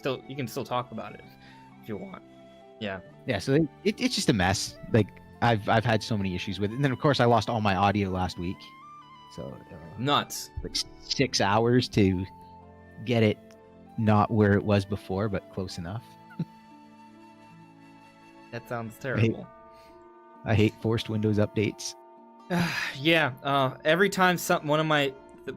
you can still talk about it if you want. Yeah. Yeah. So it's just a mess. Like I've had so many issues with it, and then of course I lost all my audio last week. So Nuts. like 6 hours to get it not where it was before, but close enough. That sounds terrible. I hate forced Windows updates. Yeah. Every time one of my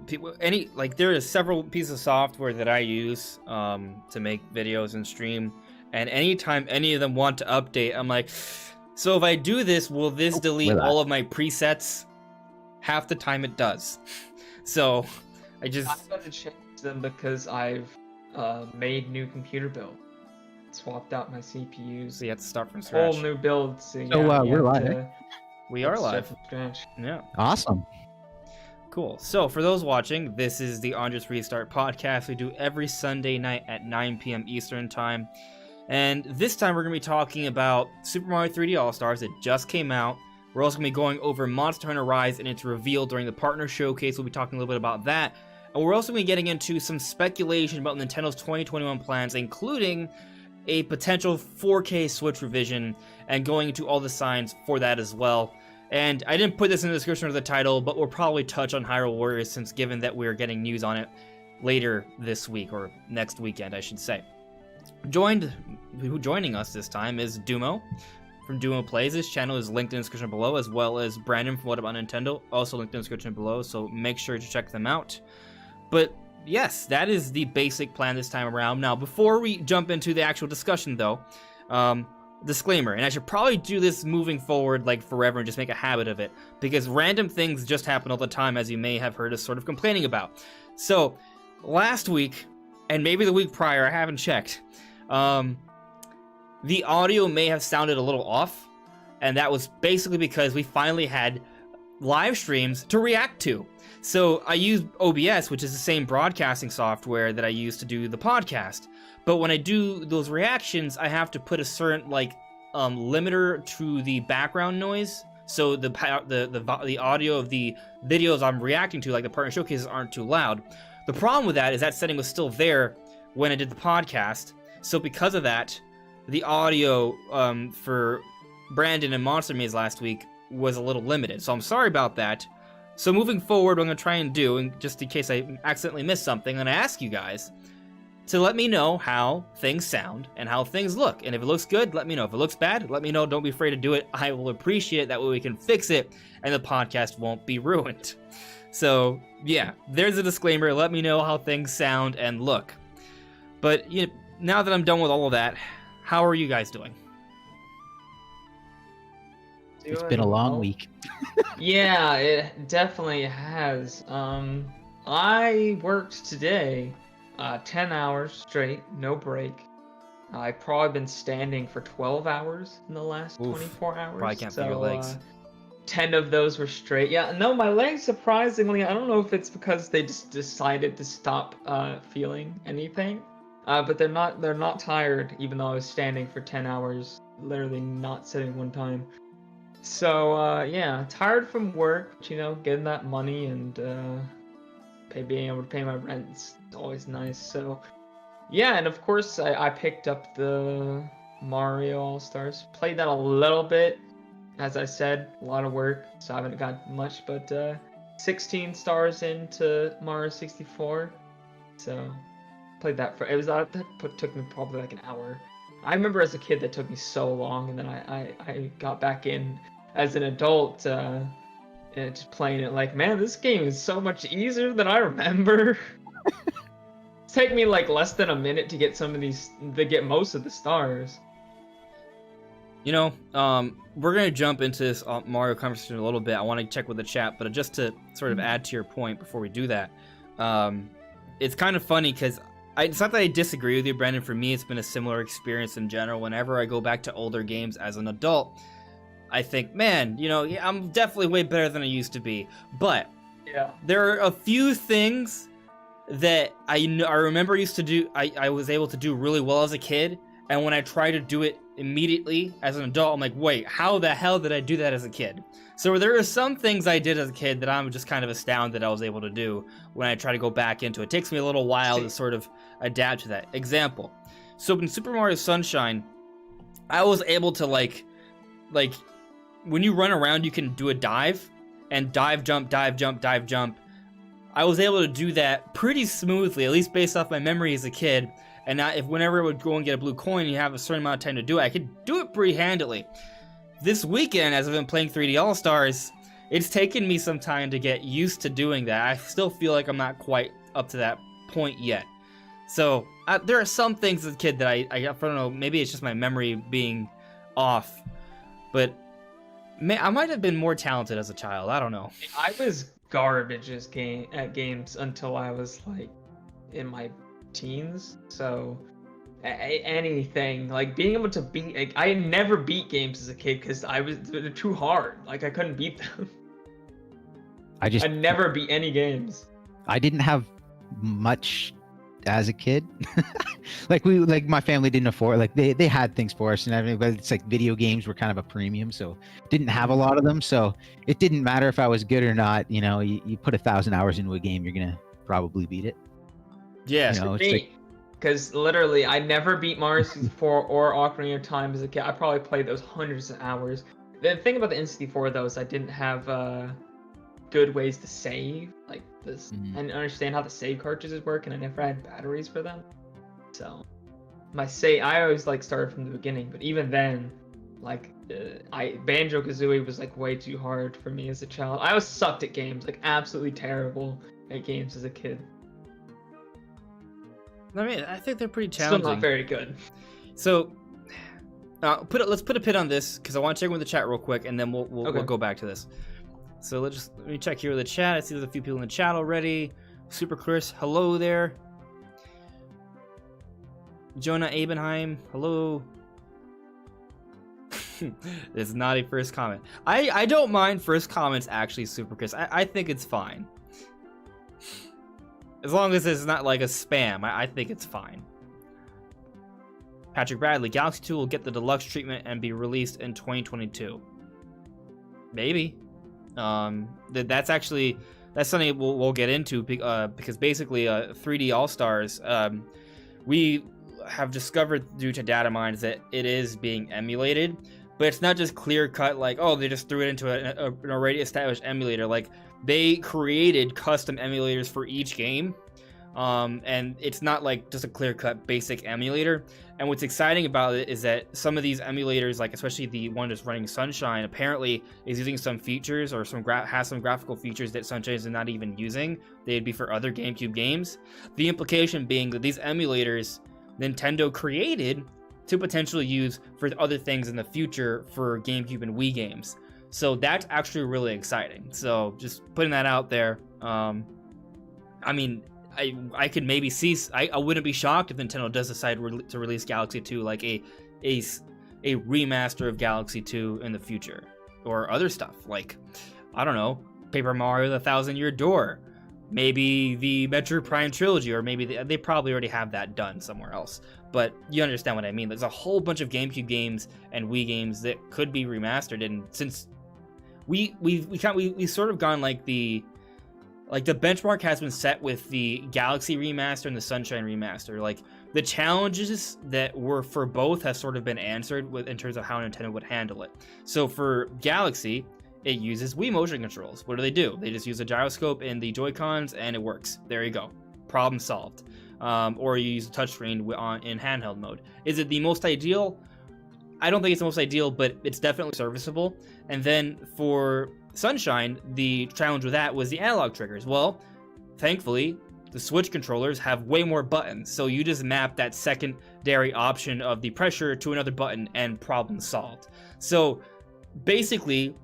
people, there are several pieces of software that I use to make videos and stream, and anytime any of them want to update, I'm like, so if I do this, will this delete all of my presets? Half the time it does. So I've got to change them because I've made new computer build. Swapped out my CPUs. So you have to start from scratch. Whole new build. So we're live. We are live. Yeah. Awesome. Cool. So for those watching, this is the Andres Restart podcast we do every Sunday night at 9 p.m. Eastern time. And this time we're going to be talking about Super Mario 3D All-Stars. It just came out. We're also going to be going over Monster Hunter Rise and its reveal during the partner showcase. We'll be talking a little bit about that. And we're also going to be getting into some speculation about Nintendo's 2021 plans, including a potential 4K Switch revision and going into all the signs for that as well. And I didn't put this in the description of the title, but we'll probably touch on Hyrule Warriors since given that we're getting news on it later this week, or next weekend, I should say. Joining us this time is Dumo from DumoPlays. His channel is linked in the description below, as well as Brandon from WhataboutNintendo, also linked in the description below, so make sure to check them out. But yes, that is the basic plan this time around. Now, before we jump into the actual discussion, though, disclaimer, and I should probably do this moving forward like forever and just make a habit of it, because random things just happen all the time, as you may have heard us sort of complaining about. So, last week, and maybe the week prior, I haven't checked, the audio may have sounded a little off, and that was basically because we finally had live streams to react to. So I use OBS, which is the same broadcasting software that I use to do the podcast. But when I do those reactions, I have to put a certain limiter to the background noise, so the audio of the videos I'm reacting to, like the partner showcases, aren't too loud. The problem with that is that setting was still there when I did the podcast. So because of that, the audio for Brandon and Monster Maze last week was a little limited. So I'm sorry about that. So moving forward, what I'm going to try and do, and just in case I accidentally missed something, I'm going to ask you guys to let me know how things sound and how things look. And if it looks good, let me know. If it looks bad, let me know. Don't be afraid to do it. I will appreciate it. That way we can fix it and the podcast won't be ruined. So yeah, there's a disclaimer. Let me know how things sound and look. But now that I'm done with all of that, how are you guys doing? It's been a long week. Yeah, it definitely has. I worked today 10 hours straight, no break. I've probably been standing for 12 hours in the last 24 hours. Probably can't feel your legs. 10 of those were straight. Yeah, no, my legs, surprisingly, I don't know if it's because they just decided to stop feeling anything. But they're not tired, even though I was standing for 10 hours, literally not sitting one time. So, yeah, tired from work, getting that money and being able to pay my rent is always nice. So, yeah, and of course, I picked up the Mario All-Stars. Played that a little bit. As I said, a lot of work, so I haven't got much, but 16 stars into Mario 64. So, played that took me probably like an hour. I remember as a kid that took me so long, and then I got back in as an adult, just playing it like, man, this game is so much easier than I remember. It's taken me like less than a minute to get get most of the stars. We're gonna jump into this Mario conversation in a little bit. I want to check with the chat, but just to sort of add to your point before we do that, it's kind of funny because it's not that I disagree with you, Brandon. For me, it's been a similar experience in general. Whenever I go back to older games as an adult, I think, man, I'm definitely way better than I used to be. But yeah, there are a few things that I remember used to do. I was able to do really well as a kid, and when I try to do it immediately as an adult, I'm like, wait, how the hell did I do that as a kid? So there are some things I did as a kid that I'm just kind of astounded I was able to do when I try to go back into it. It takes me a little while to sort of adapt to that. Example. So in Super Mario Sunshine, I was able to like when you run around, you can do a dive and dive, jump, dive, jump, dive, jump. I was able to do that pretty smoothly, at least based off my memory as a kid. And now, if whenever I would go and get a blue coin, you have a certain amount of time to do it, I could do it pretty handily. This weekend, as I've been playing 3D All-Stars, it's taken me some time to get used to doing that. I still feel like I'm not quite up to that point yet. So, there are some things as a kid that I don't know, maybe it's just my memory being off. But I might have been more talented as a child, I don't know. I was garbage at games until I was like in my teens. So anything like being able to beat, like, I never beat games as a kid because they're too hard. Like I couldn't beat them. I never beat any games. I didn't have much as a kid. like my family didn't afford, like they had things for us and everything, but it's like video games were kind of a premium, so didn't have a lot of them. So it didn't matter if I was good or not. You know, you put 1,000 hours into a game, you're gonna probably beat it. Yeah, you know, because literally I never beat Mario 64 or Ocarina of Time as a kid. I probably played those hundreds of hours. The thing about the N64 though is I didn't have good ways to save, like this. I didn't understand how the save cartridges work, and I never had batteries for them. So I always like started from the beginning, but even then, like Banjo-Kazooie was like way too hard for me as a child. I was sucked at games, like absolutely terrible at games as a kid. I mean, I think they're pretty challenging. Still not very good. So, let's put a pin on this because I want to check with the chat real quick, and then we'll go back to this. So let me check here with the chat. I see there's a few people in the chat already. Super Chris, hello there. Jonah Abenheim, hello. This is not a first comment. I don't mind first comments actually, Super Chris. I think it's fine. As long as it's not like a spam, I think it's fine. Patrick Bradley, Galaxy 2 will get the deluxe treatment and be released in 2022. Maybe. That's something we'll get into because basically 3D All-Stars, we have discovered due to data mines that it is being emulated, but it's not just clear cut like, oh, they just threw it into an already established emulator. Like, they created custom emulators for each game, and it's not like just a clear-cut basic emulator. And what's exciting about it is that some of these emulators, like especially the one that's running Sunshine, apparently is using some features or has some graphical features that Sunshine is not even using. They'd be for other GameCube games. The implication being that these emulators Nintendo created to potentially use for other things in the future for GameCube and Wii games. So that's actually really exciting. So just putting that out there. I mean, I could maybe see. I wouldn't be shocked if Nintendo does decide to release Galaxy 2 like a remaster of Galaxy 2 in the future, or other stuff like, I don't know, Paper Mario: The Thousand Year Door, maybe the Metroid Prime trilogy, or maybe they probably already have that done somewhere else. But you understand what I mean. There's a whole bunch of GameCube games and Wii games that could be remastered, and since we sort of gone like the benchmark has been set with the Galaxy remaster and the Sunshine remaster. Like, the challenges that were for both have sort of been answered in terms of how Nintendo would handle it. So for Galaxy, it uses Wii motion controls. What do? They just use a gyroscope in the Joy-Cons and it works. There you go. Problem solved. Or you use a touchscreen in handheld mode. Is it the most ideal? I don't think it's the most ideal, but it's definitely serviceable. And then for Sunshine, the challenge with that was the analog triggers. Well, thankfully, the Switch controllers have way more buttons, so you just map that secondary option of the pressure to another button and problem solved. So basically,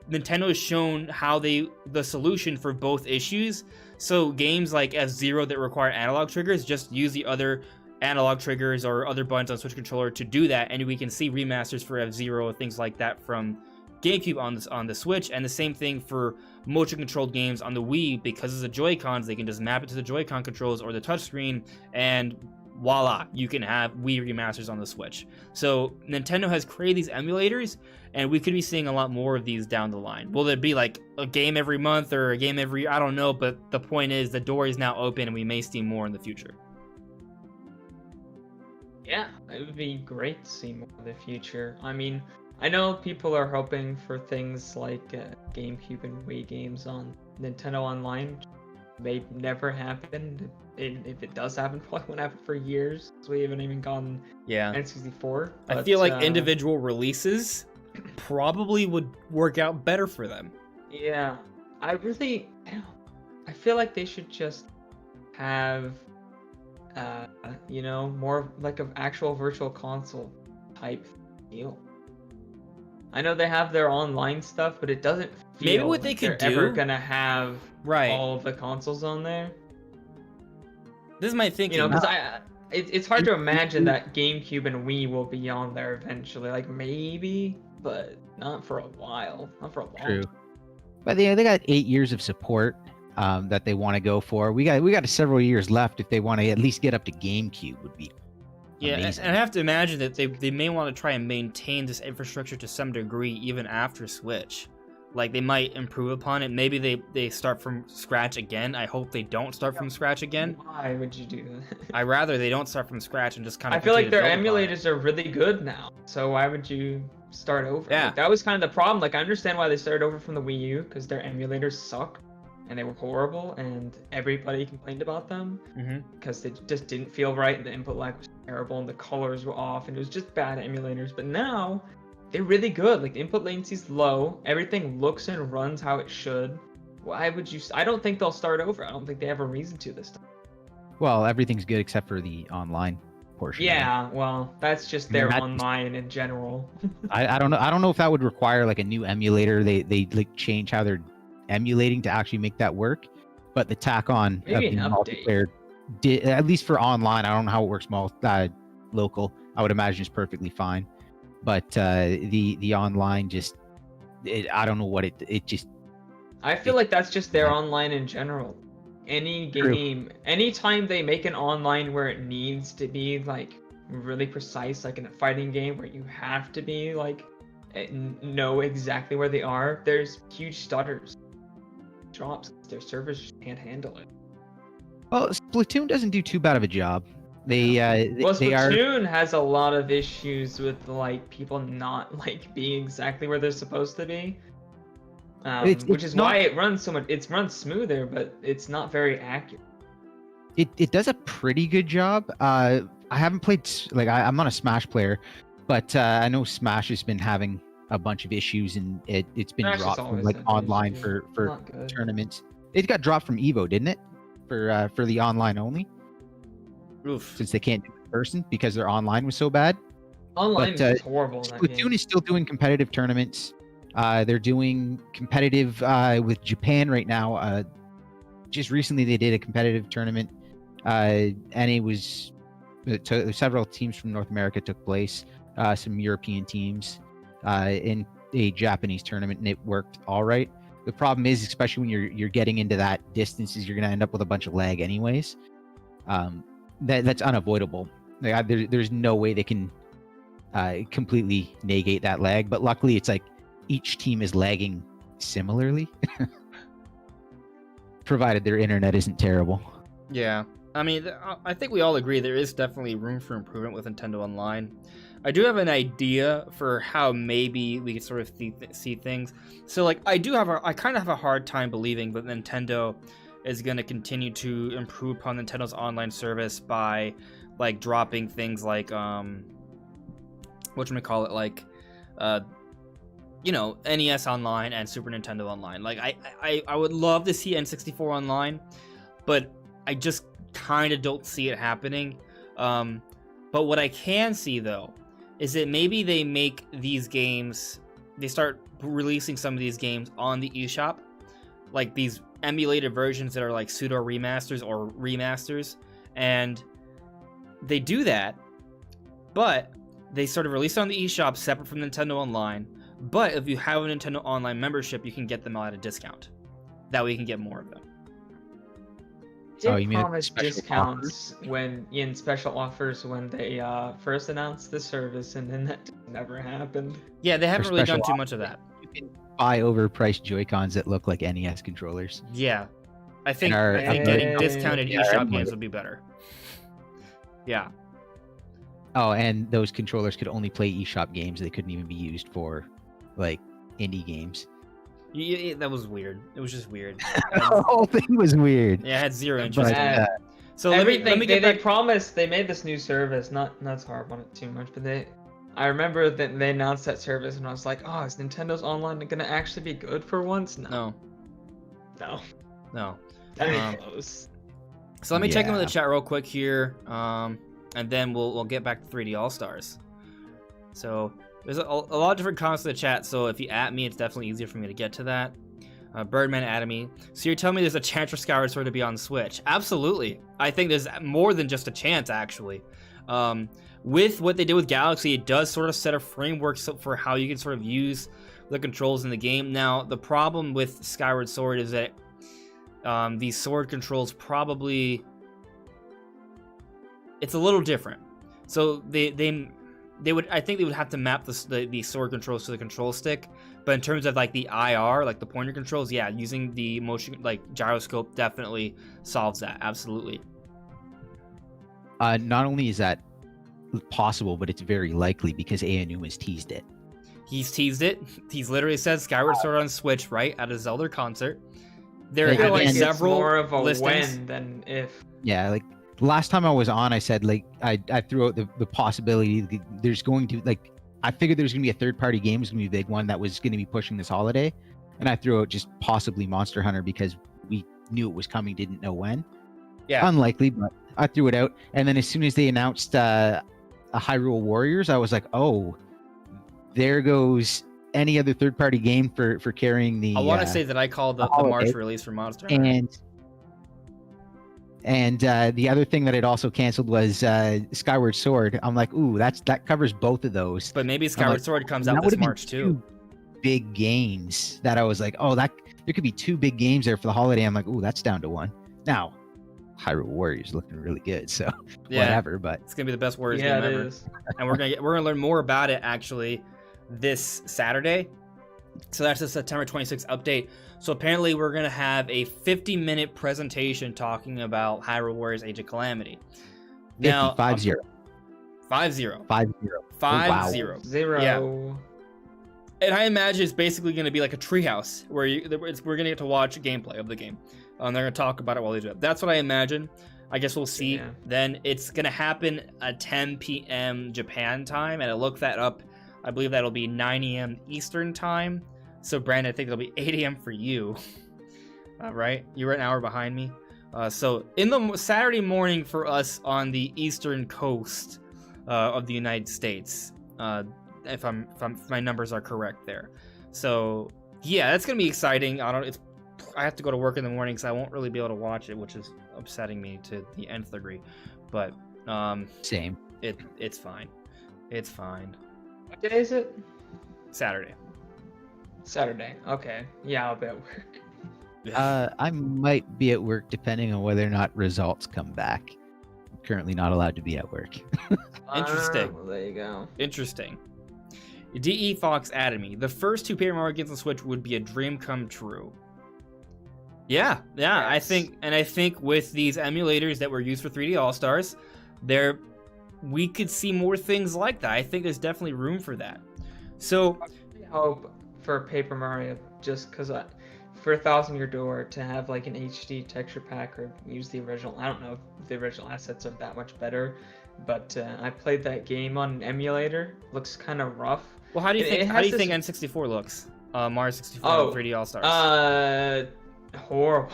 Nintendo has shown how the solution for both issues. So games like F-Zero that require analog triggers, just use the other analog triggers or other buttons on Switch controller to do that, and we can see remasters for F-Zero, things like that from GameCube on the Switch, and the same thing for motion-controlled games on the Wii. Because of the Joy-Cons, they can just map it to the Joy-Con controls or the touchscreen, and voila, you can have Wii remasters on the Switch. So Nintendo has created these emulators, and we could be seeing a lot more of these down the line. Will there be like a game every month or a game every, I don't know, but the point is the door is now open and we may see more in the future. Yeah, it would be great to see more in the future. I mean, I know people are hoping for things like GameCube and Wii games on Nintendo Online. May never happen. If it does happen, probably won't happen for years. So we haven't even gotten Yeah. N64. I feel like individual releases probably would work out better for them. Yeah, I feel like they should just have, more like an actual virtual console type deal. I know they have their online stuff, but it doesn't feel Maybe what they like could they're ever do- gonna have Right. all of the consoles on there. This is my thinking. Because it's hard to imagine that GameCube and Wii will be on there eventually. Like maybe, but not for a while. Not for a long True. time. But they got 8 years of support that they want to go for. We got several years left if they want to at least get up to GameCube would be Yeah, amazing. and I have to imagine that they may want to try and maintain this infrastructure to some degree even after Switch. Like, they might improve upon it. Maybe they start from scratch again. I hope they don't start from scratch again. Why would you do that? I rather they don't start from scratch and just kind of. I feel like their emulators are really good now. So why would you start over? Yeah. Like, that was kind of the problem. Like I understand why they started over from the Wii U because their emulators suck and they were horrible and everybody complained about them because they just didn't feel right and the input lag was terrible and the colors were off and it was just bad emulators. But now they're really good. Like the input latency's low, everything looks and runs how it should. Why would you? I don't think they'll start over. I don't think they have a reason to this time. Well, everything's good except for the online portion. of it. Yeah, well, that's just their online in general. I don't know. I don't know if that would require like a new emulator. They like change how they're emulating to actually make that work. But the tack on Maybe of the an update. multiplayer, at least for online, I don't know how it works local. I would imagine it's perfectly fine. But the online I don't know what it just. I feel like that's just their online in general. Any game, anytime they make an online where it needs to be like really precise, like in a fighting game where you have to be like know exactly where they are, there's huge stutters, drops. Their servers just can't handle it. Well, Splatoon doesn't do too bad of a job. They Well, they are. Splatoon has a lot of issues with like people not like being exactly where they're supposed to be. Which is why it runs so much. It runs smoother, but it's not very accurate. It does a pretty good job. I haven't played I'm not a Smash player, but I know Smash has been having a bunch of issues and it's been Smash has dropped from always like had online issues. for Not good. tournaments. It got dropped from Evo, didn't it? For the online only, Oof. since they can't do it in person because their online was so bad. Online But, is horrible. In that Splatoon game. is still doing competitive tournaments. They're doing competitive with Japan right now. Just recently they did a competitive tournament, and it was several teams from North America took place, some European teams, in a Japanese tournament, and it worked all right. The problem is, especially when you're getting into that distances, you're gonna end up with a bunch of lag anyways. That's unavoidable. There's no way they can completely negate that lag, but luckily it's like each team is lagging similarly, provided their internet isn't terrible. Yeah. I mean, I think we all agree there is definitely room for improvement with Nintendo Online. I do have an idea for how maybe we could sort of see things. So, like, I kind of have a hard time believing that Nintendo is going to continue to improve upon Nintendo's online service by, like, dropping things like, whatchamacallit, like, NES Online and Super Nintendo Online. Like, I would love to see N64 Online, but I just kind of don't see it happening. But what I can see, though, is that maybe they make these games, they start releasing some of these games on the eShop, like these emulated versions that are like pseudo remasters or remasters, and they do that, but they sort of release it on the eShop separate from Nintendo Online. But if you have a Nintendo Online membership, you can get them at a discount. That way you can get more of them. Did you mean promise special discounts in special offers when they first announced the service, and then that never happened. Yeah, they haven't really done special too much of that. You can buy overpriced Joy-Cons that look like NES controllers. Yeah, I think And getting our- discounted yeah, eShop our- games would be better. Yeah. Oh, and those controllers could only play eShop games. They couldn't even be used for like indie games. Yeah, that was weird. It was just weird. The whole thing was weird. Yeah, I had zero interest But in it. So Everything let me they, get they back. promised, they made this new service. Not to harp on it too much, but I remember that they announced that service, and I was like, oh, is Nintendo's online gonna actually be good for once? No. No. No. No. Not even close. So let me check in with Yeah. the chat real quick here, and then we'll get back to 3D All Stars. So there's a lot of different comments in the chat. So if you at me, it's definitely easier for me to get to that. Birdman added me. So you're telling me there's a chance for Skyward Sword to be on Switch? Absolutely. I think there's more than just a chance, actually. With what they did with Galaxy, it does sort of set a framework for how you can sort of use the controls in the game. Now, the problem with Skyward Sword is that these sword controls probably... It's a little different. So they would, I think they would have to map the sword controls to the control stick. But in terms of like the IR, like the pointer controls, yeah, using the motion like gyroscope definitely solves that. Absolutely. Not only is that possible, but it's very likely because ANU has teased it. He's teased it. He's literally said Skyward Sword on Switch, right, at a Zelda concert. There I I feel have like been it's several more of a listings. when than if. Yeah, like last time I was on, I said like I threw out the possibility there's going to like I figured there's gonna be a third-party game, was gonna be a big one that was gonna be pushing this holiday, and I threw out just possibly Monster Hunter because we knew it was coming, didn't know when. Yeah. Unlikely, but I threw it out. And then as soon as they announced a Hyrule Warriors, I was like, oh, there goes any other third-party game for carrying the. I want to say that I called the holiday. March release for Monster Hunter. And the other thing that it also canceled was Skyward Sword. I'm like, ooh, that covers both of those. But maybe Skyward like, Sword comes that out this would've been March too. Big games that I was like, oh, that there could be two big games there for the holiday. I'm like, ooh, that's down to one. Now, Hyrule Warriors looking really good, so Yeah. whatever. But It's gonna be the best Warriors Yeah, game it ever. is. And we're gonna learn more about it actually this Saturday. So that's the September 26th update. So apparently we're gonna have a 50-minute presentation talking about Hyrule Warriors: Age of Calamity. 5-0. 5-0. 5-0. 5-0. 0. Yeah. And I imagine it's basically going to be like a treehouse where we're going to get to watch gameplay of the game. They're going to talk about it while they do it. That's what I imagine. I guess we'll see. Yeah. Then it's going to happen at 10 p.m. Japan time. And I looked that up. I believe that'll be 9 a.m. Eastern time. So, Brandon, I think it'll be 8 a.m. for you. Right? You're an hour behind me. So, in the Saturday morning for us on the eastern coast of the United States. If my numbers are correct there. So yeah, that's gonna be exciting. I have to go to work in the morning, so I won't really be able to watch it, which is upsetting me to the nth degree. But Same. it's fine. It's fine. What day is it? Saturday. Saturday. Okay. Yeah, I'll be at work. I might be at work depending on whether or not results come back. I'm currently not allowed to be at work. Interesting. Well, there you go. Interesting. DE Fox added me. The first two Paper Mario games on Switch would be a dream come true. Yeah. Yes. I think with these emulators that were used for 3D All Stars, we could see more things like that. I think there's definitely room for that. So I hope for Paper Mario, just because for 1,000 Year Door to have like an HD texture pack or use the original. I don't know if the original assets are that much better, but I played that game on an emulator. Looks kind of rough. well, how do you It think has this- N64 looks? Mario 64 Oh, 3D All Stars. Horrible.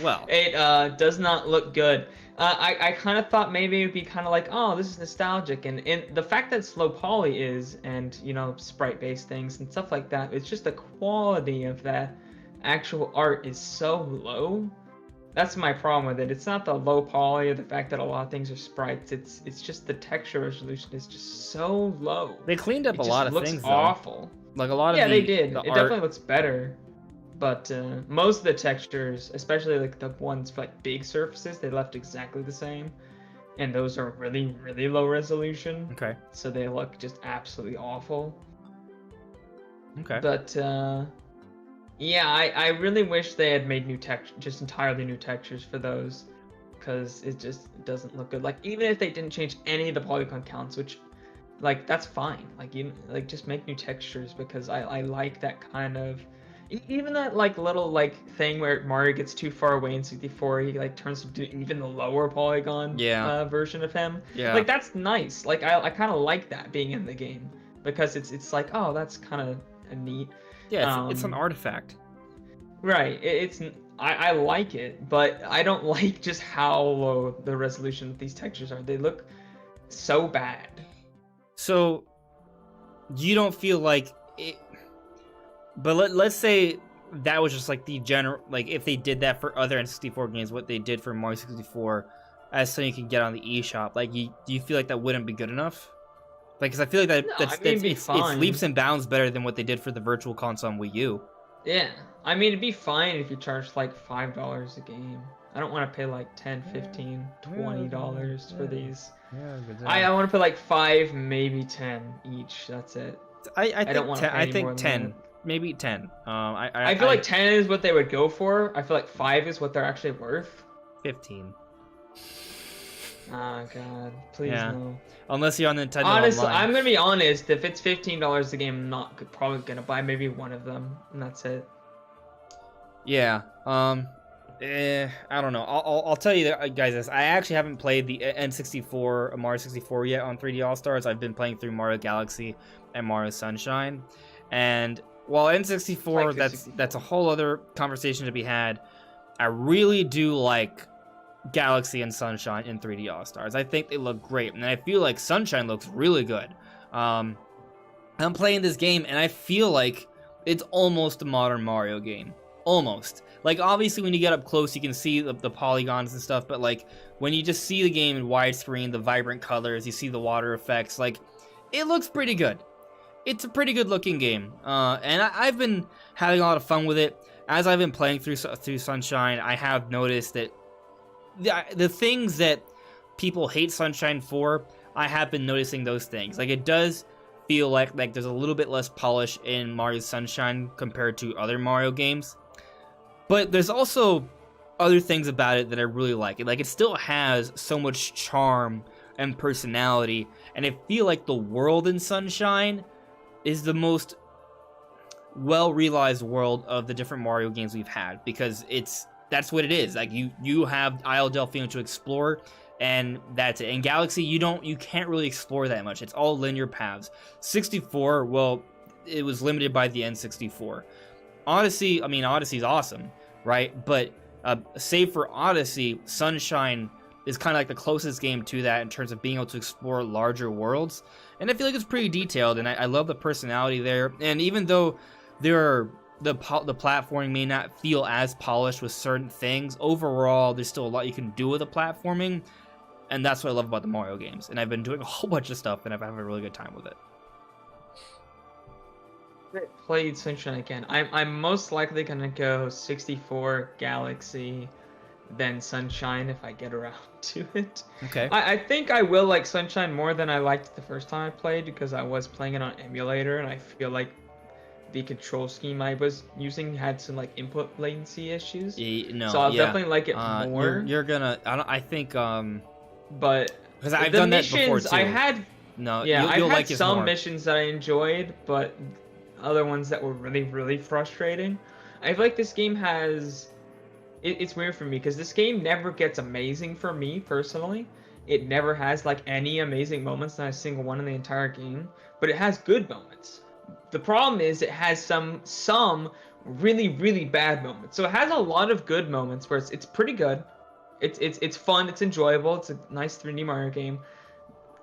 Well, It does not look good. I kind of thought maybe it would be kind of like, oh, this is nostalgic, and the fact that it's low poly is, and sprite-based things and stuff like that, it's just the quality of that actual art is so low. That's my problem with it. It's not the low poly or the fact that a lot of things are sprites. It's just the texture resolution is just so low. they cleaned up It a just lot of looks things, though. awful. Like a lot of Yeah, the, they did. the It art. definitely looks better. But most of the textures, especially like the ones for like big surfaces, they left exactly the same. And those are really, really low resolution. Okay. So they look just absolutely awful. Okay. But yeah, I really wish they had made new just entirely new textures for those. because it just doesn't look good. Like even if they didn't change any of the polygon counts, which like that's fine. Like you like just make new textures because I like that kind of even that like little like thing where Mario gets too far away in 64, he like turns to even the lower polygon version of him. Yeah. Like that's nice. Like I kind of like that being in the game because it's like, oh, that's kind of neat. Yeah, it's an artifact. Right. I like it, but I don't like just how low the resolution of these textures are. They look so bad. So you don't feel like it, but let's say that was just like the general, like if they did that for other N64 games, what they did for Mario 64 as something you can get on the eShop, like do you feel like that wouldn't be good enough? Like, because I feel like it's leaps and bounds better than what they did for the Virtual Console on Wii U. Yeah, I mean, it'd be fine if you charged like $5 a game. I don't want to pay like $10, $15, $20 for these. Yeah, I want to pay like 5, maybe 10 each. That's it. I don't want to pay I any more think than 10, that. maybe 10. I feel like 10 is what they would go for. I feel like 5 is what they're actually worth. 15. Oh god, please Yeah. no. Unless you're on Nintendo Honestly, Online. I'm gonna be honest. If it's $15 a game, I'm not probably gonna buy maybe one of them, and that's it. Yeah. I don't know. I'll tell you guys this. I actually haven't played the N64 Mario 64 yet on 3D All Stars. I've been playing through Mario Galaxy and Mario Sunshine, and while N64 that's a whole other conversation to be had. I really do like Galaxy and Sunshine in 3D All Stars. I think they look great, and I feel like Sunshine looks really good. I'm playing this game, and I feel like it's almost a modern Mario game. Almost. Like, obviously, when you get up close, you can see the polygons and stuff, but, like, when you just see the game in widescreen, the vibrant colors, you see the water effects, like, it looks pretty good. It's a pretty good-looking game, and I've been having a lot of fun with it. As I've been playing through Sunshine, I have noticed that the things that people hate Sunshine for, I have been noticing those things. Like, it does feel like there's a little bit less polish in Mario Sunshine compared to other Mario games. But there's also other things about it that I really like. Like, it still has so much charm and personality, and I feel like the world in Sunshine is the most well-realized world of the different Mario games we've had, because that's what it is. Like, you have Isle Delphine to explore, and that's it. In Galaxy, you can't really explore that much. It's all linear paths. 64, well, it was limited by the N64. Odyssey's awesome, right? But save for Odyssey, Sunshine is kind of like the closest game to that in terms of being able to explore larger worlds. And I feel like it's pretty detailed, and I love the personality there. And even though the platforming may not feel as polished with certain things, overall, there's still a lot you can do with the platforming. And that's what I love about the Mario games. And I've been doing a whole bunch of stuff, and I've had a really good time with it. Played Sunshine again. I'm most likely gonna go 64 Galaxy, then Sunshine if I get around to it. Okay. I think I will like Sunshine more than I liked the first time I played, because I was playing it on emulator, and I feel like the control scheme I was using had some like input latency issues. So I'll definitely like it more. You're gonna. I think. But because I've done that before too. I had. No. Yeah, you'll I had like it some more. missions that I enjoyed, but other ones that were really, really frustrating. I feel like this game has... It's weird for me, because this game never gets amazing for me, personally. It never has, like, any amazing moments, not a single one in the entire game. But it has good moments. The problem is it has some really, really bad moments. So it has a lot of good moments where it's pretty good. It's fun, it's enjoyable, it's a nice 3D Mario game.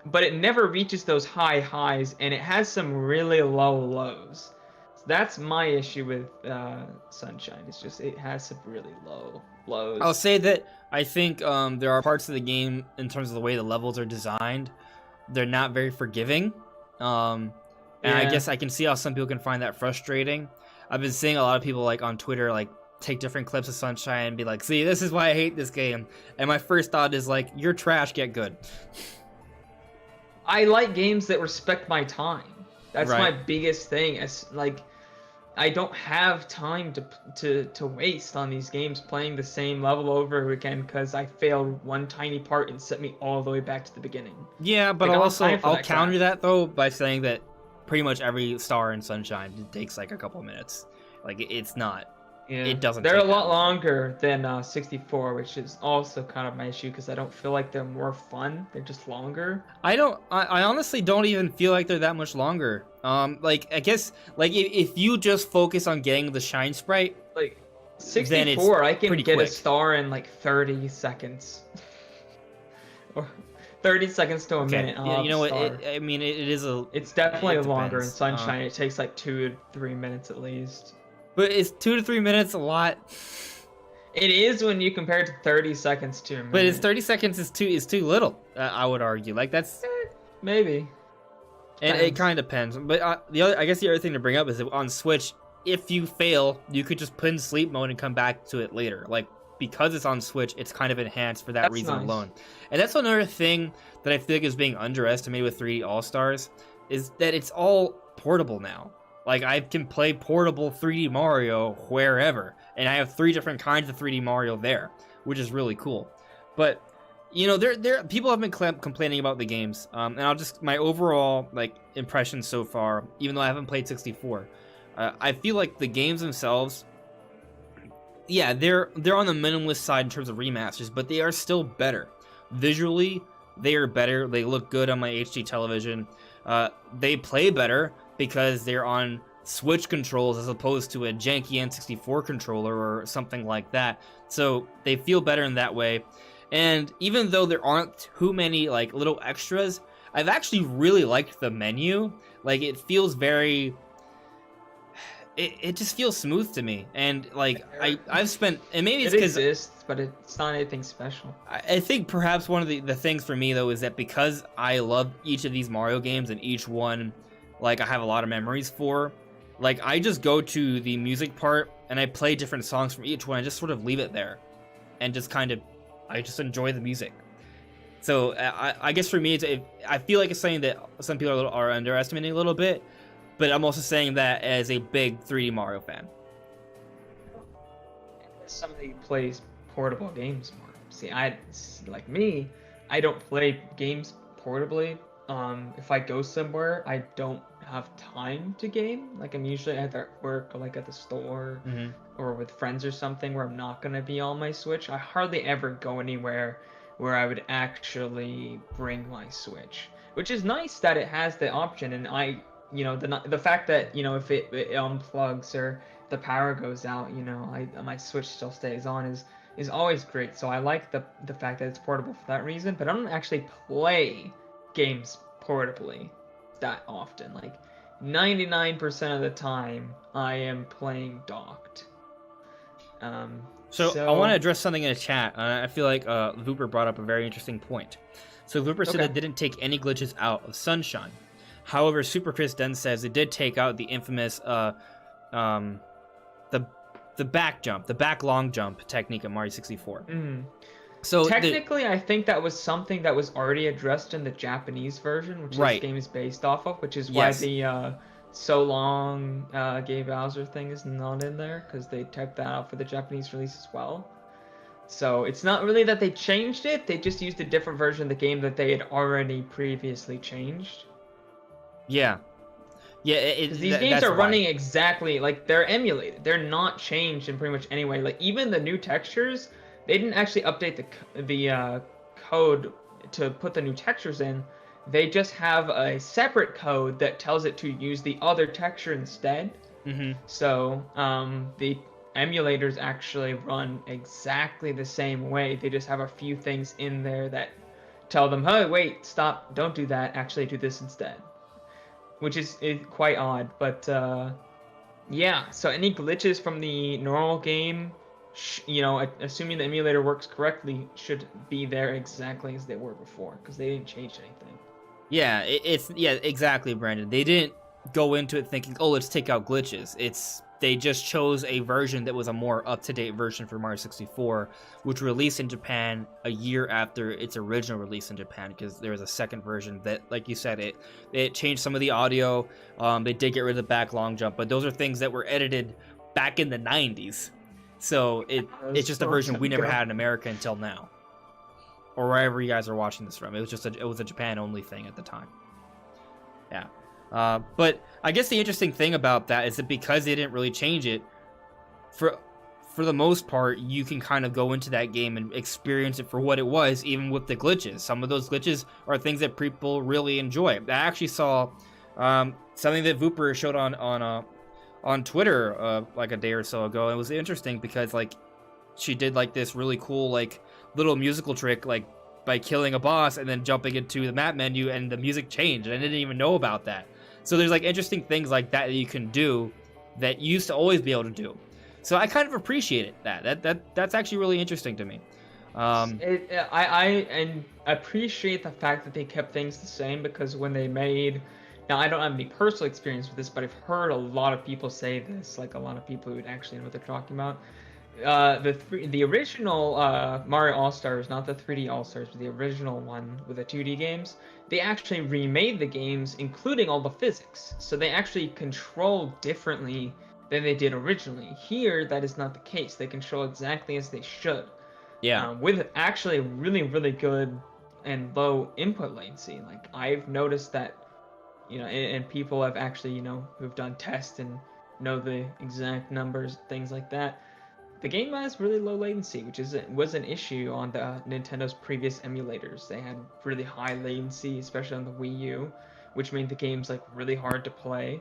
But it never reaches those high highs, and it has some really low lows. So that's my issue with Sunshine. It's just it has some really low lows. I'll say that I think there are parts of the game, in terms of the way the levels are designed, they're not very forgiving. And I guess I can see how some people can find that frustrating. I've been seeing a lot of people like on Twitter like take different clips of Sunshine and be like, "See, this is why I hate this game." And my first thought is like, "You're trash, get good." I like games that respect my time. That's right. my biggest thing. It's like, I don't have time to waste on these games playing the same level over again because I failed one tiny part and set me all the way back to the beginning. Yeah, but Like, I don't have time for I'll that counter crap. that though by saying that pretty much every star in Sunshine takes like a couple minutes. Like it's not. Yeah, It doesn't. they're take a lot that long. longer than 64, which is also kind of my issue because I don't feel like they're more fun. They're just longer. I honestly don't even feel like they're that much longer. Like I guess like if you just focus on getting the shine sprite, Like then it's 64, I can pretty get quick. a star in like 30 seconds. Or 30 seconds to a Okay, minute. I'll yeah, have you a know what? star. I mean, it is a. It's definitely it longer in depends. Sunshine. It takes like 2 to 3 minutes at least. But is 2 to 3 minutes a lot? It is when you compare it to 30 seconds to a minute. But it's 30 seconds is too little. I would argue. Like that's. Maybe. And it kind of depends. But I guess the other thing to bring up is that on Switch, if you fail, you could just put in sleep mode and come back to it later. Like because it's on Switch, it's kind of enhanced for that That's reason nice. alone. And that's another thing that I feel like is being underestimated with 3D All Stars is that it's all portable now. Like I can play portable 3D Mario wherever, and I have 3 different kinds of 3D Mario there, which is really cool. But you know, there people have been complaining about the games, and I'll just my overall like impression so far, even though I haven't played 64, I feel like the games themselves, yeah, they're on the minimalist side in terms of remasters, but they are still better visually. They are better. They look good on my HD television. They play better because they're on Switch controls as opposed to a janky N64 controller or something like that. So they feel better in that way. And even though there aren't too many like little extras, I've actually really liked the menu. Like it feels very it just feels smooth to me. And like I've spent, and maybe it's It because exists, but it's not anything special. I think perhaps one of the things for me though is that because I love each of these Mario games and each one like I have a lot of memories for, like I just go to the music part and I play different songs from each one. I just sort of leave it there and just kind of I just enjoy the music. So I guess for me I feel like it's something that some people are underestimating a little bit, but I'm also saying that as a big 3D Mario fan. Somebody plays portable games more. See, like me, I don't play games portably. If I go somewhere, I don't have time to game. Like I'm usually either at work or like at the store or with friends or something where I'm not gonna be on my Switch. I hardly ever go anywhere where I would actually bring my Switch, which is nice that it has the option. And the fact that if it unplugs or the power goes out, my Switch still stays on is always great. So I like the fact that it's portable for that reason. But I don't actually play games portably that often. Like 99% of the time, I am playing docked. So I want to address something in the chat. I feel like Vooper brought up a very interesting point. So Vooper said it didn't take any glitches out of Sunshine. However, Super Chris then says it did take out the infamous the back jump, the back long jump technique of Mario 64. So technically, I think that was something that was already addressed in the Japanese version, which this game is based off of, which is why the so long Gay Bowser thing is not in there, because they typed that out for the Japanese release as well. So it's not really that they changed it, they just used a different version of the game that they had already previously changed. Yeah. Yeah, these games are running exactly like they're emulated. They're not changed in pretty much any way. Like even the new textures, they didn't actually update the code to put the new textures in. They just have a separate code that tells it to use the other texture instead. So the emulators actually run exactly the same way. They just have a few things in there that tell them, hey, wait, stop, don't do that. Actually do this instead. Which is quite odd, but yeah. So any glitches from the normal game, assuming the emulator works correctly, should be there exactly as they were before, because they didn't change anything. Yeah, exactly, Brandon. They didn't go into it thinking, oh, let's take out glitches. It's they just chose a version that was a more up-to-date version for Mario 64, which released in Japan a year after its original release in Japan, because there was a second version that, like you said, it changed some of the audio. They did get rid of the back long jump, but those are things that were edited back in the 90s. So it's just a version we never had in America until now, or wherever you guys are watching this from. It was a Japan only thing at the time. Yeah. But I guess the interesting thing about that is that because they didn't really change it, for the most part, you can kind of go into that game and experience it for what it was, even with the glitches. Some of those glitches are things that people really enjoy. I actually saw something that Vooper showed on Twitter like a day or so ago. It was interesting because like she did like this really cool like little musical trick like by killing a boss and then jumping into the map menu and the music changed. And I didn't even know about that. So there's like interesting things like that you can do that you used to always be able to do. So I kind of appreciated that's actually really interesting to me. I appreciate the fact that they kept things the same, because when they made, now I don't have any personal experience with this, but I've heard a lot of people say this, like a lot of people who actually know what they're talking about. The original Mario All-Stars, not the 3D All-Stars, but the original one with the 2D games, they actually remade the games, including all the physics. So they actually control differently than they did originally. Here, that is not the case. They control exactly as they should. Yeah. With actually really, really good and low input latency. Like, I've noticed that, and people have actually, who've done tests and know the exact numbers, things like that. The game has really low latency, which was an issue on the Nintendo's previous emulators. They had really high latency, especially on the Wii U, which made the games like really hard to play.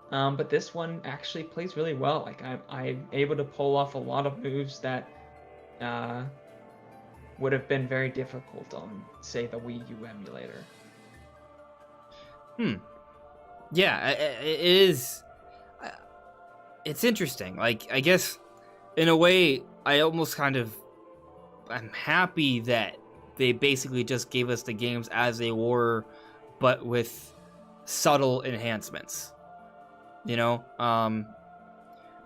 But this one actually plays really well. Like I'm able to pull off a lot of moves that would have been very difficult on, say, the Wii U emulator. Yeah, it is. It's interesting. Like, I guess, in a way, I almost I'm happy that they basically just gave us the games as they were, but with subtle enhancements. Would I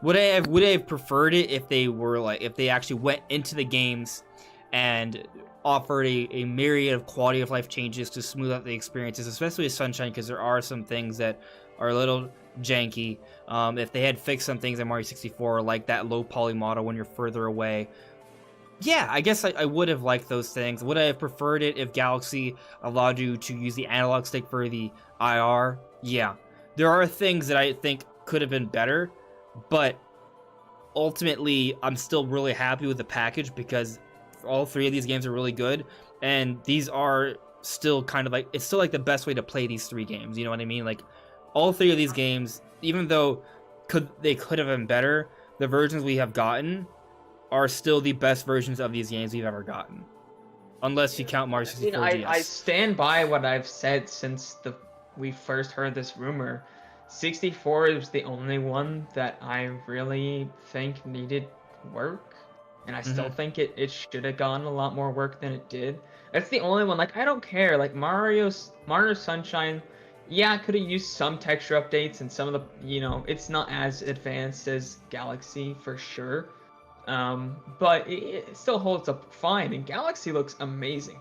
have preferred it if they actually went into the games and offered a myriad of quality of life changes to smooth out the experiences, especially with Sunshine, because there are some things that are a little janky. If they had fixed some things in Mario 64, like that low poly model when you're further away, yeah, I guess I would have liked those things. Would I have preferred it if Galaxy allowed you to use the analog stick for the IR? Yeah. There are things that I think could have been better, but ultimately, I'm still really happy with the package because all three of these games are really good, and these are still kind of like, it's still like the best way to play these three games, you know what I mean? Like, all three of these games, even though they could have been better, the versions we have gotten are still the best versions of these games we've ever gotten. Unless you count Mario 64 DS. I stand by what I've said since we first heard this rumor. 64 is the only one that I really think needed work. And I still think it should have gotten a lot more work than it did. That's the only one. Like, I don't care. Like, Mario Sunshine, yeah, it could have used some texture updates and some of the, it's not as advanced as Galaxy for sure. But it still holds up fine. And Galaxy looks amazing.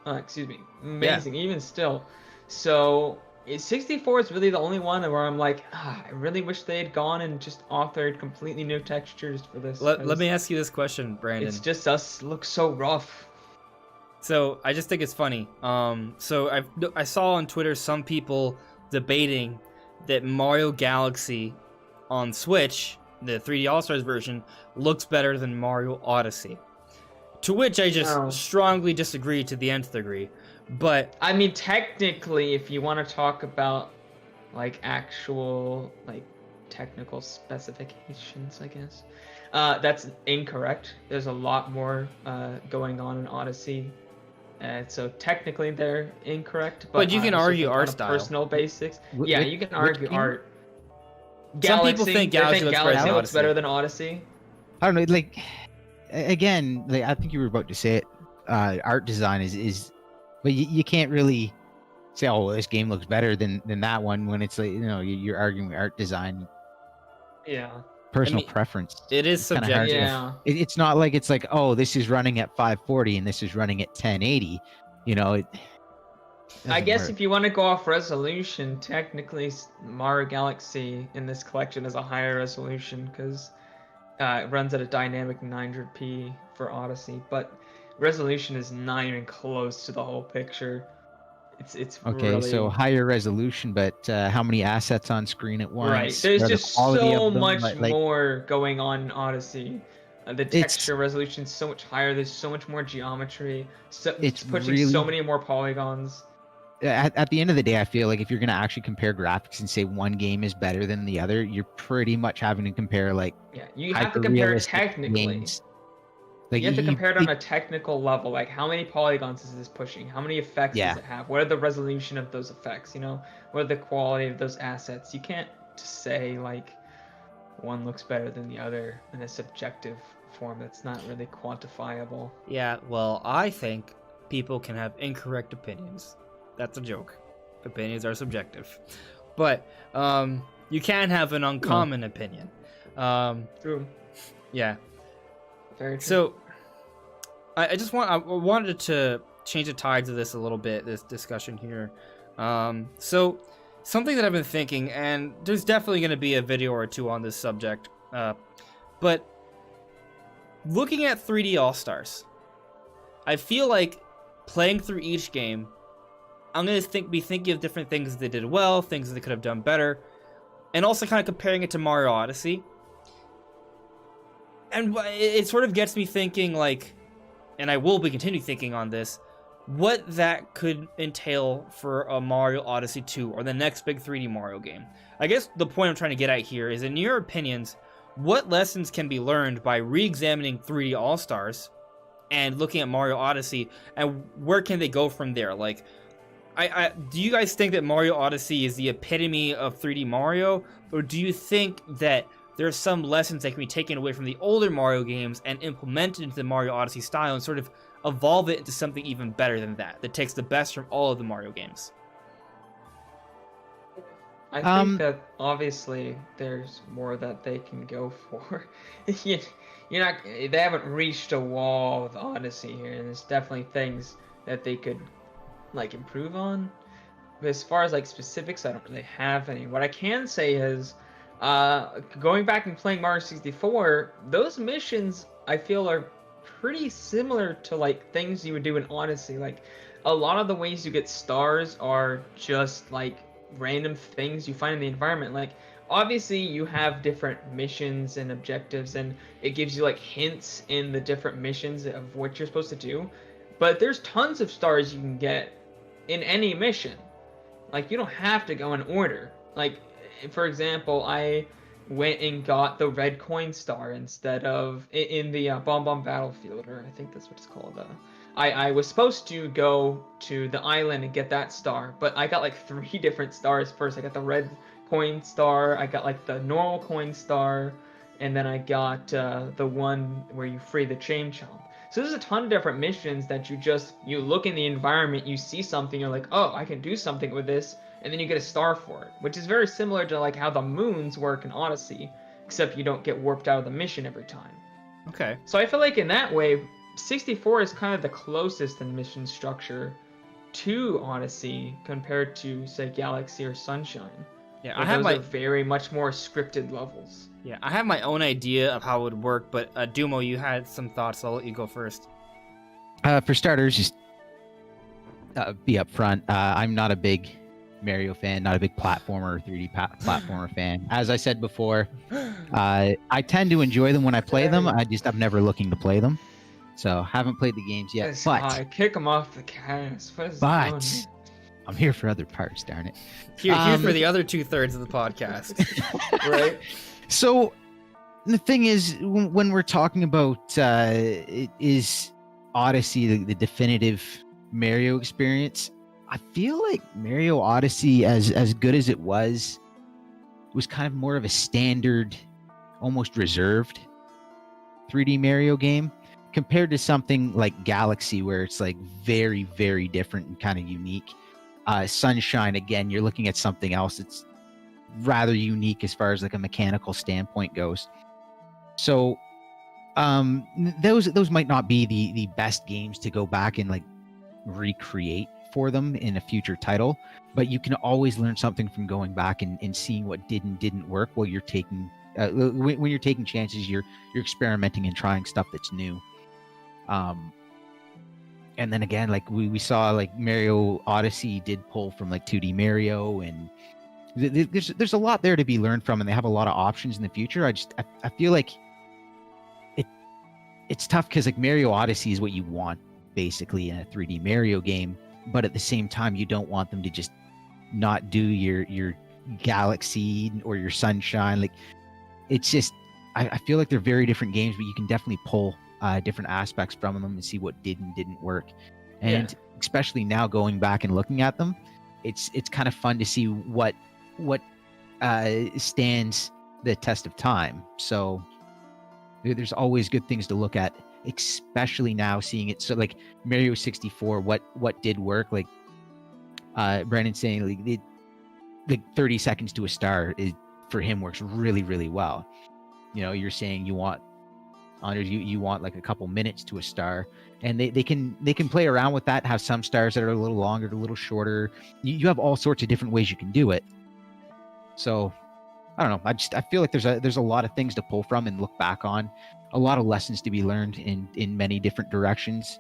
Amazing, yeah. Even still. So 64 is really the only one where I'm like, I really wish they had gone and just authored completely new textures for this. Let me ask you this question, Brandon. It's just us looks so rough. So I just think it's funny. So I saw on Twitter some people debating that Mario Galaxy on Switch, the 3D All-Stars version, looks better than Mario Odyssey. To which I just strongly disagree to the nth degree. But I mean, technically, if you want to talk about like actual like technical specifications, I guess that's incorrect. There's a lot more going on in Odyssey, so technically they're incorrect. But you can argue art style, personal basics. Yeah, you can argue art. Some people think Galaxy looks better than Odyssey. I don't know. Like, again, like, I think you were about to say it. Art design is. But you can't really say, oh, well, this game looks better than that one when it's like, you're arguing art design. Yeah. personal mean, preference. It is It's kinda hard subjective. Yeah. It's not like it's like, oh, this is running at 540 and this is running at 1080. You know, it I doesn't guess work. if you want to go off resolution, technically Mario Galaxy in this collection is a higher resolution because it runs at a dynamic 900p for Odyssey, but resolution is not even close to the whole picture. It's Okay, so really higher resolution, but how many assets on screen at right. once? There's What are the just quality so of them? much Like more going on in Odyssey. The it's texture resolution is so much higher. There's so much more geometry. So it's it's pushing so really many more polygons. at the end of the day, I feel like if you're gonna actually compare graphics and say one game is better than the other, you're pretty much having to compare like Yeah, you have to hyper compare it realistic technically. games. Like You have to compare it on it- a technical level, like how many polygons is this pushing? How many effects does yeah, it have? What are the resolution of those effects? You know, what are the quality of those assets? You can't just say like one looks better than the other in a subjective form that's not really quantifiable. Yeah, well, I think people can have incorrect opinions. That's a joke. Opinions are subjective. But you can have an uncommon opinion. True. Yeah. Very true. So I wanted to change the tides of this a little bit, this discussion here. So something that I've been thinking, and there's definitely going to be a video or two on this subject, but looking at 3D All-Stars, I feel like playing through each game, I'm going to be thinking of different things they did well, things they could have done better, and also kind of comparing it to Mario Odyssey. And it sort of gets me thinking, like, and I will be continuing thinking on this, what that could entail for a Mario Odyssey 2 or the next big 3D Mario game. I guess the point I'm trying to get at here is, in your opinions, what lessons can be learned by re-examining 3D All-Stars and looking at Mario Odyssey, and where can they go from there? Like, do you guys think that Mario Odyssey is the epitome of 3D Mario, or do you think that there are some lessons that can be taken away from the older Mario games and implemented into the Mario Odyssey style and sort of evolve it into something even better than that takes the best from all of the Mario games? I think that obviously there's more that they can go for. You're not, they haven't reached a wall with Odyssey here, and there's definitely things that they could like improve on. But as far as like specifics, I don't really have any. What I can say is, going back and playing Mario 64, those missions I feel are pretty similar to like things you would do in Odyssey. Like a lot of the ways you get stars are just like random things you find in the environment. Like obviously you have different missions and objectives, and it gives you like hints in the different missions of what you're supposed to do. But there's tons of stars you can get in any mission. Like you don't have to go in order. Like for example, I went and got the red coin star instead of in the Bomb Bomb Battlefield, or I think that's what it's called. I was supposed to go to the island and get that star, but I got like 3 different stars first. I got the red coin star, I got like the normal coin star, and then I got the one where you free the chain chomp. So there's a ton of different missions that you look in the environment, you see something, you're like, oh, I can do something with this, and then you get a star for it, which is very similar to like how the moons work in Odyssey, except you don't get warped out of the mission every time. Okay. So I feel like in that way, 64 is kind of the closest in mission structure to Odyssey compared to, say, Galaxy or Sunshine. Yeah, Those are very much more scripted levels. Yeah, I have my own idea of how it would work, but Dumo, you had some thoughts, so I'll let you go first. For starters, just be upfront. I'm not a big Mario fan, not a big platformer or 3D platformer fan. As I said before, I tend to enjoy them when I play them. I'm never looking to play them, so haven't played the games yet. This But guy, kick him off the cast. What is but going on? I'm here for other parts. Darn it. Here for the other 2/3 of the podcast. Right? So the thing is, when we're talking about is Odyssey the definitive Mario experience, I feel like Mario Odyssey, as good as it was kind of more of a standard, almost reserved 3D Mario game compared to something like Galaxy, where it's like very, very different and kind of unique. Sunshine, again, you're looking at something else. It's rather unique as far as like a mechanical standpoint goes. So those might not be the best games to go back and like recreate for them in a future title, but you can always learn something from going back and seeing what did and didn't work while you're taking when you're taking chances, you're experimenting and trying stuff that's new. And then again, like we saw, like Mario Odyssey did pull from like 2D Mario, and there's a lot there to be learned from, and they have a lot of options in the future. I feel like it's tough because like Mario Odyssey is what you want basically in a 3D Mario game, but at the same time you don't want them to just not do your Galaxy or your Sunshine. Like it's just I feel like they're very different games, but you can definitely pull different aspects from them and see what did and didn't work. And especially now going back and looking at them, it's kind of fun to see what stands the test of time. So there's always good things to look at, especially now seeing it. So like Mario 64, what did work? Like Brandon's saying, like 30 seconds to a star is for him works really, really well. You know, you're saying you want like a couple minutes to a star, and they can play around with that, have some stars that are a little longer, a little shorter. You have all sorts of different ways you can do it. So I don't know. I feel like there's a lot of things to pull from and look back on, a lot of lessons to be learned in many different directions.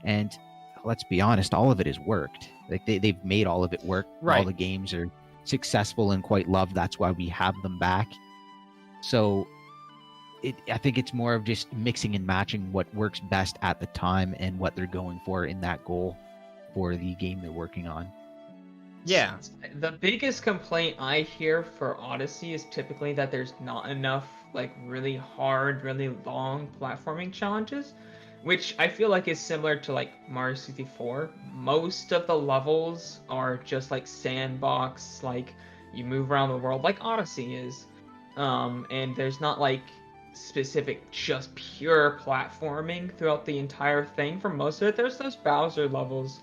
And let's be honest, all of it has worked. Like they've made all of it work. Right. All the games are successful and quite loved. That's why we have them back. So I think it's more of just mixing and matching what works best at the time and what they're going for in that goal for the game they're working on. Yeah. The biggest complaint I hear for Odyssey is typically that there's not enough like really hard, really long platforming challenges, which I feel like is similar to like Mario 64. Most of the levels are just like sandbox, like you move around the world like Odyssey is. And there's not like specific just pure platforming throughout the entire thing. For most of it, there's those Bowser levels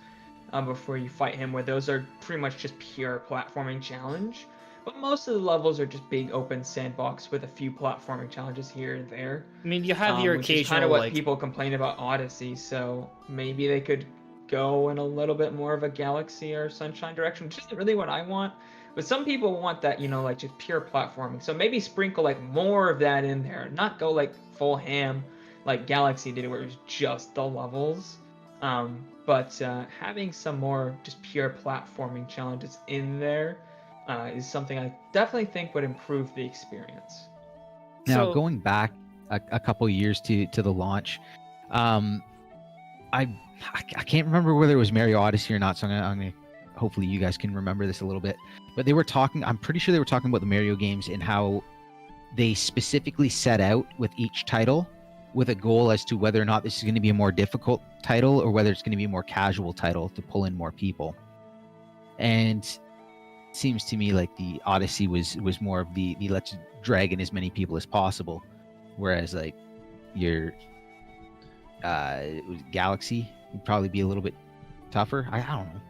before you fight him, where those are pretty much just pure platforming challenge. But most of the levels are just big open sandbox with a few platforming challenges here and there. I mean, you have your which is occasional kind of what like people complain about Odyssey. So maybe they could go in a little bit more of a Galaxy or Sunshine direction, which isn't really what I want. But some people want that, you know, like just pure platforming. So maybe sprinkle like more of that in there, not go like full ham like Galaxy did, where it was just the levels. But having some more just pure platforming challenges in there is something I definitely think would improve the experience. Now, going back a couple years to the launch, I can't remember whether it was Mario Odyssey or not, so I'm gonna hopefully you guys can remember this a little bit. But they were talking, I'm pretty sure they were talking about the Mario games and how they specifically set out with each title with a goal as to whether or not this is going to be a more difficult title or whether it's going to be a more casual title to pull in more people. And it seems to me like the Odyssey was more of the let's drag in as many people as possible, whereas like your Galaxy would probably be a little bit tougher. I don't know.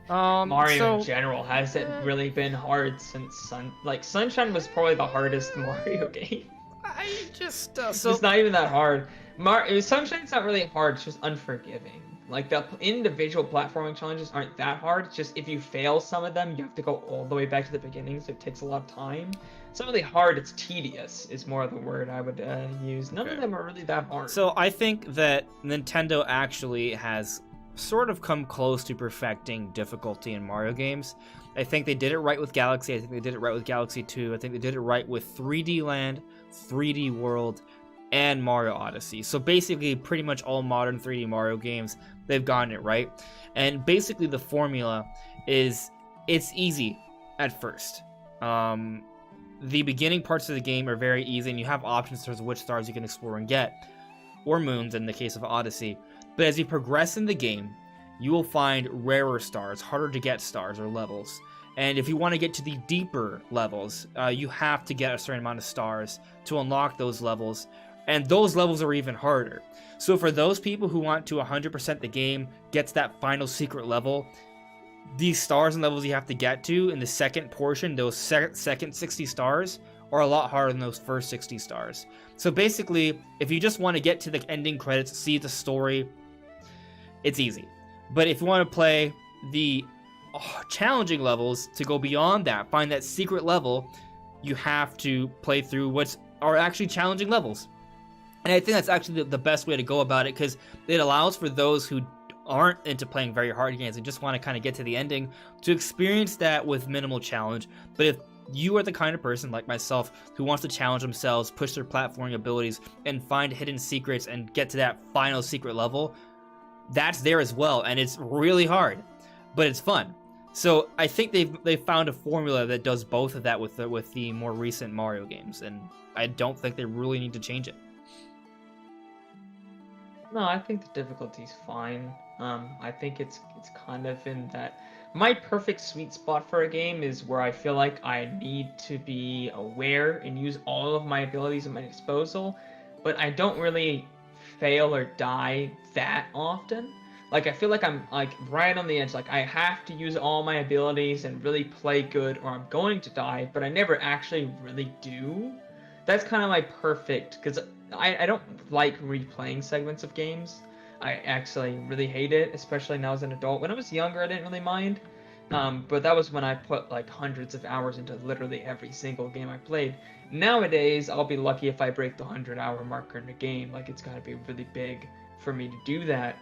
Mario in general hasn't really been hard since Sunshine was probably the hardest Mario game. I just it's not even that hard. Sunshine's not really hard. It's just unforgiving. Like the individual platforming challenges aren't that hard. It's just if you fail some of them, you have to go all the way back to the beginning, so it takes a lot of time. It's not really hard. It's tedious. Is more the word I would use. None of them are really that hard. So I think that Nintendo actually has sort of come close to perfecting difficulty in Mario games. I think they did it right with Galaxy. I think they did it right with Galaxy 2. I think they did it right with 3D Land, 3D World, and Mario Odyssey. So basically, pretty much all modern 3D Mario games, they've gotten it right. And basically, the formula is it's easy at first. The beginning parts of the game are very easy, and you have options in terms of which stars you can explore and get, or moons in the case of Odyssey. But as you progress in the game, you will find rarer stars, harder to get stars or levels. And if you want to get to the deeper levels, you have to get a certain amount of stars to unlock those levels. And those levels are even harder. So for those people who want to 100% the game, get to that final secret level, these stars and levels you have to get to in the second portion, those second 60 stars, are a lot harder than those first 60 stars. So basically, if you just want to get to the ending credits, see the story, it's easy. But if you want to play the challenging levels, to go beyond that, find that secret level, you have to play through what are actually challenging levels. And I think that's actually the best way to go about it, because it allows for those who aren't into playing very hard games and just want to kind of get to the ending to experience that with minimal challenge. But if you are the kind of person like myself who wants to challenge themselves, push their platforming abilities, and find hidden secrets and get to that final secret level, that's there as well. And it's really hard, but it's fun. So I think they've found a formula that does both of that with the more recent Mario games, and I don't think they really need to change it. No, I think the difficulty's fine. I think it's kind of in that my perfect sweet spot for a game is where I feel like I need to be aware and use all of my abilities at my disposal, but I don't really fail or die that often. Like, I feel like I'm like right on the edge. Like, I have to use all my abilities and really play good, or I'm going to die, but I never actually really do. That's kind of my perfect, because I don't like replaying segments of games. I actually really hate it, especially now as an adult. When I was younger, I didn't really mind, but that was when I put like hundreds of hours into literally every single game I played. Nowadays, I'll be lucky if I break the 100-hour marker in a game. Like, it's got to be really big for me to do that.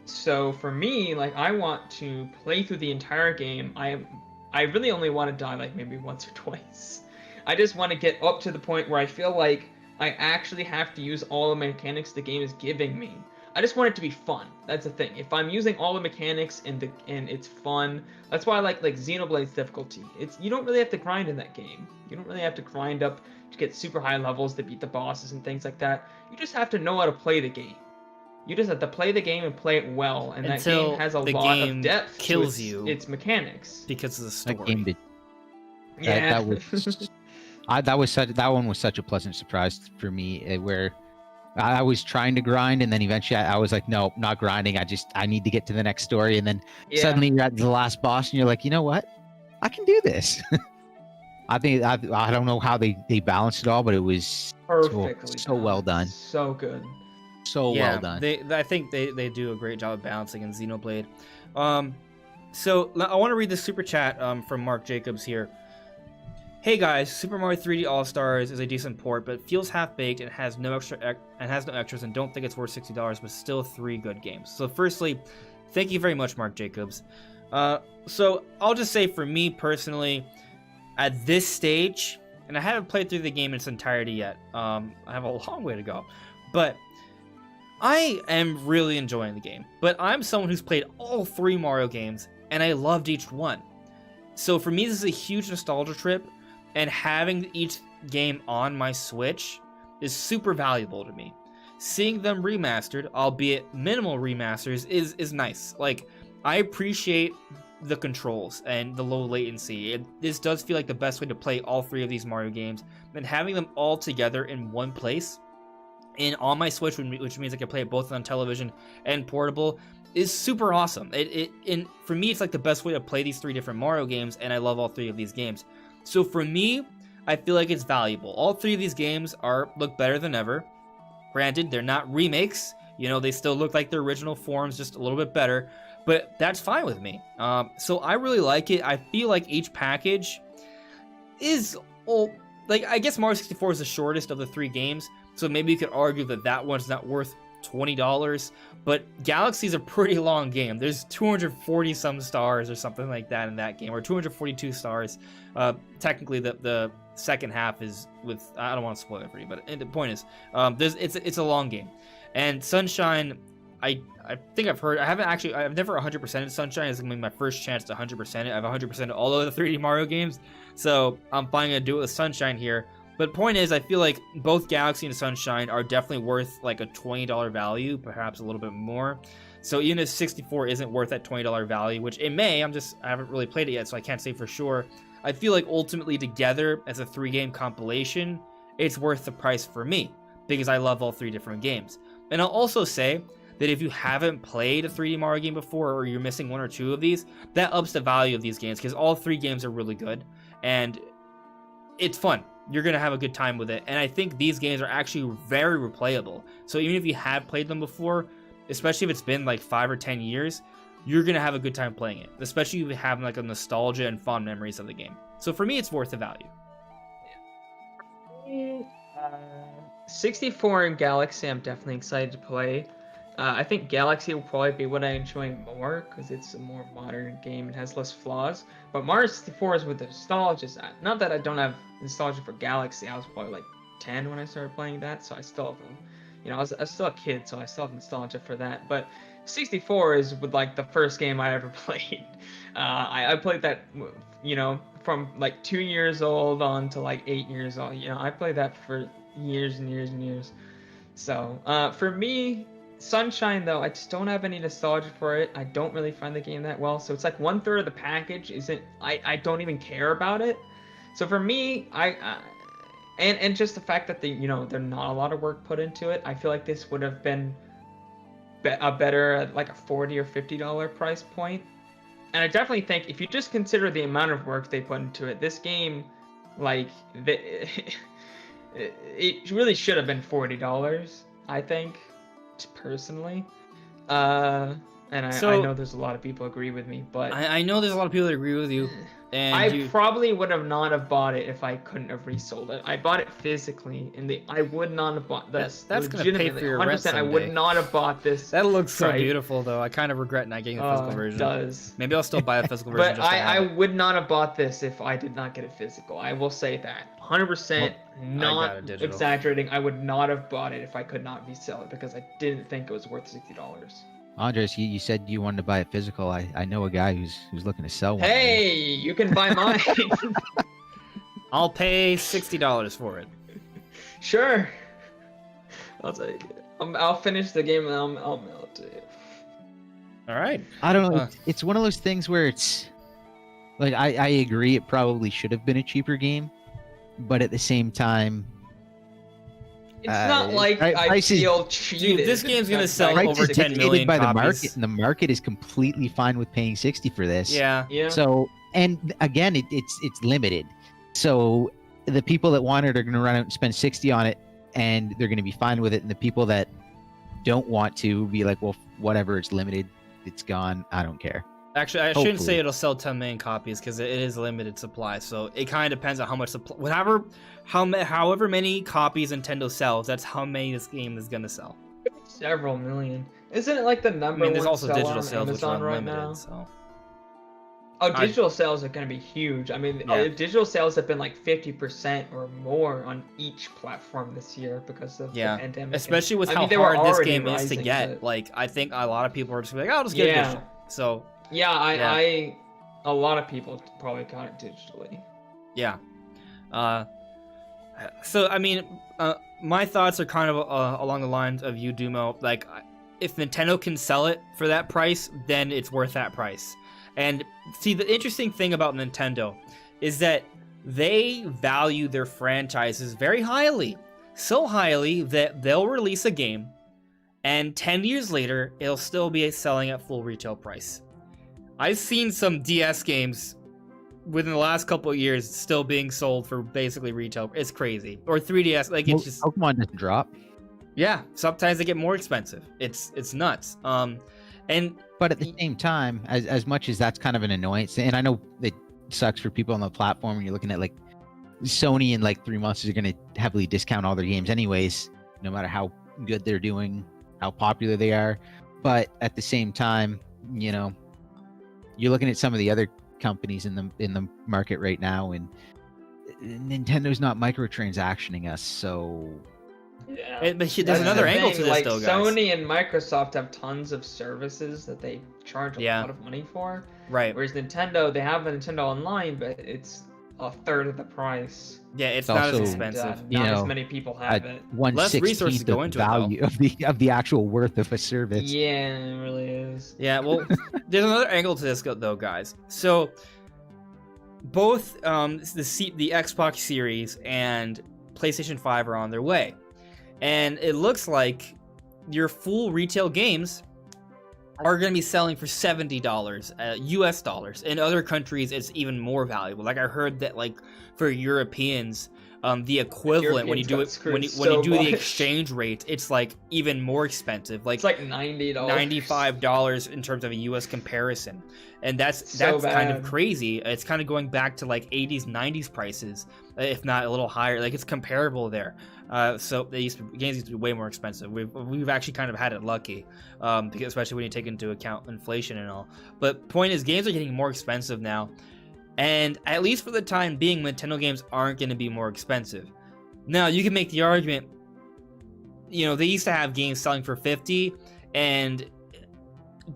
So for me, like, I want to play through the entire game. I really only want to die like maybe once or twice. I just want to get up to the point where I feel like I actually have to use all the mechanics the game is giving me. I just want it to be fun. That's the thing. If I'm using all the mechanics and it's fun, that's why I like Xenoblade's difficulty. You don't really have to grind in that game. You don't really have to grind up to get super high levels to beat the bosses and things like that. You just have to know how to play the game. You just have to play the game and play it well, and that game has a lot of depth kills to its mechanics because of the story. That game did. Yeah. That one was such a pleasant surprise for me, where I was trying to grind, and then eventually I was like, no, not grinding. I need to get to the next story, and then suddenly you're at the last boss, and you're like, you know what? I can do this. I don't know how they balanced it all, but it was perfectly so well done. So good. So well done. I think they do a great job of balancing in Xenoblade. So I want to read the super chat from Mark Jacobs here. Hey guys, Super Mario 3D All Stars is a decent port, but feels half baked and has no extras, and don't think it's worth $60, but still 3 good games. So firstly, thank you very much, Mark Jacobs. So I'll just say, for me personally, at this stage, and I haven't played through the game in its entirety yet. I have a long way to go, but I am really enjoying the game. But I'm someone who's played all 3 Mario games, and I loved each one. So for me, this is a huge nostalgia trip, and having each game on my Switch is super valuable to me. Seeing them remastered, albeit minimal remasters, is nice. Like, I appreciate the controls and the low latency. This does feel like the best way to play all 3 of these Mario games, and having them all together in one place, and on my Switch, which means I can play it both on television and portable, is super awesome. And for me, it's like the best way to play these 3 different Mario games, and I love all 3 of these games. So for me, I feel like it's valuable. All 3 of these games look better than ever. Granted, they're not remakes. You know, they still look like their original forms, just a little bit better. But that's fine with me. So I really like it. I feel like each package is, like, I guess Mario 64 is the shortest of the 3 games. So maybe you could argue that one's not worth $20, but Galaxy's a pretty long game. There's 240 some stars or something like that in that game, or 242 stars. Technically, the second half is with, I don't want to spoil it for you, but the point is, it's a long game. And Sunshine, I think I've never 100%ed Sunshine. It's gonna be my first chance to 100% it. I've 100%ed all of the 3D Mario games, so I'm finally gonna do it with Sunshine here. But point is, I feel like both Galaxy and Sunshine are definitely worth like a $20 value, perhaps a little bit more. So even if 64 isn't worth that $20 value, which it may, I haven't really played it yet, so I can't say for sure. I feel like ultimately together as a 3-game compilation, it's worth the price for me, because I love all 3 different games. And I'll also say that if you haven't played a 3D Mario game before, or you're missing one or two of these, that ups the value of these games, because all three games are really good, and it's fun. You're going to have a good time with it. And I think these games are actually very replayable. So even if you have played them before, especially if it's been like 5 or 10 years, you're going to have a good time playing it, especially if you have like a nostalgia and fond memories of the game. So for me, it's worth the value. 64 and Galaxy, I'm definitely excited to play. I think Galaxy will probably be what I enjoy more because it's a more modern game and has less flaws. But Mario 64 is with the nostalgia side. Not that I don't have nostalgia for Galaxy. I was probably like 10 when I started playing that, so I still have, I was still a kid, so I still have nostalgia for that. But 64 is with like the first game I ever played. I played that, from like 2 years old on to like 8 years old. I played that for years and years and years. So for me, Sunshine, though, I just don't have any nostalgia for it. I don't really find the game that well. So it's like 1/3 of the package isn't. I don't even care about it. So for me, and just the fact that there's not a lot of work put into it. I feel like this would have been a better at like a $40 or $50 price point. And I definitely think if you just consider the amount of work they put into it, this game, it really should have been $40. I think. Personally, and I know there's a lot of people agree with me, but I know there's a lot of people that agree with you, and I probably would have not have bought it if I couldn't have resold it. I bought it physically, and I would not have bought this. That's gonna pay for your rent someday. I would not have bought this. That looks so beautiful, though. I kind of regret not getting the physical version. It does. Maybe I'll still buy a physical version. But I would not have bought this if I did not get it physical. I will say that 100%. Not exaggerating. I would not have bought it if I could not resell it because I didn't think it was worth $60. Andres, you said you wanted to buy it physical. I know a guy who's looking to sell one. Hey, you can buy mine. I'll pay $60 for it. Sure. I'll take it. I'll finish the game and I'll mail it to you. All right. I don't know. It's one of those things where it's like I agree. It probably should have been a cheaper game, but at the same time, it's not like I feel cheated. Dude, this game's gonna sell price over is 10 million by copies. the market, and the market is completely fine with paying 60 for this. Yeah. So, and again, it's limited. So the people that want it are gonna run out and spend 60 on it, and they're gonna be fine with it. And the people that don't want to be like, well, whatever, it's limited, it's gone. I don't care. Actually, I shouldn't say it'll sell 10 million copies because it is a limited supply. So it kind of depends on how much supply, however many copies Nintendo sells, that's how many this game is gonna sell. Several million. Isn't it like the number? I mean, there's one also seller digital on sales which Amazon are right limited. now? So. Digital sales are gonna be huge. I mean, digital sales have been like 50% or more on each platform this year because of the pandemic. Especially with how hard this game is to get. Like, I think a lot of people are just like, I'll just get it digital. So. Yeah, a lot of people probably got it digitally. Yeah. So, I mean, my thoughts are kind of along the lines of you, Dumo. Like, if Nintendo can sell it for that price, then it's worth that price. And see, the interesting thing about Nintendo is that they value their franchises very highly. So highly that they'll release a game, and 10 years later, it'll still be selling at full retail price. I've seen some DS games within the last couple of years still being sold for basically retail. It's crazy. Or 3DS, like it's just Pokemon doesn't drop. Yeah, sometimes they get more expensive. It's nuts. But at the same time, as much as that's kind of an annoyance, and I know it sucks for people on the platform when you're looking at like Sony in like 3 months is going to heavily discount all their games anyways, no matter how good they're doing, how popular they are. But at the same time, you're looking at some of the other companies in the market right now, and Nintendo's not microtransactioning us, so but there's another angle to this, though, guys. Sony and Microsoft have tons of services that they charge a lot of money for. Right. Whereas Nintendo, they have a Nintendo Online, but it's a third of the price. Yeah, it's not as expensive. Not as many people have it. Less resources go into value of the actual worth of a service. Yeah, it really is. Yeah, well, there's another angle to this, though, guys. So both the Xbox Series and PlayStation 5 are on their way. And it looks like your full retail games are going to be selling for $70 US dollars. In other countries, it's even more valuable. Like I heard that, like for Europeans, the equivalent when you do it when you do the exchange rate, it's like even more expensive. Like it's like $90, $95 in terms of a US comparison, and that's kind of crazy. It's kind of going back to like 80s, 90s prices, if not a little higher. Like it's comparable there. So games used to be way more expensive. We've actually kind of had it lucky, because especially when you take into account inflation and all. But point is, games are getting more expensive now, and at least for the time being, Nintendo games aren't going to be more expensive. Now you can make the argument, you know, they used to have games selling for $50, and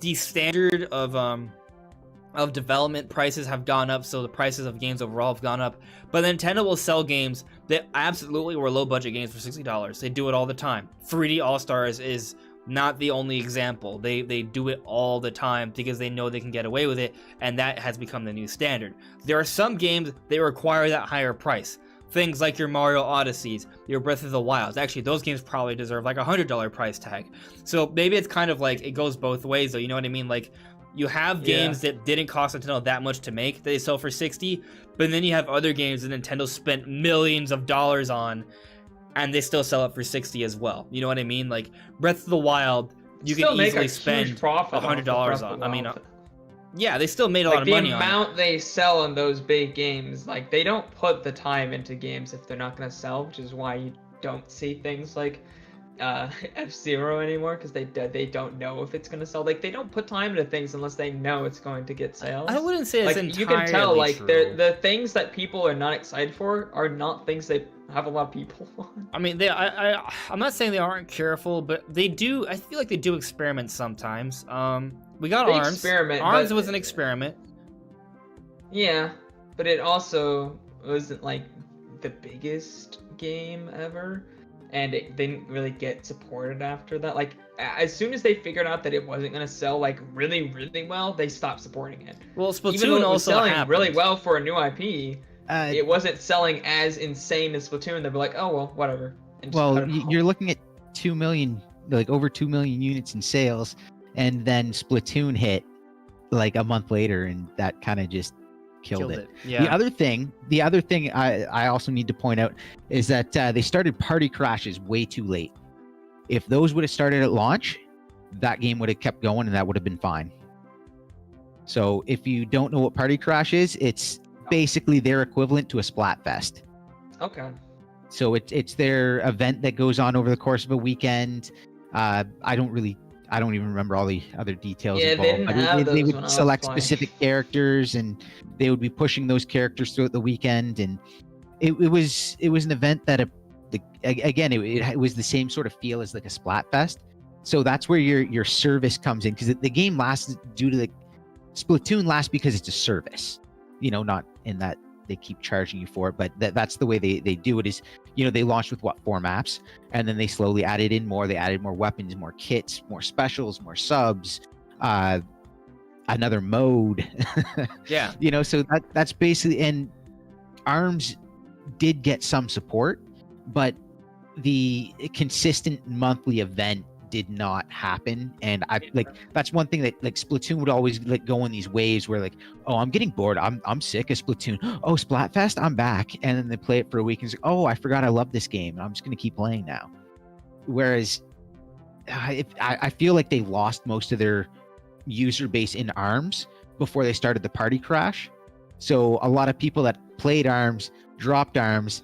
the standard of development prices have gone up, so the prices of games overall have gone up. But Nintendo will sell games that absolutely were low budget games for $60. They do it all the time. 3D All-Stars is not the only example. They do it all the time because they know they can get away with it, and that has become the new standard. There are some games that require that higher price. Things like your Mario Odysseys, your Breath of the Wild. Actually, those games probably deserve like a $100 price tag. So maybe it's kind of like it goes both ways, though. You know what I mean? Like, you have games that didn't cost Nintendo that much to make that they sell for $60, but then you have other games that Nintendo spent millions of dollars on, and they still sell it for $60 as well. You know what I mean? Like Breath of the Wild, you can easily spend $100 on. I mean, yeah, they still made a lot of money on it. The amount they sell on those big games, like they don't put the time into games if they're not going to sell, which is why you don't see things like F-Zero anymore, because they don't know if it's going to sell. Like they don't put time into things unless they know it's going to get sales. I wouldn't say it's like entirely you can tell, like true. the things that people are not excited for are not things they have a lot of people on. I mean, I'm not saying they aren't careful, but they do. I feel like they do experiment sometimes. We got ARMS. ARMS was an experiment. Yeah, but it also wasn't like the biggest game ever, and it didn't really get supported after that. Like as soon as they figured out that it wasn't going to sell like really, really well, they stopped supporting it. Well, Splatoon even though it was also selling happened really well for a new IP. It wasn't selling as insane as Splatoon. They were like, oh well, whatever. Well, you're looking at 2 million, like over 2 million units in sales, and then Splatoon hit like a month later, and that kind of just killed it. Yeah. The other thing I also need to point out is that they started party crashes way too late. If those would have started at launch, that game would have kept going, and that would have been fine. So if you don't know what party crash is, it's basically their equivalent to a Splatfest. Okay. So it's their event that goes on over the course of a weekend. I don't even remember all the other details involved. But they would select specific characters, and they would be pushing those characters throughout the weekend. And it was an event that it was the same sort of feel as like a Splatfest. So that's where your service comes in, because the game lasts due to Splatoon lasts because it's a service. You know, not in that they keep charging you for it, but that's the way they do it. Is, you know, they launched with 4 maps, and then they slowly added in more. They added more weapons, more kits, more specials, more subs, another mode. Yeah. You know, so that's basically, and ARMS did get some support, but the consistent monthly event did not happen. And that's one thing that like Splatoon would always like go in these waves where like, oh, I'm getting bored, I'm sick of Splatoon, oh, Splatfest, I'm back, and then they play it for a week and it's like, oh, I forgot I love this game, I'm just gonna keep playing now. Whereas I feel like they lost most of their user base in ARMS before they started the party crash. So a lot of people that played ARMS dropped ARMS.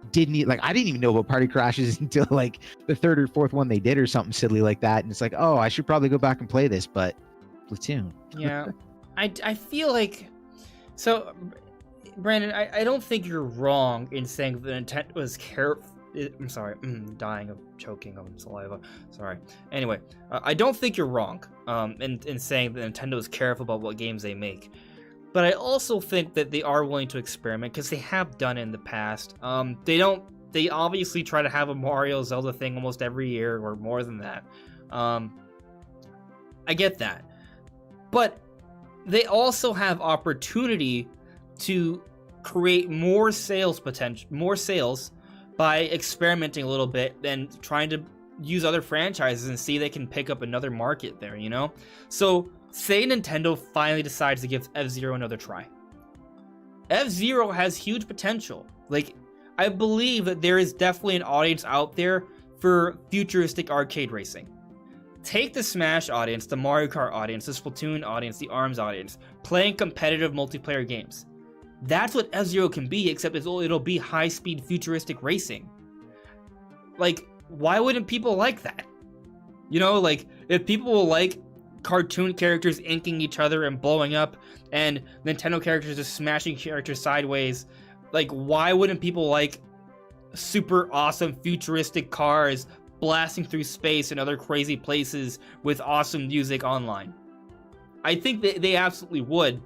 I didn't even know about party crashes until like the 3rd or 4th one they did, or something silly like that, and it's like, oh, I should probably go back and play this, but Splatoon. Yeah. I feel like, so Brandon, I don't think you're wrong in saying the intent was careful. I'm sorry, dying of choking on saliva. Sorry. Anyway, I don't think you're wrong in saying that Nintendo is careful about what games they make. But I also think that they are willing to experiment, because they have done it in the past. They obviously try to have a Mario Zelda thing almost every year, or more than that. I get that. But they also have opportunity to create more sales potential, more sales, by experimenting a little bit and trying to use other franchises and see if they can pick up another market there, you know? So say Nintendo finally decides to give F-Zero another try. F-Zero has huge potential. Like, I believe that there is definitely an audience out there for futuristic arcade racing. Take the Smash audience, the Mario Kart audience, the Splatoon audience, the ARMS audience, playing competitive multiplayer games. That's what F-Zero can be, except it'll be high-speed futuristic racing. Like, why wouldn't people like that? You know, like, if people will like cartoon characters inking each other and blowing up, and Nintendo characters just smashing characters sideways, like, why wouldn't people like super awesome futuristic cars blasting through space and other crazy places with awesome music online? I think that they absolutely would.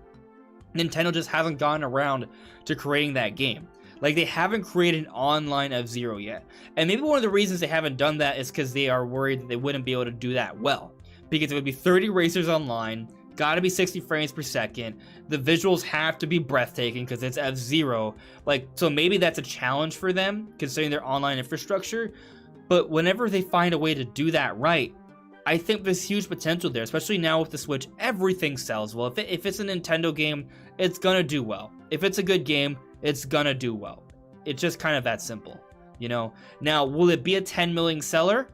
Nintendo just hasn't gotten around to creating that game. Like, they haven't created an online F-Zero yet. And maybe one of the reasons they haven't done that is because they are worried that they wouldn't be able to do that well. Because it would be 30 racers online, gotta be 60 frames per second, the visuals have to be breathtaking because it's F-Zero. Like, so maybe that's a challenge for them, considering their online infrastructure. But whenever they find a way to do that right, I think there's huge potential there, especially now with the Switch. Everything sells well. If it's a Nintendo game, it's gonna do well. If it's a good game, it's gonna do well. It's just kind of that simple, you know? Now, will it be a 10 million seller?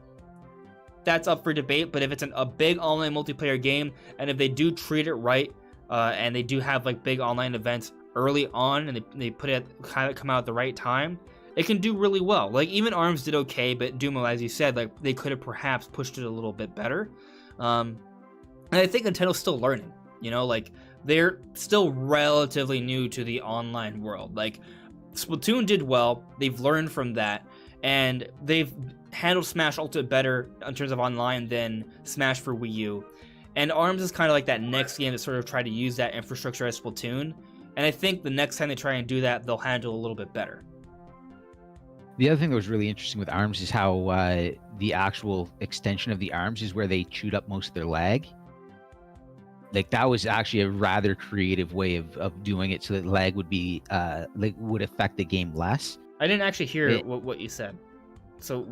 That's up for debate, but if it's a big online multiplayer game, and if they do treat it right, and they do have like big online events early on, and they put it kind of come out at the right time, it can do really well. Like, even ARMS did okay, but Dumo, as you said, like, they could have perhaps pushed it a little bit better. And I think Nintendo's still learning, you know, like, they're still relatively new to the online world. Like, Splatoon did well, they've learned from that, and they've handled Smash Ultimate better in terms of online than Smash for Wii U. And ARMS is kind of like that next game that sort of tried to use that infrastructure as Splatoon. And I think the next time they try and do that, they'll handle it a little bit better. The other thing that was really interesting with ARMS is how the actual extension of the ARMS is where they chewed up most of their lag. Like, that was actually a rather creative way of doing it so that lag would be like would affect the game less. I didn't actually hear what you said. So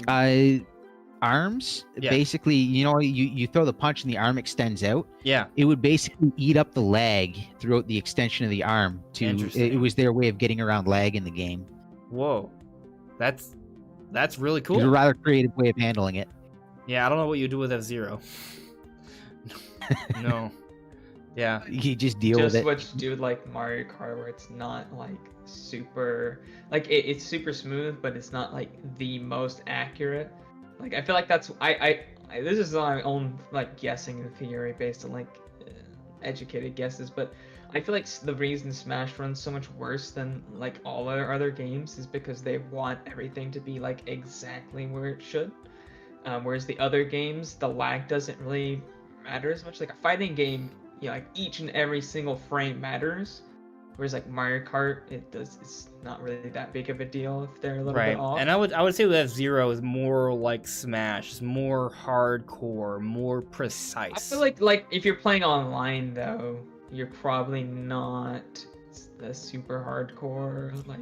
ARMS, yeah. Basically, you know, you throw the punch and the arm extends out. Yeah. It would basically eat up the lag throughout the extension of the arm. It was their way of getting around lag in the game. Whoa. That's really cool. It was a rather creative way of handling it. Yeah, I don't know what you do with F-Zero. No. Yeah. You just deal with it. Just what you do with like Mario Kart, where it's not like super, like it's super smooth, but it's not like the most accurate. Like, I feel like that's this is my own like guessing theory based on like educated guesses, but I feel like the reason Smash runs so much worse than like all our other games is because they want everything to be like exactly where it should. Whereas the other games, the lag doesn't really matter as much. Like a fighting game, you know, like each and every single frame matters. Whereas like Mario Kart, it's not really that big of a deal if they're a little bit off. And I would say that F-Zero is more like Smash, it's more hardcore, more precise. I feel like if you're playing online though, you're probably not the super hardcore, like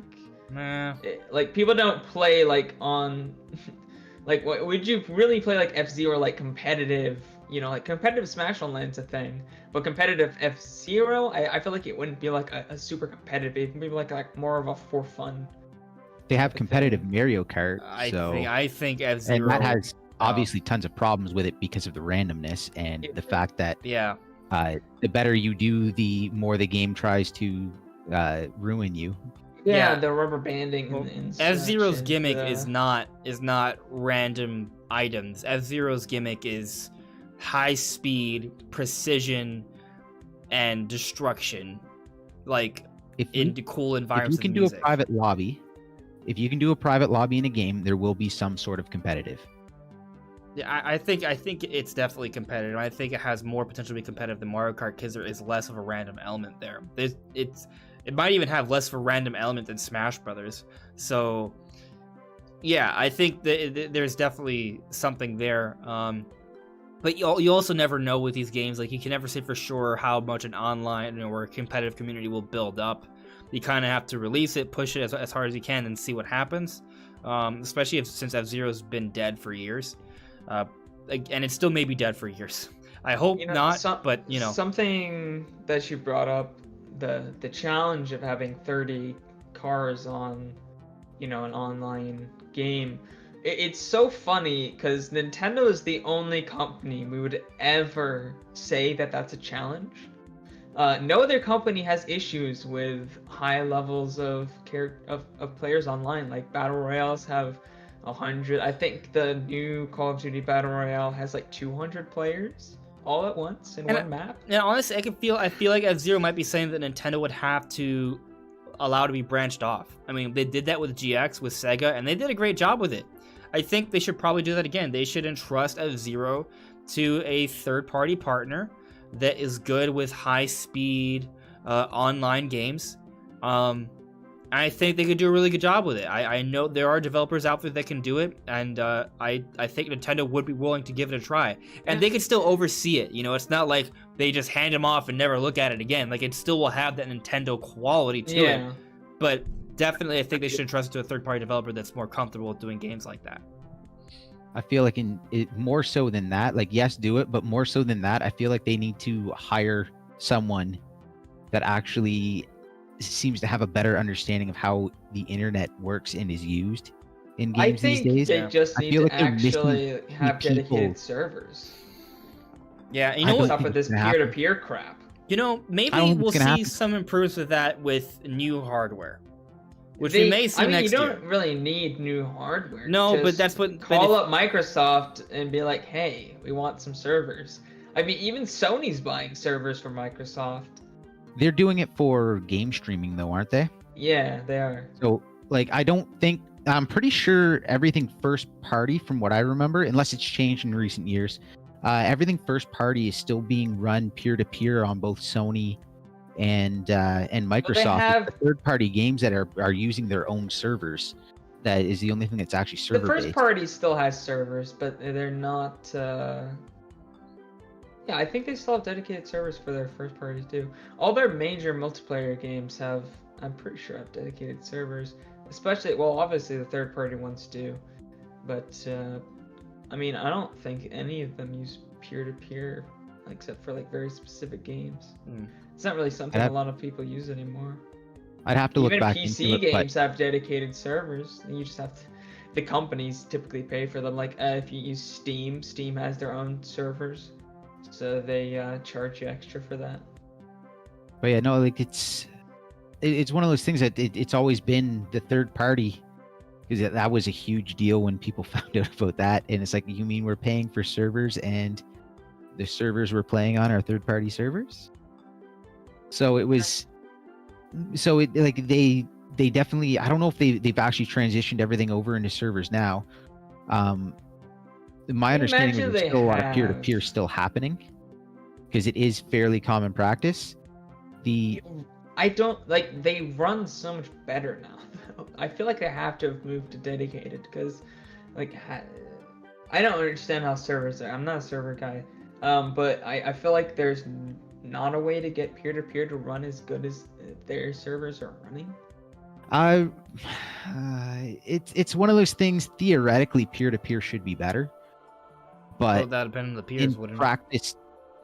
nah. Like people don't play like on like what would you really play like F-Zero like competitive, you know, like competitive Smash Online's a thing, but competitive F-Zero, I feel like it wouldn't be like a super competitive, it can be like more of a for fun. They have competitive Mario Kart, I think F-Zero, and that has obviously tons of problems with it because of the randomness and the fact that the better you do, the more the game tries to ruin you. Yeah, the rubber banding. Well, F-Zero's gimmick is not random items. F-Zero's gimmick is high speed, precision, and destruction. Like into cool environments. If you can do a private lobby, in a game, there will be some sort of competitive. Yeah, I think it's definitely competitive. I think it has more potential to be competitive than Mario Kart because there is less of a random element there. It might even have less of a random element than Smash Brothers. So, yeah, I think that there's definitely something there. But you also never know with these games. Like, you can never say for sure how much an online or a competitive community will build up. You kind of have to release it, push it as hard as you can, and see what happens. Especially since F-Zero's been dead for years. And it still may be dead for years. I hope not, but something that you brought up, the challenge of having 30 cars on, an online game. It's so funny because Nintendo is the only company we would ever say that that's a challenge. No other company has issues with high levels of players online. Like Battle Royales have 100. I think the new Call of Duty Battle Royale has like 200 players all at once in one map. Yeah, honestly, I feel like F-Zero might be saying that Nintendo would have to allow to be branched off. I mean, they did that with GX, with Sega, and they did a great job with it. I think they should probably do that again. They should entrust F-Zero to a third-party partner that is good with high-speed online games. I think they could do a really good job with it. I know there are developers out there that can do it, and I think Nintendo would be willing to give it a try. And they could still oversee it. It's not like they just hand them off and never look at it again. Like, it still will have that Nintendo quality to it. But definitely, I think they should entrust it to a third-party developer that's more comfortable with doing games like that. I feel like more so than that, like, yes, do it, but more so than that, I feel like they need to hire someone that actually seems to have a better understanding of how the internet works and is used in games these days. They just need to actually have dedicated servers. Yeah, you know what? Stop with this peer-to-peer crap. Maybe we'll see some improvements with that with new hardware. Which we may see next year. You don't really need new hardware. No, but that's what... Call up Microsoft and be like, hey, we want some servers. I mean, even Sony's buying servers for Microsoft. They're doing it for game streaming, though, aren't they? Yeah, they are. So, I'm pretty sure everything first party, from what I remember, unless it's changed in recent years, everything first party is still being run peer-to-peer on both Sony and Microsoft. The third-party games that are using their own servers. That is the only thing that's actually server-based. The first party still has servers, but they're not... Yeah, I think they still have dedicated servers for their first parties too. All their major multiplayer games have, I'm pretty sure, have dedicated servers. Especially, well, obviously the third-party ones do. But, I mean, I don't think any of them use peer-to-peer, except for, very specific games. It's not really something a lot of people use anymore. I'd have to look back into it. Even PC games have dedicated servers. You just have to... The companies typically pay for them. If you use Steam, Steam has their own servers. So they charge you extra for that. But yeah, no, it's one of those things that it's always been the third party, because that was a huge deal when people found out about that. And it's like, you mean we're paying for servers and the servers we're playing on are third party servers? So they definitely, I don't know if they've actually transitioned everything over into servers now. My understanding is there's still a lot of peer-to-peer still happening, because it is fairly common practice. They run so much better now. I feel like they have to have moved to dedicated, because I don't understand how servers are. I'm not a server guy, but I feel like there's not a way to get peer-to-peer to run as good as their servers are running. It's one of those things. Theoretically, peer-to-peer should be better, but that depends on the peers, in practice,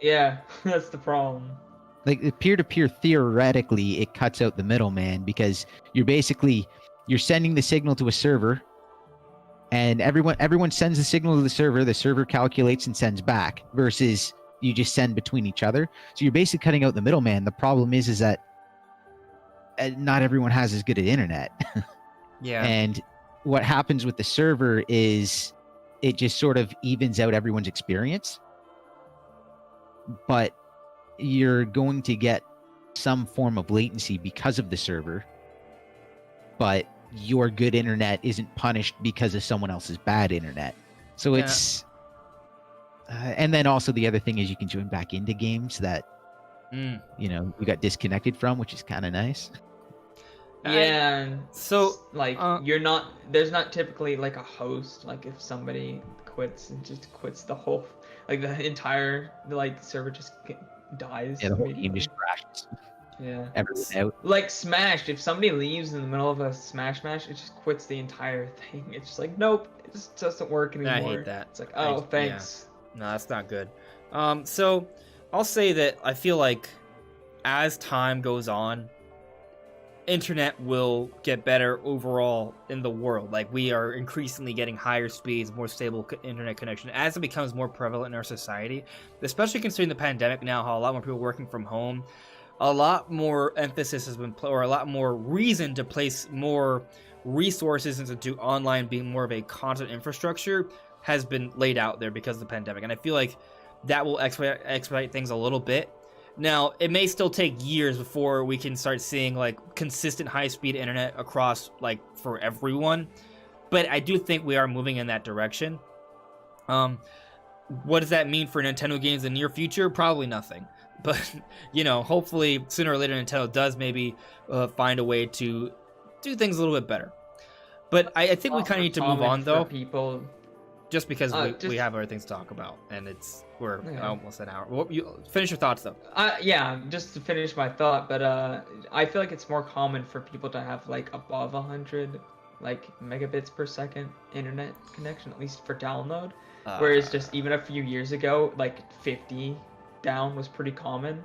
yeah, that's the problem. Like peer-to-peer, theoretically, it cuts out the middleman, because you're sending the signal to a server, and everyone sends the signal to the server calculates and sends back, versus you just send between each other. So you're basically cutting out the middleman. The problem is that not everyone has as good an internet. Yeah. And what happens with the server is it just sort of evens out everyone's experience. But you're going to get some form of latency because of the server. But your good internet isn't punished because of someone else's bad internet. So it's... and then also the other thing is you can join back into games that you got disconnected from, which is kind of nice. Yeah. So you're not. There's not typically a host. If somebody quits and just quits the whole, the entire server just dies. Yeah, the whole game just crashes. Yeah. everyone out. Like Smash, if somebody leaves in the middle of a Smash match, it just quits the entire thing. It's just like, nope, it just doesn't work anymore. I hate that. It's like, oh, thanks. No, that's not good. So I'll say that I feel like as time goes on, internet will get better overall in the world. Like, we are increasingly getting higher speeds, more stable internet connection as it becomes more prevalent in our society, especially considering the pandemic now, how a lot more people are working from home. A lot more emphasis has been, or a lot more reason to place more resources into online being more of a content infrastructure has been laid out there because of the pandemic. And I feel like that will expedite things a little bit. Now, it may still take years before we can start seeing like consistent high-speed internet across, like, for everyone, but I do think we are moving in that direction. What does that mean for Nintendo games in the near future? Probably nothing. But, you know, hopefully sooner or later Nintendo does maybe find a way to do things a little bit better. But I think we kind of need to move on, though. People, just because we have other things to talk about, and we're almost an hour. Well, you finish your thoughts, though. Yeah, just to finish my thought, but I feel like it's more common for people to have like above 100 like megabits per second internet connection, at least for download. Whereas just even a few years ago, like 50 down was pretty common.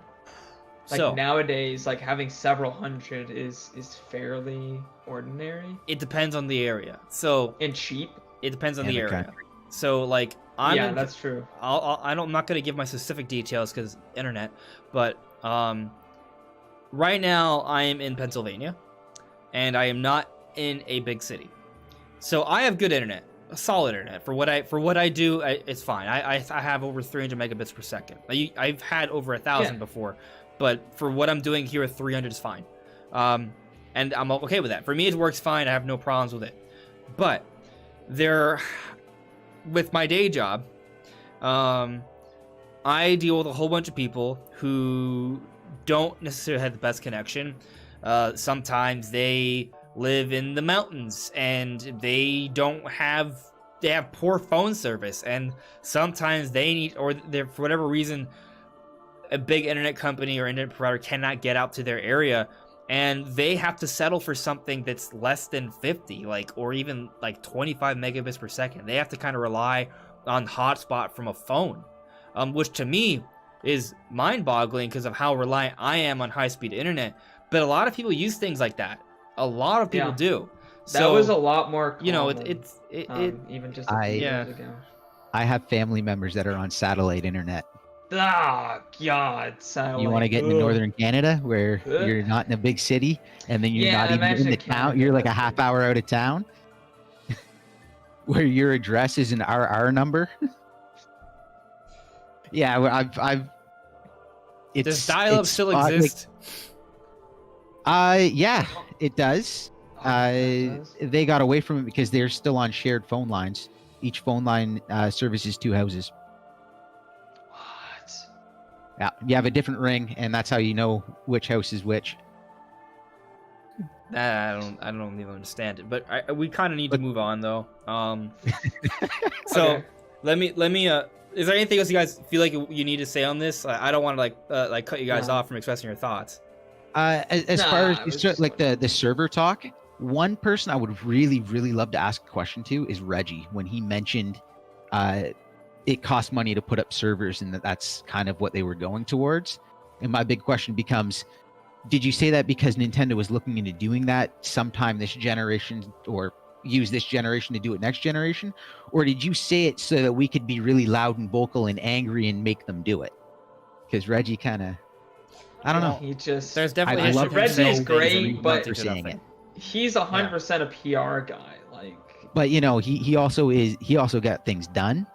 Like, so nowadays, like having several hundred is fairly ordinary. It depends on the area. So and cheap. It depends on the area. Country. So like that's true. I'm not gonna give my specific details because internet, but right now I am in Pennsylvania, and I am not in a big city, so I have good internet, solid internet for what I do. It's fine. I have over 300 megabits per second. I've had over 1,000 before, but for what I'm doing here, 300 is fine, and I'm okay with that. For me, it works fine. I have no problems with it, but with my day job, I deal with a whole bunch of people who don't necessarily have the best connection. Sometimes they live in the mountains and they have poor phone service, and sometimes they need, or for whatever reason, a big internet company or internet provider cannot get out to their area, and they have to settle for something that's less than 50, or even 25 megabits per second. They have to kind of rely on hotspot from a phone, which to me is mind-boggling because of how reliant I am on high-speed internet. But a lot of people use things like that. A lot of people do. That was a lot more common, even just a few years ago. I have family members that are on satellite internet. Ah, God, satellite. You want to get into northern Canada where you're not in a big city, and then you're not even in the town. You're like a half hour out of town, where your address is an RR number. Yeah, Does dial-up still exist? Yeah, it does. They got away from it because they're still on shared phone lines. Each phone line services 2 houses. Yeah, you have a different ring, and that's how you know which house is which. I don't even understand it, but we kind of need to move on, though. So let me. Is there anything else you guys feel like you need to say on this? I don't want to cut you guys off from expressing your thoughts. As far as the server talk, one person I would really love to ask a question to is Reggie, when he mentioned it costs money to put up servers, and that's kind of what they were going towards. And my big question becomes, did you say that because Nintendo was looking into doing that sometime this generation, or use this generation to do it next generation? Or did you say it so that we could be really loud and vocal and angry and make them do it? Because Reggie kind of, I don't know. He just, there's definitely Reggie's great, but saying it. He's 100% a PR guy. But he also got things done.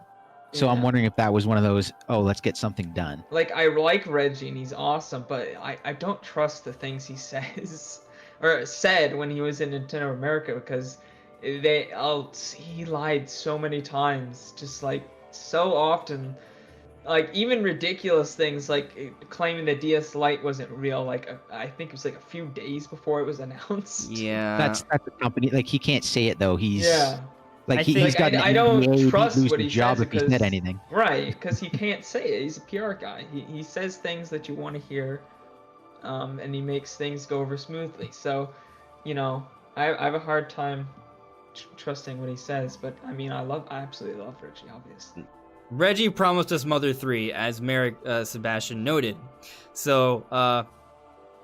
So I'm wondering if that was one of those, let's get something done. I like Reggie and he's awesome, but I don't trust the things he says or said when he was in Nintendo America, because he lied so many times, just so often. Even ridiculous things claiming the DS Lite wasn't real. I think it was a few days before it was announced. Yeah, that's the company. He can't say it though. He's I don't trust what he job says if he said anything. Right, because he can't say it. He's a PR guy. He says things that you want to hear, and he makes things go over smoothly. So, you know, I have a hard time trusting what he says, but I mean, I absolutely love Reggie, obviously. Reggie promised us Mother 3, as Merrick Sebastian noted. So,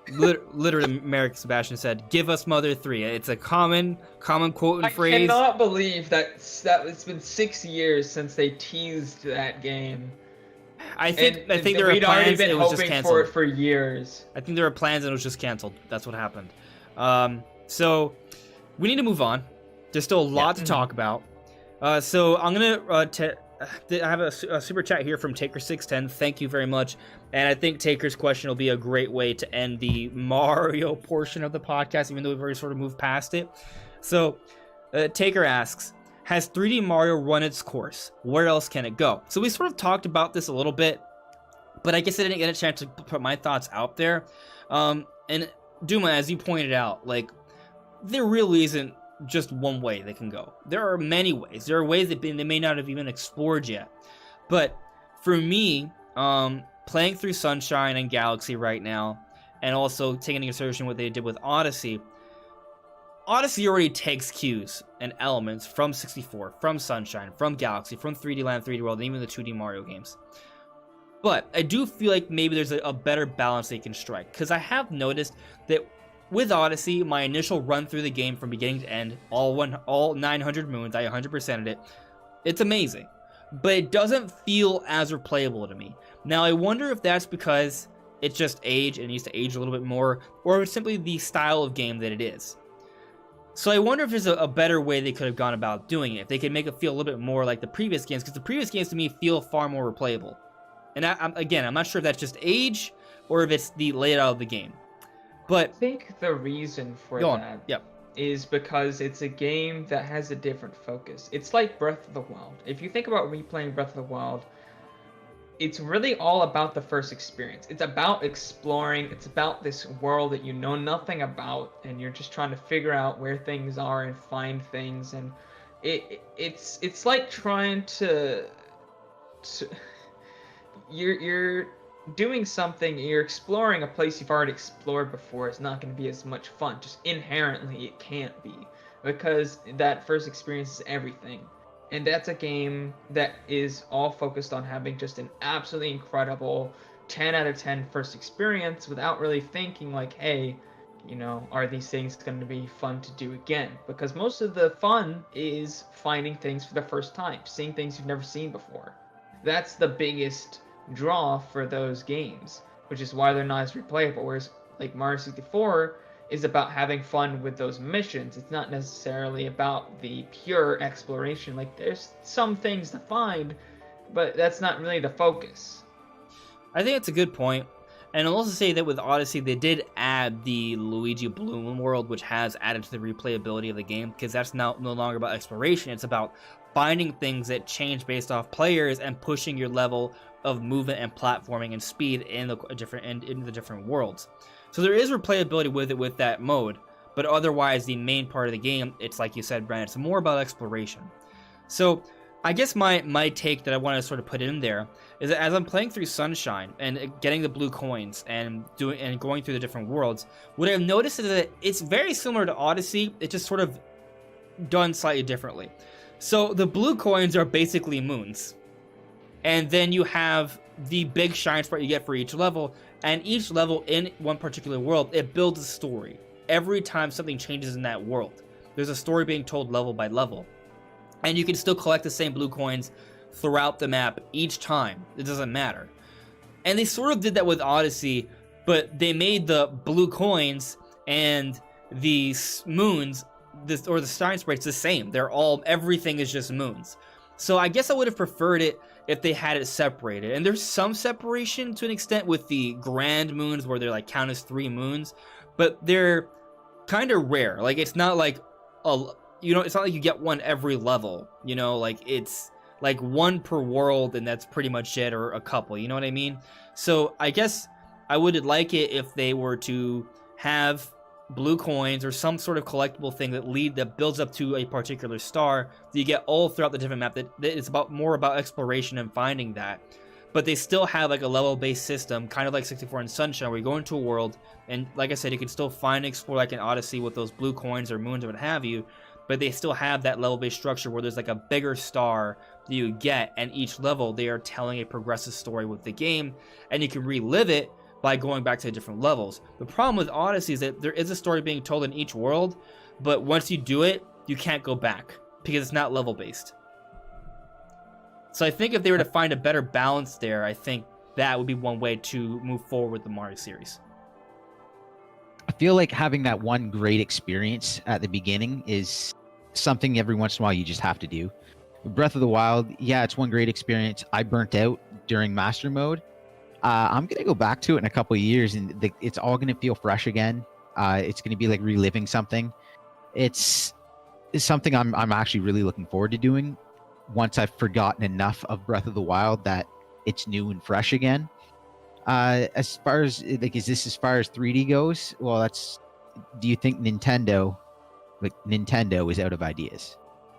literally, Merrick Sebastian said, "Give us Mother 3." It's a common quote and phrase. I cannot believe that it's been 6 years since they teased that game. I think there were we'd already plans. been It was just hoping canceled. for it for years. I think there were plans and it was just canceled. That's what happened. So we need to move on. There's still a lot to talk about. So I'm gonna I have a super chat here from Taker610. Thank you very much. And I think Taker's question will be a great way to end the Mario portion of the podcast, even though we've already sort of moved past it. So Taker asks, has 3D Mario run its course? Where else can it go? So we sort of talked about this a little bit, but I guess I didn't get a chance to put my thoughts out there. And Duma, as you pointed out, like, there really isn't just one way they can go. There are many ways. There are ways that they may not have even explored yet. But for me, playing through Sunshine and Galaxy right now, and also taking into consideration what they did with Odyssey already takes cues and elements from 64, from Sunshine, from Galaxy, from 3D Land, 3D World, and even the 2D Mario games. But I do feel like maybe there's a better balance they can strike, because I have noticed that with Odyssey, my initial run through the game from beginning to end, all 900 moons, I 100%ed it. It's amazing, but it doesn't feel as replayable to me. Now, I wonder if that's because it's just age and it needs to age a little bit more, or if it's simply the style of game that it is. So I wonder if there's a better way they could have gone about doing it, if they could make it feel a little bit more like the previous games, because the previous games to me feel far more replayable. And I'm not sure if that's just age or if it's the layout of the game. But I think the reason for that is because it's a game that has a different focus. It's like Breath of the Wild. If you think about replaying Breath of the Wild, it's really all about the first experience. It's about exploring. It's about this world that you know nothing about, and you're just trying to figure out where things are and find things. And it's like trying to you're doing something, you're exploring a place you've already explored before. It's not going to be as much fun. Just inherently it can't be, because that first experience is everything. And that's a game that is all focused on having just an absolutely incredible 10 out of 10 first experience without really thinking like, hey, you know, are these things going to be fun to do again? Because most of the fun is finding things for the first time, seeing things you've never seen before. That's the biggest draw for those games, which is why they're not as replayable. Whereas like Mario 64 is about having fun with those missions. It's not necessarily about the pure exploration. Like, there's some things to find, but that's not really the focus. I think it's a good point. And I'll also say that with Odyssey, they did add the Luigi Bloom world, which has added to the replayability of the game, because that's now no longer about exploration. It's about finding things that change based off players and pushing your level of movement and platforming and speed in the different worlds. So there is replayability with it with that mode, but otherwise the main part of the game, it's like you said, Brandon, it's more about exploration. So I guess my take that I want to sort of put in there is that as I'm playing through Sunshine and getting the blue coins and going through the different worlds, what I've noticed is that it's very similar to Odyssey. It's just sort of done slightly differently. So the blue coins are basically moons. And then you have the big shine sprite you get for each level, and each level in one particular world, it builds a story. Every time something changes in that world, there's a story being told level by level. And you can still collect the same blue coins throughout the map each time. It doesn't matter. And they sort of did that with Odyssey, but they made the blue coins and the moons, or the shine sprites, the same. Everything is just moons. So I guess I would have preferred it if they had it separated. And there's some separation to an extent with the grand moons where they're like count as 3 moons, but they're kind of rare. Like, it's not like it's not like you get one every level, like it's like one per world and that's pretty much it, or a couple, you know what I mean? So I guess I would like it if they were to have blue coins or some sort of collectible thing that builds up to a particular star that you get all throughout the different map, that it's more about exploration and finding that. but they still have like a level-based system, kind of like 64 and Sunshine, where you go into a world, and like I said, you can still find and explore like an Odyssey with those blue coins or moons or what have you, but they still have that level-based structure where there's like a bigger star that you get, and each level they are telling a progressive story with the game, and you can relive it by going back to the different levels. The problem with Odyssey is that there is a story being told in each world, but once you do it, you can't go back because it's not level-based. So I think if they were to find a better balance there, I think that would be one way to move forward with the Mario series. I feel like having that one great experience at the beginning is something every once in a while you just have to do. Breath of the Wild, yeah, it's one great experience. I burnt out during Master Mode. I'm going to go back to it in a couple of years, and it's all going to feel fresh again. It's going to be like reliving something. It's something I'm actually really looking forward to doing once I've forgotten enough of Breath of the Wild that it's new and fresh again. As far as like, is this as far as 3D goes? Well, do you think Nintendo is out of ideas?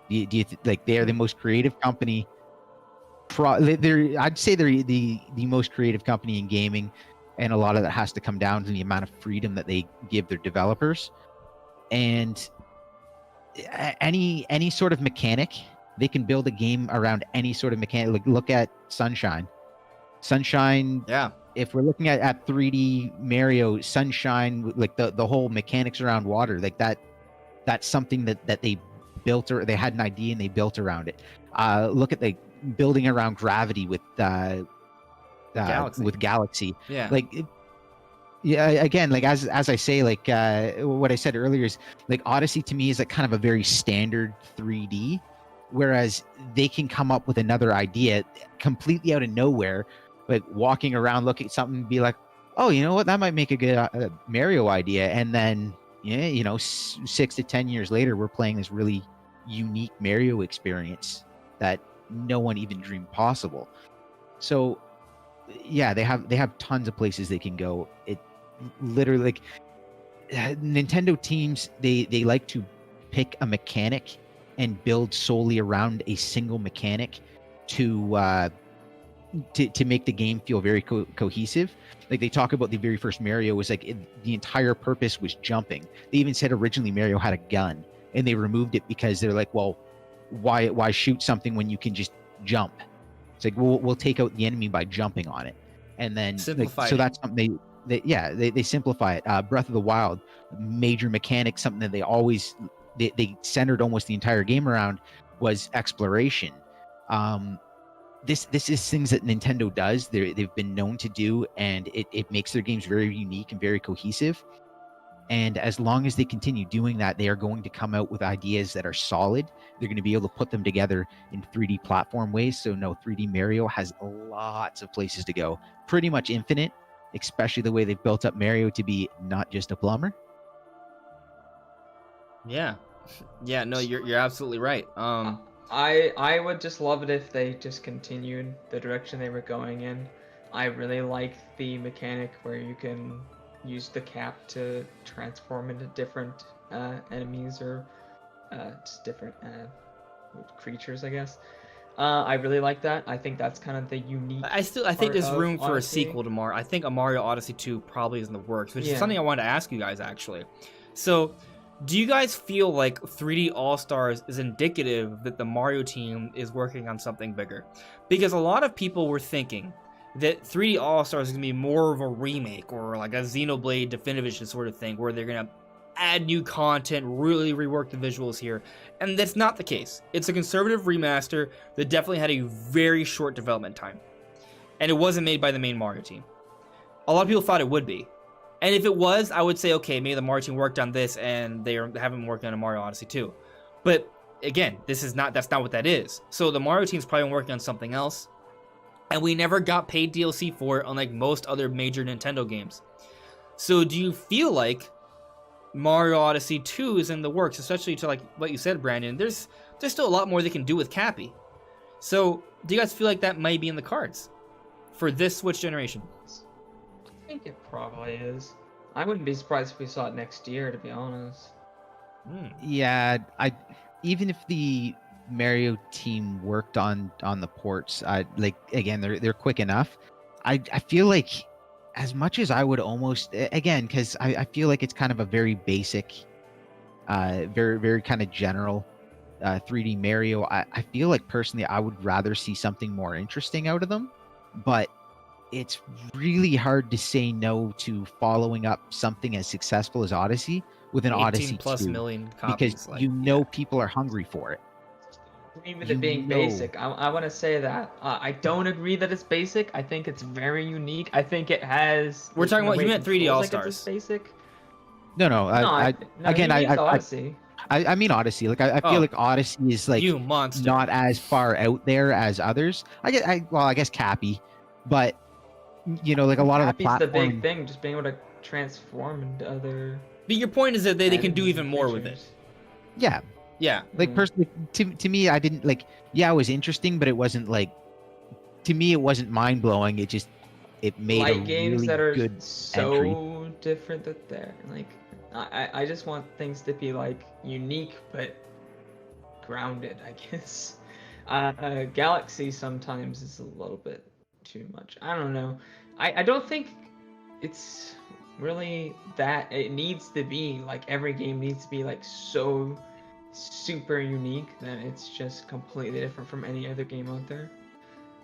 Do you like they are the most creative company? I'd say they're the most creative company in gaming, and a lot of that has to come down to the amount of freedom that they give their developers. And any sort of mechanic, they can build a game around any sort of mechanic. Like, look at Sunshine. Yeah. If we're looking at 3D Mario, Sunshine, like the whole mechanics around water, like that's something that they built, or they had an idea and they built around it. Look at the building around gravity with Galaxy. Yeah. Like, yeah, again, like as I say, like what I said earlier is like Odyssey to me is like kind of a very standard 3D, whereas they can come up with another idea completely out of nowhere, like walking around, looking at something, and be like, oh, you know what, that might make a good Mario idea, and then 6 to 10 years later, we're playing this really unique Mario experience that no one even dreamed possible. So yeah, they have tons of places they can go. It literally, like, Nintendo teams, they like to pick a mechanic and build solely around a single mechanic to make the game feel very cohesive. Like, they talk about the very first Mario was like the entire purpose was jumping. They even said originally Mario had a gun, and they removed it because they're like, well, why shoot something when you can just jump? It's like, we'll take out the enemy by jumping on it, and then Simplify so it. that's something they simplify it. Breath of the Wild, major mechanic, something that they centered almost the entire game around, was exploration. This is things that Nintendo does. They've been known to do, and it makes their games very unique and very cohesive. And as long as they continue doing that, they are going to come out with ideas that are solid. They're going to be able to put them together in 3D platform ways. So no, 3D Mario has lots of places to go, pretty much infinite, especially the way they've built up Mario to be not just a plumber. Yeah. Yeah, no, you're absolutely right. I would just love it if they just continued the direction they were going in. I really like the mechanic where you can use the cap to transform into different enemies, or just different creatures, I guess. I really like that. I think that's kind of the unique. I think there's room for Odyssey. a sequel to Mario. I think a Mario Odyssey 2 probably is in the works, which is Yeah. something I wanted to ask you guys, actually. So, do you guys feel like 3D All-Stars is indicative that the Mario team is working on something bigger? Because a lot of people were thinking that 3D All-Stars is going to be more of a remake, or like a Xenoblade Definitive Edition sort of thing, where they're going to add new content, really rework the visuals here. And that's not the case. It's a conservative remaster that definitely had a very short development time. And it wasn't made by the main Mario team. A lot of people thought it would be. And if it was, I would say, okay, maybe the Mario team worked on this and they haven't been working on a Mario Odyssey 2. But again, that's not what that is. So the Mario team's probably working on something else. And we never got paid DLC for it, unlike most other major Nintendo games. So do you feel like Mario Odyssey 2 is in the works, especially to like what you said, Brandon? There's still a lot more they can do with Cappy. So do you guys feel like that might be in the cards for this Switch generation? I think it probably is. I wouldn't be surprised if we saw it next year, to be honest. Yeah, even if the Mario team worked on the ports. Like again, they're quick enough. I feel like as much as I would almost again, because I feel like it's kind of a very basic, very kind of general 3D Mario. I feel like personally I would rather see something more interesting out of them, but it's really hard to say no to following up something as successful as Odyssey with an 18 Odyssey plus 2, million copies. because like, you know yeah. people are hungry for it. Agree with You it being know. basic. I want to say that I don't agree that it's basic. I think it's very unique. I think it has. We're talking in a about way you it meant 3D controls All like it's Stars. basic. No, No, again, he means Odyssey. I mean Odyssey. Like I Oh. feel like Odyssey is like You monster. not as far out there as others. I guess Cappy, but you know, like a lot of the Happy's the big platform. thing, just being able to transform into other. But your point is that they can do enemies even and more with it. creatures. Yeah, Yeah. like Mm. personally, to me, I didn't like. Yeah, it was interesting, but it wasn't like. To me, it wasn't mind blowing. It made Light a games really that are good so entry. different that they're like. I just want things to be like unique but grounded, I guess. Galaxy sometimes is a little bit too much. I don't know. I don't think it's really that it needs to be like every game needs to be like so super unique that it's just completely different from any other game out there.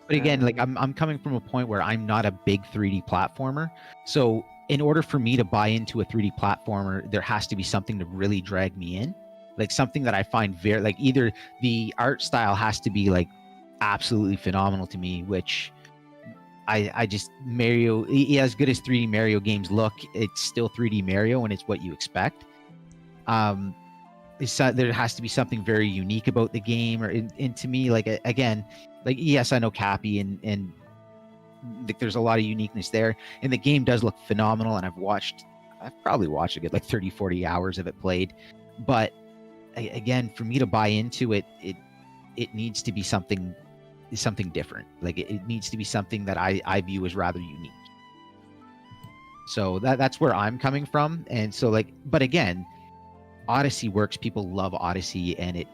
But again, like Um, I'm coming from a point where I'm not a big 3D platformer. So in order for me to buy into a 3D platformer, there has to be something to really drag me in. Like something that I find very like either the art style has to be like absolutely phenomenal to me, which I just Mario, as good as 3D Mario games look, it's still 3D Mario and it's what you expect. There has to be something very unique about the game, and to me, like again, like yes, I know Cappy and like, there's a lot of uniqueness there, and the game does look phenomenal. And I've probably watched a good like 30, 40 hours of it played, but again, for me to buy into it, it needs to be something different. Like it needs to be something that I view as rather unique. So that's where I'm coming from, and so like, but again. Odyssey works. People love Odyssey, and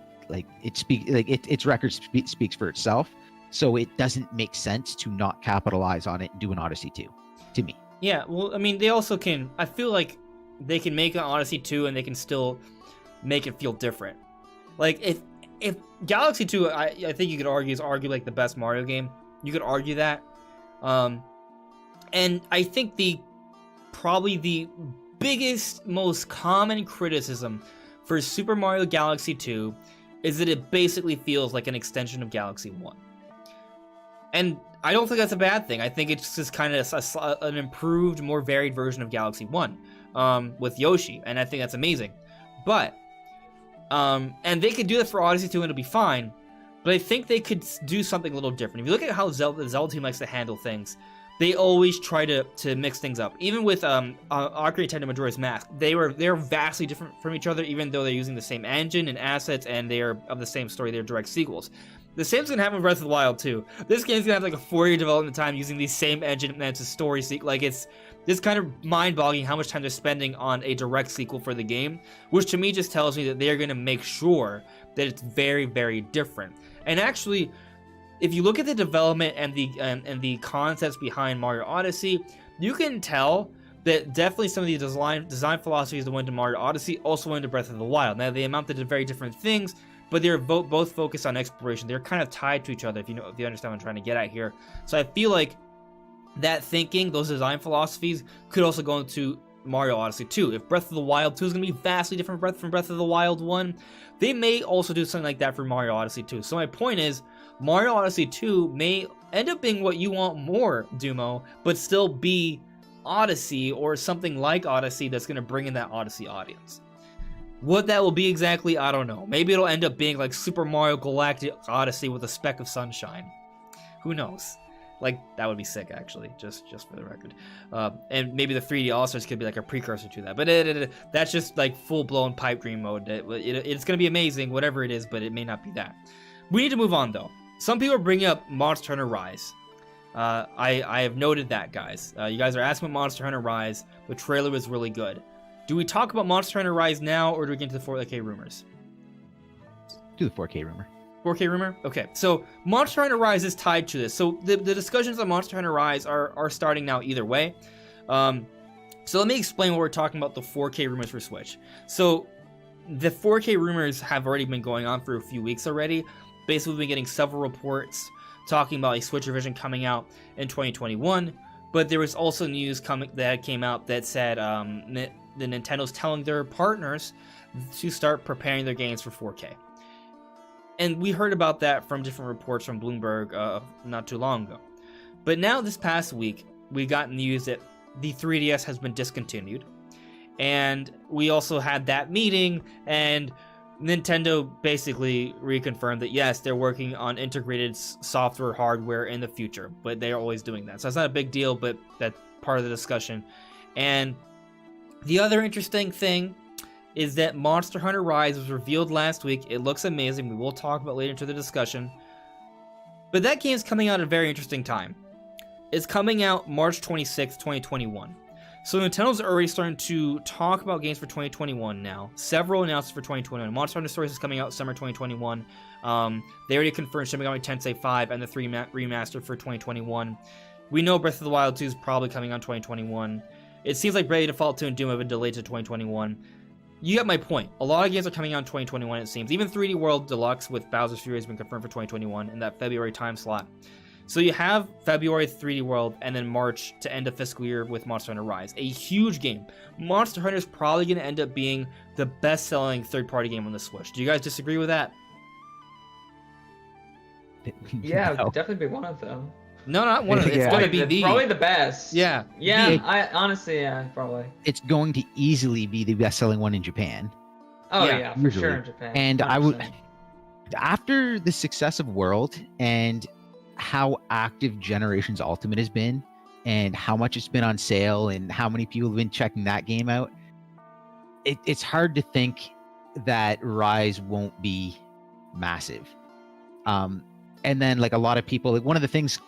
its record speaks for itself. So it doesn't make sense to not capitalize on it and do an Odyssey 2, to me. Yeah, well, I mean, they also can. I feel like they can make an Odyssey 2 and they can still make it feel different. Like if Galaxy 2, I think you could argue is like the best Mario game. You could argue that, and I think probably the biggest, most common criticism for Super Mario Galaxy 2 is that it basically feels like an extension of Galaxy 1. And I don't think that's a bad thing. I think it's just kind of an improved, more varied version of Galaxy 1 with Yoshi, and I think that's amazing. But, and they could do that for Odyssey 2 and it'll be fine, but I think they could do something a little different. If you look at how the Zelda team likes to handle things, they always try to mix things up. Even with Ocarina of Time Majora's Mask, they're vastly different from each other, even though they're using the same engine and assets, and they are of the same story. They're direct sequels. The same's gonna happen with Breath of the Wild too. This game's gonna have like a 4-year development time using the same engine, and it's a story sequel. Like it's kind of mind-boggling how much time they're spending on a direct sequel for the game, which to me just tells me that they're gonna make sure that it's very, very different. And actually, if you look at the development and the concepts behind Mario Odyssey, you can tell that definitely some of the design philosophies that went to Mario Odyssey also went to Breath of the Wild. Now they amounted to very different things, but they're both focused on exploration. They're kind of tied to each other, if you understand what I'm trying to get at here. So I feel like that thinking, those design philosophies, could also go into Mario Odyssey 2. If Breath of the Wild 2 is going to be vastly different from Breath of the Wild 1, they may also do something like that for Mario Odyssey 2. So my point is, Mario Odyssey 2 may end up being what you want more, Dumo, but still be Odyssey or something like Odyssey that's going to bring in that Odyssey audience. What that will be exactly, I don't know. Maybe it'll end up being like Super Mario Galactic Odyssey with a speck of sunshine. Who knows? Like, that would be sick, actually, just for the record. And maybe the 3D All-Stars could be like a precursor to that. But that's just like full-blown pipe dream mode. It's going to be amazing, whatever it is, but it may not be that. We need to move on, though. Some people are bringing up Monster Hunter Rise. I have noted that, guys. You guys are asking about Monster Hunter Rise. The trailer was really good. Do we talk about Monster Hunter Rise now, or do we get into the 4K rumors? Do the 4K rumor. 4K rumor? Okay, so Monster Hunter Rise is tied to this. So the discussions on Monster Hunter Rise are starting now either way. So let me explain what we're talking about the 4K rumors for Switch. So the 4K rumors have already been going on for a few weeks already. Basically, we've been getting several reports talking about a Switch revision coming out in 2021. But there was also news that came out that said the Nintendo's telling their partners to start preparing their games for 4K. And we heard about that from different reports from Bloomberg not too long ago. But now this past week, we got news that the 3DS has been discontinued. And we also had that meeting, and Nintendo basically reconfirmed that yes, they're working on integrated software hardware in the future, but they're always doing that. So it's not a big deal, but that's part of the discussion. And the other interesting thing is that Monster Hunter Rise was revealed last week. It looks amazing. We will talk about it later into the discussion. But that game's coming out at a very interesting time. It's coming out March 26th, 2021. So Nintendo's already starting to talk about games for 2021 now. Several announcements for 2021. Monster Hunter Stories is coming out summer 2021. They already confirmed Shin Megami Tensei 5 and the 3 remastered for 2021. We know Breath of the Wild 2 is probably coming out 2021. It seems like Ready Default 2 and Doom have been delayed to 2021. You get my point. A lot of games are coming out in 2021, it seems. Even 3D World Deluxe with Bowser's Fury has been confirmed for 2021 in that February time slot. So you have February 3D World and then March to end the fiscal year with Monster Hunter Rise. A huge game. Monster Hunter is probably going to end up being the best-selling third-party game on the Switch. Do you guys disagree with that? Yeah, No. it'd definitely be one of them. No, not one of them. It's Yeah. going to be the... Probably the best. Yeah. Yeah, The- I honestly, yeah, probably. It's going to easily be the best-selling one in Japan. Oh Yeah, yeah, for usually. sure in Japan. And I would, 100%. after the success of World and how active Generations Ultimate has been, and how much it's been on sale, and how many people have been checking that game out, it's hard to think that Rise won't be massive. And then, like, a lot of people, like, one of the things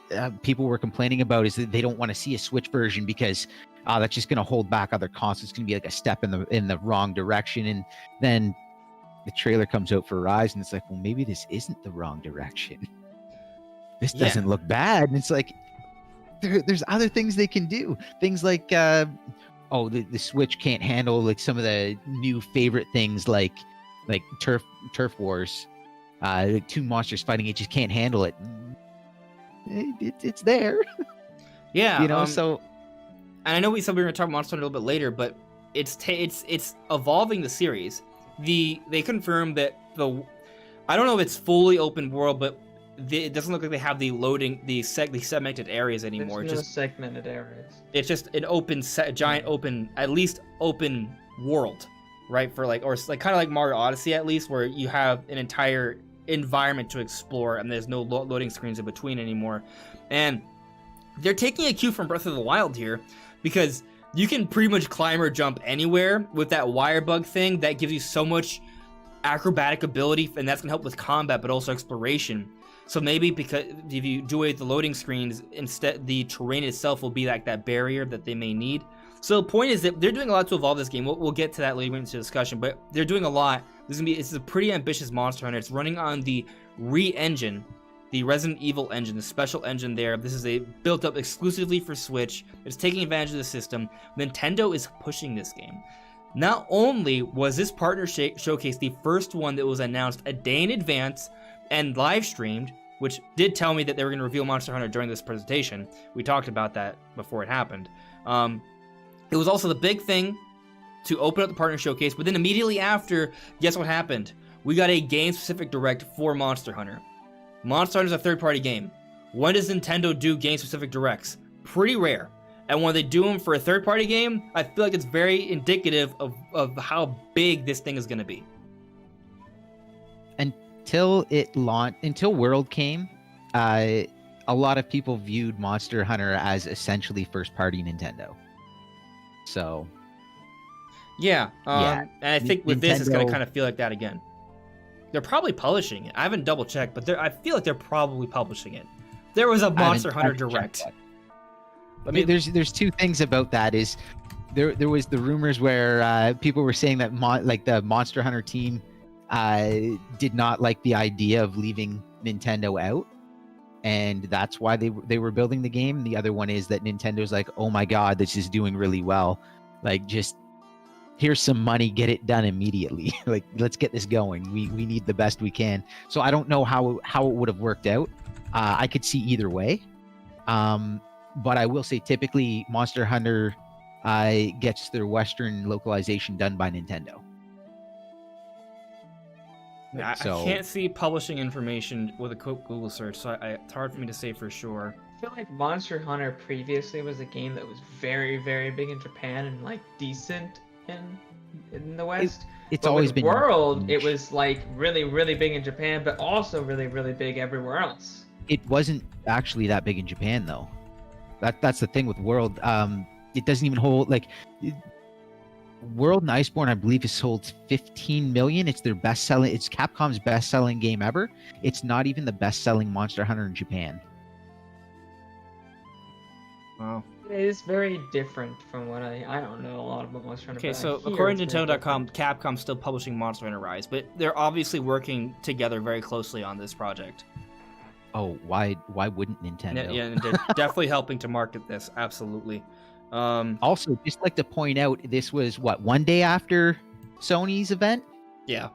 people were complaining about is that they don't want to see a Switch version because that's just going to hold back other consoles. It's going to be like a step in the wrong direction. And then the trailer comes out for Rise, and it's like, well, maybe this isn't the wrong direction. This Yeah. doesn't look bad. And it's like, there's other things they can do. Things like, the Switch can't handle like some of the new favorite things like turf wars. Two monsters fighting, it just can't handle it. It's there. Yeah. You know, so And I know we said we were going to talk Monster Hunter a little bit later, but it's evolving the series. They confirmed that I don't know if it's fully open world, but it doesn't look like they have the segmented areas anymore. There's no Just segmented areas. it's just an open giant open, at least open world, right? For like, or like kind of like Mario Odyssey at least, where you have an entire environment to explore and there's no loading screens in between anymore. And they're taking a cue from Breath of the Wild here, because you can pretty much climb or jump anywhere with that wire bug thing that gives you so much acrobatic ability, and that's gonna help with combat but also exploration. So maybe because if you do away with the loading screens, instead the terrain itself will be like that barrier that they may need. So the point is that they're doing a lot to evolve this game. We'll get to that later into the discussion, but they're doing a lot. It's a pretty ambitious Monster Hunter. It's running on the engine, the Resident Evil engine, the special engine there. This is built up exclusively for Switch. It's taking advantage of the system. Nintendo is pushing this game. Not only was this partner showcase the first one that was announced a day in advance and live streamed, which did tell me that they were going to reveal Monster Hunter during this presentation. We talked about that before it happened. It was also the big thing to open up the partner showcase, but then immediately after, guess what happened? We got a game-specific direct for Monster Hunter. Monster Hunter is a third-party game. When does Nintendo do game-specific directs? Pretty rare. And when they do them for a third-party game, I feel like it's very indicative of how big this thing is going to be. Until World came, a lot of people viewed Monster Hunter as essentially first-party Nintendo. So, yeah, and I think with this, it's going to Nintendo- kind of feel like that again. They're probably publishing it. I haven't double-checked, but I feel like they're probably publishing it. There was a Monster Hunter Direct. I mean, there's two things about that. Is there was the rumors where people were saying that the Monster Hunter team did not like the idea of leaving Nintendo out, and that's why they were building the game. The other one is that Nintendo's like, oh my god, this is doing really well, like just here's some money, get it done immediately. Like, let's get this going. We need the best we can. So I don't know how it would have worked out. I could see either way. But I will say typically Monster Hunter gets their Western localization done by Nintendo. I can't see publishing information with a Google search, so it's hard for me to say for sure. I feel like Monster Hunter previously was a game that was very, very big in Japan and like decent in the West. It's but always with been World. niche. It was like really, really big in Japan, but also really, really big everywhere else. It wasn't actually that big in Japan though. That's the thing with World. It doesn't even hold like World and Iceborne, I believe, has sold 15 million. It's their best selling. It's Capcom's best selling game ever. It's not even the best selling Monster Hunter in Japan. Wow. It is very different from what I don't know a lot about Monster Hunter. Okay, but I so hear according to it's very Nintendo.com, different. Capcom's still publishing Monster Hunter Rise, but they're obviously working together very closely on this project. Oh, why wouldn't Nintendo? Yeah, and they're definitely helping to market this. Absolutely. Also, just like to point out, this was what, one day after Sony's event? Yeah.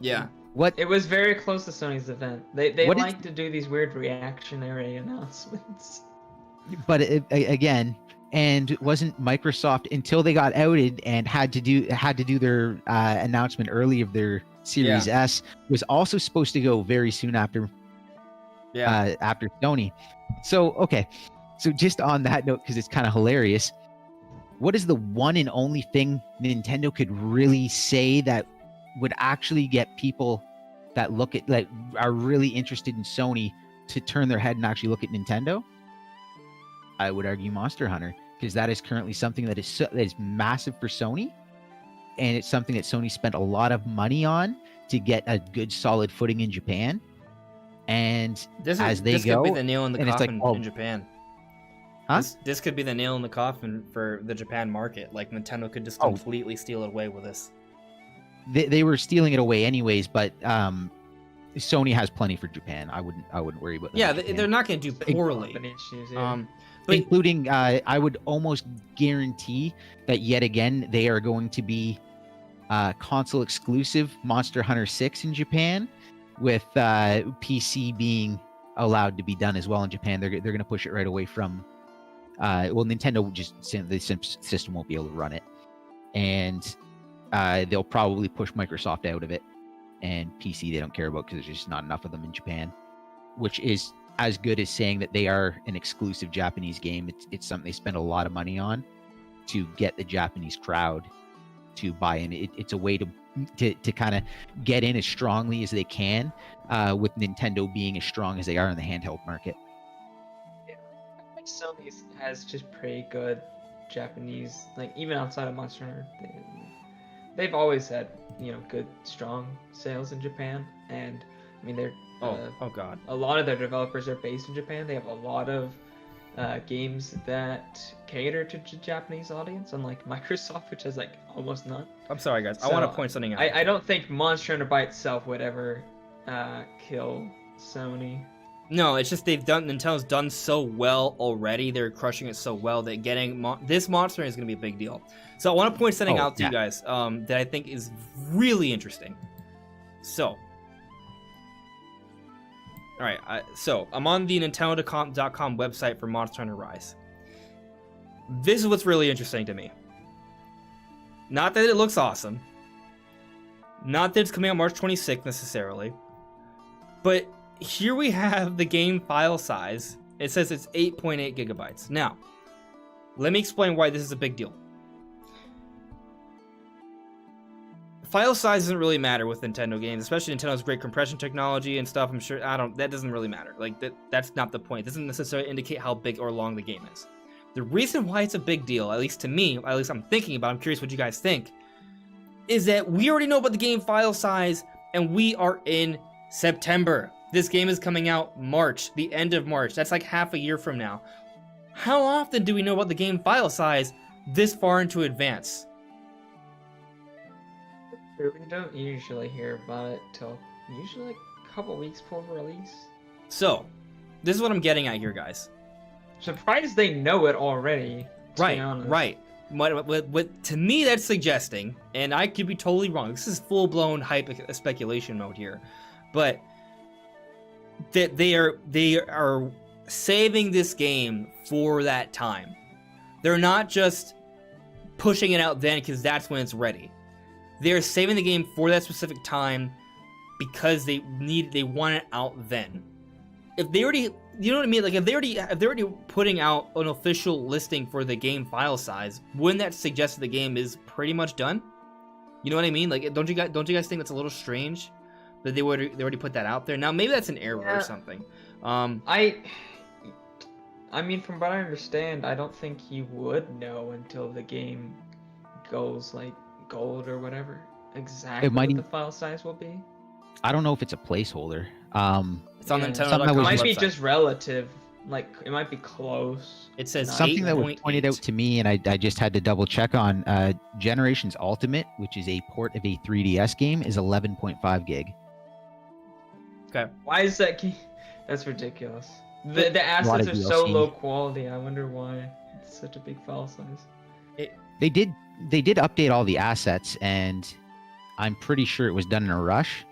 Yeah. What? It was very close to Sony's event. They What is- like to do these weird reactionary announcements. But again, and wasn't Microsoft until they got outed and had to do their announcement early of their Series S, was also supposed to go very soon after after Sony. So okay, so just on that note, because it's kind of hilarious, what is the one and only thing Nintendo could really say that would actually get people that look at, like, are really interested in Sony to turn their head and actually look at Nintendo? I would argue Monster Hunter, because that is currently something that is massive for Sony, and it's something that Sony spent a lot of money on to get a good solid footing in Japan. And This as they could go, be the nail in the and it's like, coffin oh, in Japan. Huh? This could be the nail in the coffin for the Japan market. Like, Nintendo could just Oh. completely steal it away with this. they were stealing it away anyways, but Sony has plenty for Japan. I wouldn't worry about them. Yeah, in Japan. they're not going to do poorly. Company issues, yeah. But Including, I would almost guarantee that yet again they are going to be console exclusive Monster Hunter 6 in Japan, with PC being allowed to be done as well in Japan. They're going to push it right away from. Well, Nintendo the system won't be able to run it, and they'll probably push Microsoft out of it, and PC they don't care about because there's just not enough of them in Japan, which is as good as saying that they are an exclusive Japanese game. It's something they spend a lot of money on to get the Japanese crowd to buy in. It's a way to kind of get in as strongly as they can, with Nintendo being as strong as they are in the handheld market. I think Sony has just pretty good Japanese, like even outside of Monster Hunter, they've always had, you know, good, strong sales in Japan, and I mean they're oh god, a lot of their developers are based in Japan. They have a lot of games that cater to the Japanese audience, unlike Microsoft, which has like almost none. I'm sorry guys. I So, want to point something out. I don't think Monster Hunter by itself would ever kill Sony. No, it's just Nintendo's done so well already. They're crushing it so well that getting this Monster is going to be a big deal. So I want to point something out to you guys that I think is really interesting. So, all right, so I'm on the Nintendo.com website for Monster Hunter Rise. This is what's really interesting to me. Not that it looks awesome. Not that it's coming out March 26th necessarily. But here we have the game file size. It says it's 8.8 gigabytes. Now, let me explain why this is a big deal. File size doesn't really matter with Nintendo games, especially Nintendo's great compression technology and stuff. I'm sure that doesn't really matter. Like that's not the point. It doesn't necessarily indicate how big or long the game is. The reason why it's a big deal, at least to me, at least I'm thinking about, I'm curious what you guys think, is that we already know about the game file size, and we are in September. This game is coming out March, the end of March. That's like half a year from now. How often do we know about the game file size this far into advance? We don't usually hear about it till usually like a couple weeks before release. So, this is what I'm getting at here, guys. Surprised they know it already. To be honest. Right. What to me that's suggesting, and I could be totally wrong. This is full blown hype speculation mode here, but that they are saving this game for that time. They're not just pushing it out then because that's when it's ready. They're saving the game for that specific time because they want it out then. If they already, you know what I mean? Like if they're already putting out an official listing for the game file size, wouldn't that suggest that the game is pretty much done? You know what I mean? Like don't you guys think that's a little strange that they already put that out there? Now maybe that's an error or something. I mean, from what I understand, I don't think you would know until the game goes like gold or whatever. Exactly what the file size will be. I don't know if it's a placeholder. It's on It Nintendo.com. might website. be just relative. Like it might be close. It says something that was 8.8. pointed out to me, and I just had to double check on. Generations Ultimate, which is a port of a 3DS game, is 11.5 gig. Okay. Why is that? That's ridiculous. The assets are so low quality. I wonder why it's such a big file size. They did update all the assets, and I'm pretty sure it was done in a rush.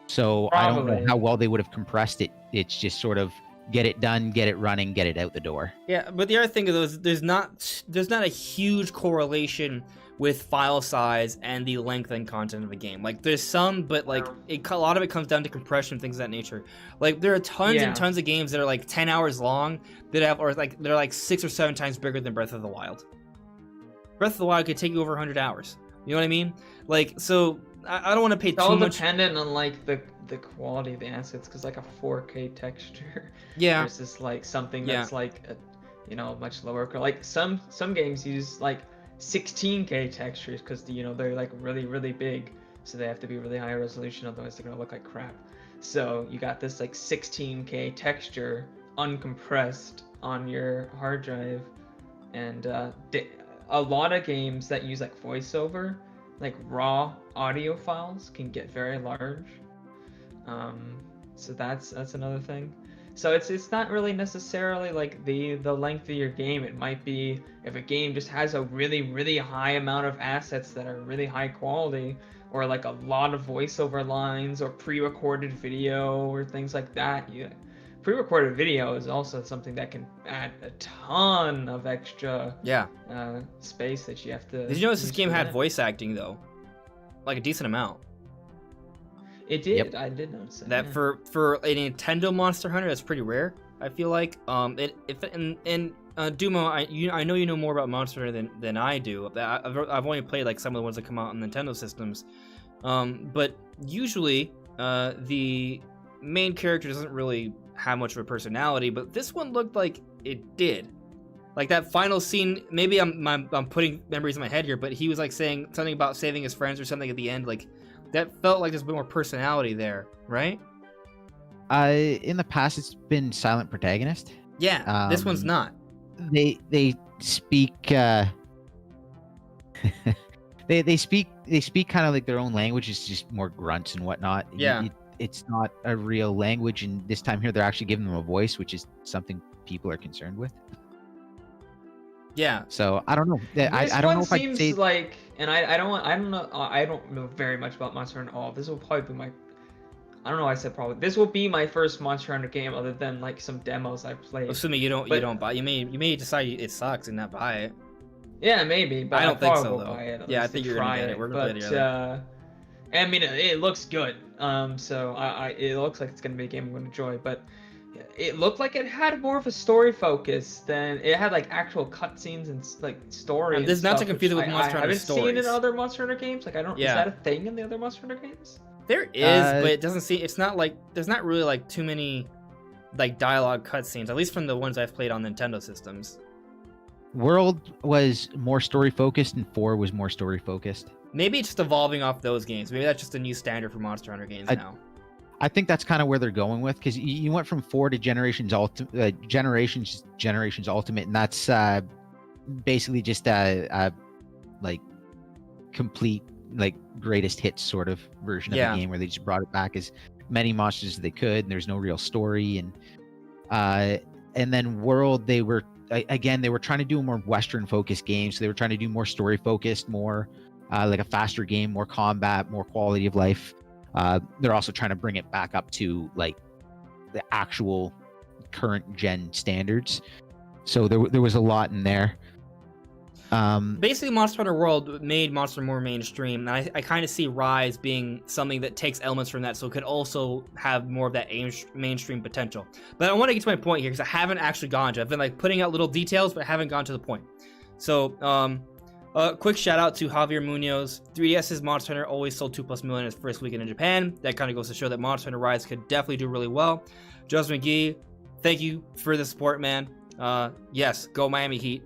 So I don't know how well they would have compressed it. It's just sort of get it done, get it running, get it out the door. Yeah, but the other thing is there's not a huge correlation with file size and the length and content of the game. Like there's some, but like a lot of it comes down to compression, things of that nature. Like there are tons and tons of games that are like 10 hours long that have, or like they're like 6 or 7 times bigger than Breath of the Wild. Breath of the Wild could take you over 100 hours. You know what I mean? Like, so I don't want to pay too much. It's all dependent on like the quality of the assets, because like a 4K texture versus like something that's like a, much lower. Like some games use like 16K textures because they're like really big, so they have to be really high resolution, otherwise they're gonna look like crap. So you got this like 16K texture uncompressed on your hard drive, and a lot of games that use like voiceover, like raw audio files, can get very large. So that's another thing. So it's not really necessarily like the length of your game. It might be if a game just has a really high amount of assets that are really high quality, or like a lot of voiceover lines or pre-recorded video or things like that. Pre-recorded video is also something that can add a ton of extra space that you have to. Did you notice this game had voice acting though? Like a decent amount. It did. Yep. I did notice that. That for a Nintendo Monster Hunter, that's pretty rare. I feel like Dumo, I know you know more about Monster Hunter than I do. I've only played like some of the ones that come out on Nintendo systems, but usually the main character doesn't really have much of a personality. But this one looked like it did. Like that final scene, maybe I'm putting memories in my head here, but he was like saying something about saving his friends or something at the end. Like that felt like there's a bit more personality there, right? In the past, it's been silent protagonist. Yeah, this one's not. They speak. They speak kind of like their own language. It's just more grunts and whatnot. Yeah. It's not a real language, and this time here they're actually giving them a voice, which is something people are concerned with. Yeah. So I don't know. I don't know if I can say like, and I don't know very much about Monster Hunter at all. This will probably be my, I don't know. I said probably this will be my first Monster Hunter game other than like some demos I've played. Assuming you don't buy. You may decide it sucks and not buy it. Yeah, maybe. But I don't think so though. Buy it, yeah, I think you're gonna get it. We're gonna play together. I mean, it looks good. So it looks like it's gonna be a game I'm gonna enjoy. But it looked like it had more of a story focus than it had like actual cutscenes and like story. This is not to confuse it with Monster Hunter stories. I haven't seen it in other Monster Hunter games. Like I don't. Yeah. Is that a thing in the other Monster Hunter games? There is, but it doesn't seem. It's not like there's not really like too many like dialogue cutscenes. At least from the ones I've played on Nintendo systems. World was more story focused and 4 was more story focused. Maybe it's just evolving off those games. Maybe that's just a new standard for Monster Hunter games now. I think that's kind of where they're going with, because you went from 4 to Generations Ultimate, and that's basically just a like complete like greatest hits sort of version of Yeah. the game, where they just brought it back as many monsters as they could, and there's no real story. And then World, they were trying to do a more Western focused game, so they were trying to do more story focused, more like a faster game, more combat, more quality of life. They're also trying to bring it back up to like the actual current gen standards. So there was a lot in there. Basically, Monster Hunter World made Monster more mainstream, and I kind of see Rise being something that takes elements from that, so it could also have more of that mainstream potential. But I want to get to my point here, because I haven't actually gone to it. I've been like putting out little details, but I haven't gone to the point. So, quick shout out to Javier Munoz. 3DS's Monster Hunter always sold 2+ million its first weekend in Japan. That kind of goes to show that Monster Hunter Rise could definitely do really well. Justin McGee, thank you for the support, man. Yes, go Miami Heat.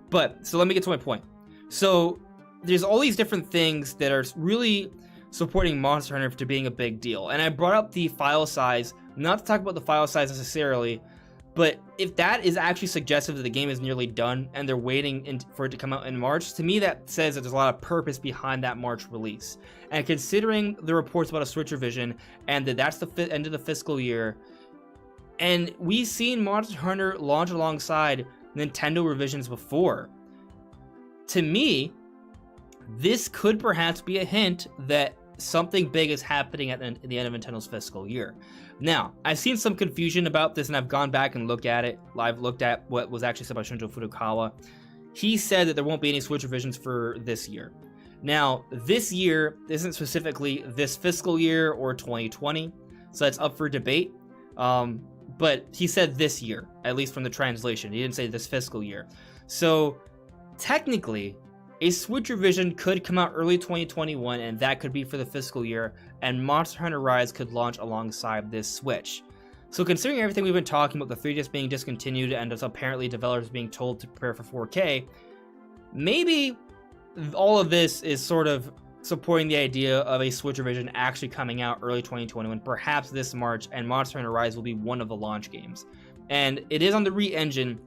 But, so let me get to my point. So, there's all these different things that are really supporting Monster Hunter to being a big deal. And I brought up the file size, not to talk about the file size necessarily, but if that is actually suggestive that the game is nearly done and they're waiting for it to come out in March, to me that says that there's a lot of purpose behind that March release. And considering the reports about a Switch revision and that that's the end of the fiscal year, and we've seen Monster Hunter launch alongside Nintendo revisions before. To me, this could perhaps be a hint that something big is happening at the end of Nintendo's fiscal year. Now, I've seen some confusion about this, and I've gone back and looked at it. I've looked at what was actually said by Shinjo Furukawa. He said that there won't be any Switch revisions for this year. Now, this year isn't specifically this fiscal year or 2020, so that's up for debate. But he said this year, at least from the translation. He didn't say this fiscal year. So, technically, a Switch revision could come out early 2021, and that could be for the fiscal year, and Monster Hunter Rise could launch alongside this Switch. So, considering everything we've been talking about, the 3DS being discontinued, and apparently developers being told to prepare for 4K, maybe all of this is sort of supporting the idea of a Switch revision actually coming out early 2021, perhaps this March, and Monster Hunter Rise will be one of the launch games. And it is on the re-engine,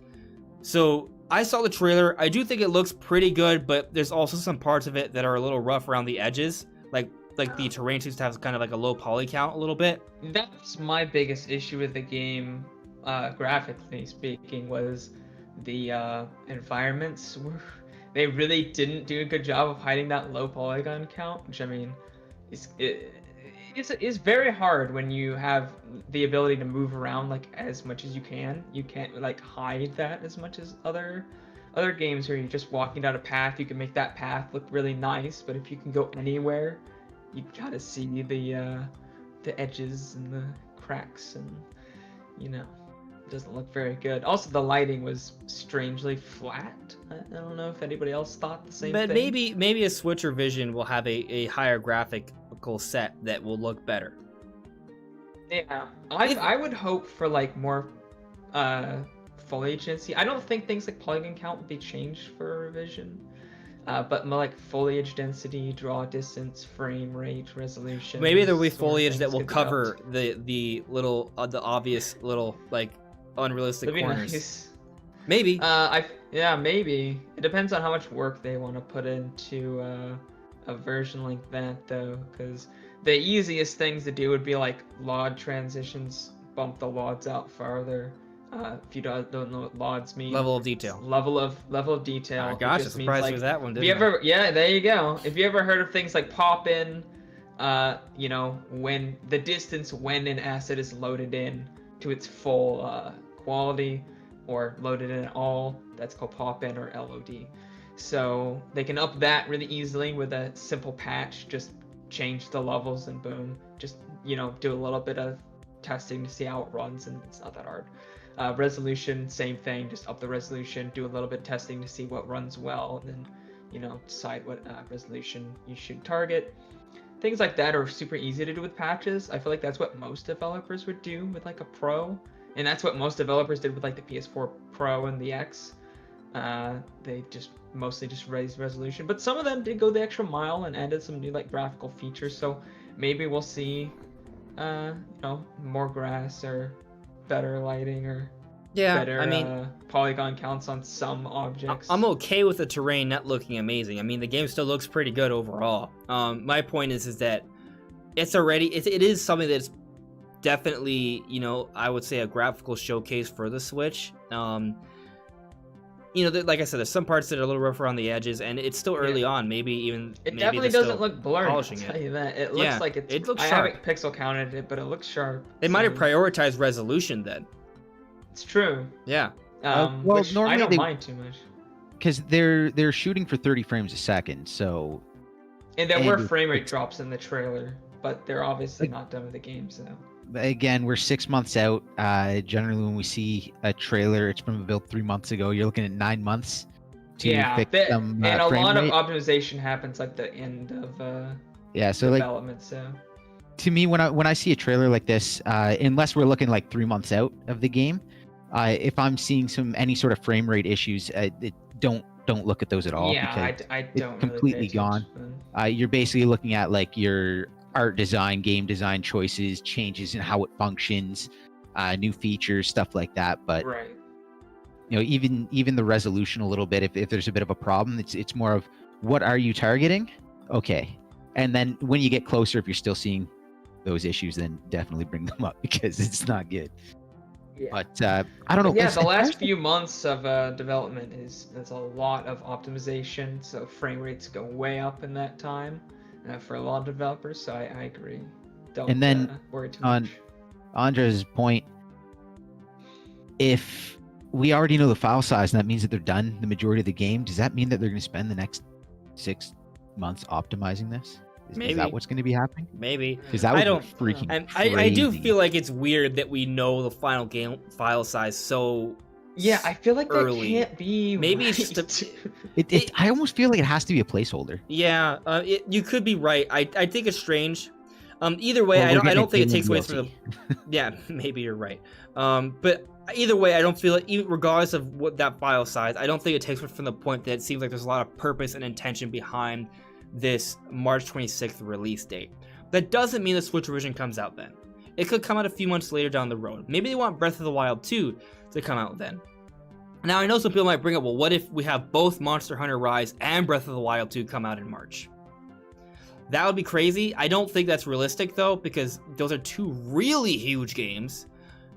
so I saw the trailer. I do think it looks pretty good, but there's also some parts of it that are a little rough around the edges, like the terrain seems to have kind of like a low poly count a little bit. That's my biggest issue with the game, graphically speaking, was the environments were... They really didn't do a good job of hiding that low polygon count, which I mean, it's very hard when you have the ability to move around like as much as you can. You can't like hide that as much as other games where you're just walking down a path. You can make that path look really nice, but if you can go anywhere, you gotta see the edges and the cracks, and you know. Doesn't look very good. Also, the lighting was strangely flat. I don't know if anybody else thought the same thing. But maybe a Switch revision will have a higher graphical set that will look better. Yeah, I would hope for like more foliage density. I don't think things like polygon count would be changed for a revision. But more like foliage density, draw distance, frame rate, resolution. Maybe there'll be foliage that will cover the little the obvious little like unrealistic corners. Nice. Maybe. Maybe. It depends on how much work they want to put into a version like that, though, because the easiest things to do would be like LOD transitions, bump the LODs out farther. If you don't know what LODs mean. Level of detail. Level of detail. Oh, gosh, I'm surprised like, with that one. Yeah, there you go. If you ever heard of things like pop in, when the distance when an asset is loaded in to its full quality or loaded in at all, that's called pop in or LOD. So they can up that really easily with a simple patch. Just change the levels and boom. Just do a little bit of testing to see how it runs, and it's not that hard. Resolution, same thing. Just up the resolution, do a little bit of testing to see what runs well, and then decide what resolution you should target. Things like that are super easy to do with patches. I feel like that's what most developers would do with like a Pro, and that's what most developers did with like the PS4 Pro and the X. They just mostly just raised resolution, but some of them did go the extra mile and added some new like graphical features. So maybe we'll see, more grass or better lighting or Yeah, better I mean, polygon counts on some objects. I'm okay with the terrain not looking amazing. I mean, the game still looks pretty good overall. My point is that it's already it is something that's definitely, you know, I would say a graphical showcase for the Switch. You know, like I said, there's some parts that are a little rough around the edges, and it's still early on. Maybe It maybe definitely they're doesn't still look blurry. I'll polishing tell it. you that. It looks Yeah, like it's. it looks I sharp. haven't pixel counted it, but it looks sharp. They might have so- prioritized resolution then. It's true. Yeah. well, Which normally I don't they- mind too much. Because they're shooting for 30 frames a second, so And there were and frame rate it's- drops in the trailer, but they're obviously Like- not done with the game, so. again, we're 6 months out. Generally, when we see a trailer, it's been built 3 months ago. You're looking at 9 months to Yeah, fix some and a frame lot rate. of optimization happens at the end of Yeah, so like development, so. to me, when I see a trailer like this, unless we're looking like 3 months out of the game, if I'm seeing any sort of frame rate issues, don't look at those at all. Yeah, because I don't really completely pay gone. attention to them. You're basically looking at like your art design, game design choices, changes in how it functions, new features, stuff like that. But Right. you know, even the resolution a little bit. If there's a bit of a problem, it's more of what are you targeting? Okay, and then when you get closer, if you're still seeing those issues, then definitely bring them up because it's not good. Yeah. But I don't know. Yeah, as the far last as- few months of development there's a lot of optimization, so frame rates go way up in that time for a lot of developers. So I agree. Don't And then worry too on- much. Andre's point, if we already know the file size and that means that they're done the majority of the game, does that mean that they're going to spend the next 6 months optimizing this? Is Maybe. that what's going to be happening? Maybe. Because that I would don't- be freaking And I do crazy. feel like it's weird that we know the final game file size so Yeah, I feel like early. that can't be. Maybe it's right. just I almost feel like it has to be a placeholder. Yeah, you could be right. I think it's strange. Either way, Or we're I getting don't think it Halo takes away from DLC. the. Yeah, maybe you're right. But either way, I don't feel like, even regardless of what that file size, I don't think it takes away from the point that it seems like there's a lot of purpose and intention behind this March 26th release date. That doesn't mean the Switch version comes out then. It could come out a few months later down the road. Maybe they want Breath of the Wild 2 to come out then. Now, I know some people might bring up, well, what if we have both Monster Hunter Rise and Breath of the Wild 2 come out in March? That would be crazy. I don't think that's realistic, though, because those are two really huge games.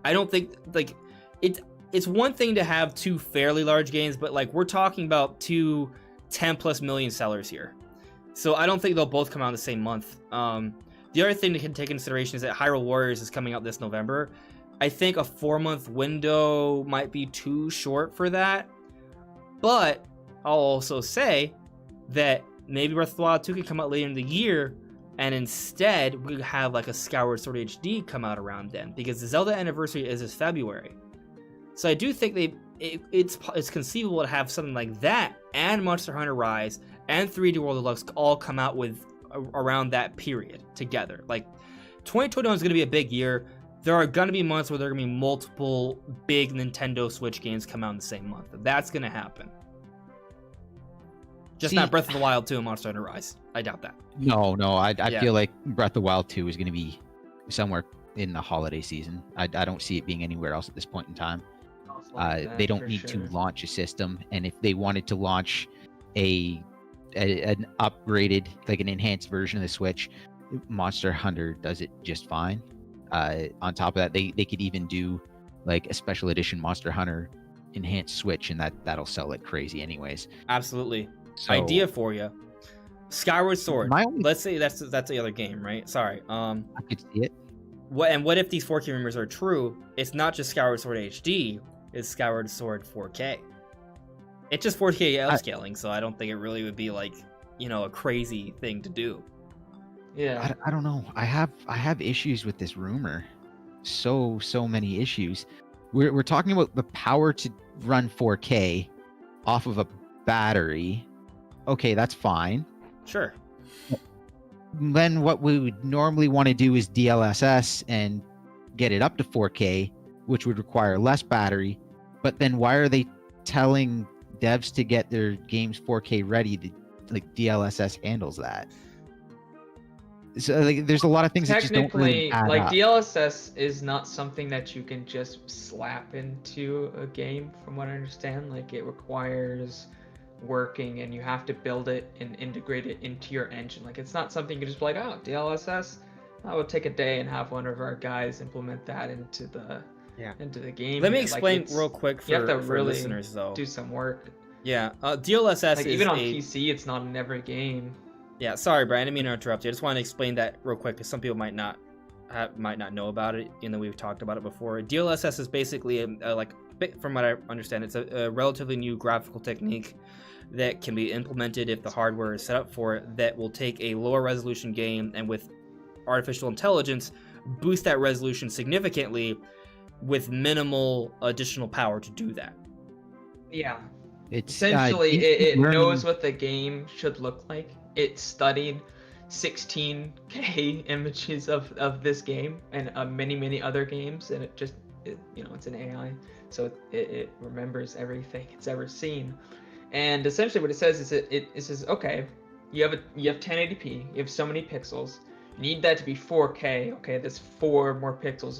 I don't think, like, it's one thing to have two fairly large games, but, like, we're talking about two 10+ million sellers here. So I don't think they'll both come out in the same month. The other thing to take into consideration is that Hyrule Warriors is coming out this November. I think a 4-month window might be too short for that. But I'll also say that maybe Breath of the Wild 2 could come out later in the year, and instead we could have like a Skyward Sword HD come out around then, because the Zelda anniversary is this February. So I do think it's conceivable to have something like that and Monster Hunter Rise and 3D World Deluxe all come out with around that period together. Like 2021 is going to be a big year. There are going to be months where there are going to be multiple big Nintendo Switch games come out in the same month. That's going to happen. Just not Breath of the Wild 2 and Monster Hunter Rise. I doubt that. No, I Yeah. feel like Breath of the Wild 2 is going to be somewhere in the holiday season. I don't see it being anywhere else at this point in time. They don't need to launch a system, and if they wanted to launch an upgraded, like an enhanced version of the Switch, Monster Hunter does it just fine. On top of that, they could even do like a special edition Monster Hunter enhanced Switch, and that'll sell like crazy anyways. Absolutely. So, Idea for you. Skyward Sword. My only- Let's say that's the other game, right? Sorry. I could see it. What if these 4K rumors are true? It's not just Skyward Sword HD, it's Skyward Sword 4K. It's just 4K upscaling, so I don't think it really would be like, a crazy thing to do. Yeah. I don't know. I have issues with this rumor. So many issues. We're talking about the power to run 4K off of a battery. Okay, that's fine. Sure. Then what we would normally want to do is DLSS and get it up to 4K, which would require less battery. But then why are they telling devs to get their games 4K ready? Like DLSS handles that. So like, there's a lot of things that just don't really Technically, add like up. DLSS is not something that you can just slap into a game, from what I understand. Like it requires working, and you have to build it and integrate it into your engine. Like it's not something you can just be like, oh, DLSS. I would take a day and have one of our guys implement that into the game. Let me here. Like explain it's real quick you have to for really listeners though. do some work. Yeah, DLSS Like is even on a PC, it's not in every game. yeah. Sorry, Brian, I didn't mean to interrupt you. I just want to explain that real quick because some people might not know about it, even though we've talked about it before. DLSS is basically from what I understand, it's a relatively new graphical technique that can be implemented if the hardware is set up for it. That will take a lower resolution game and with artificial intelligence boost that resolution significantly with minimal additional power to do that. Yeah. It's Essentially, deep it learning- knows what the game should look like. It studied 16K images of this game and many other games, and it's an AI, so it remembers everything it's ever seen. And essentially, what it says is it says, okay, you have 1080p, you have so many pixels, you need that to be 4K. Okay, there's 4 more pixels.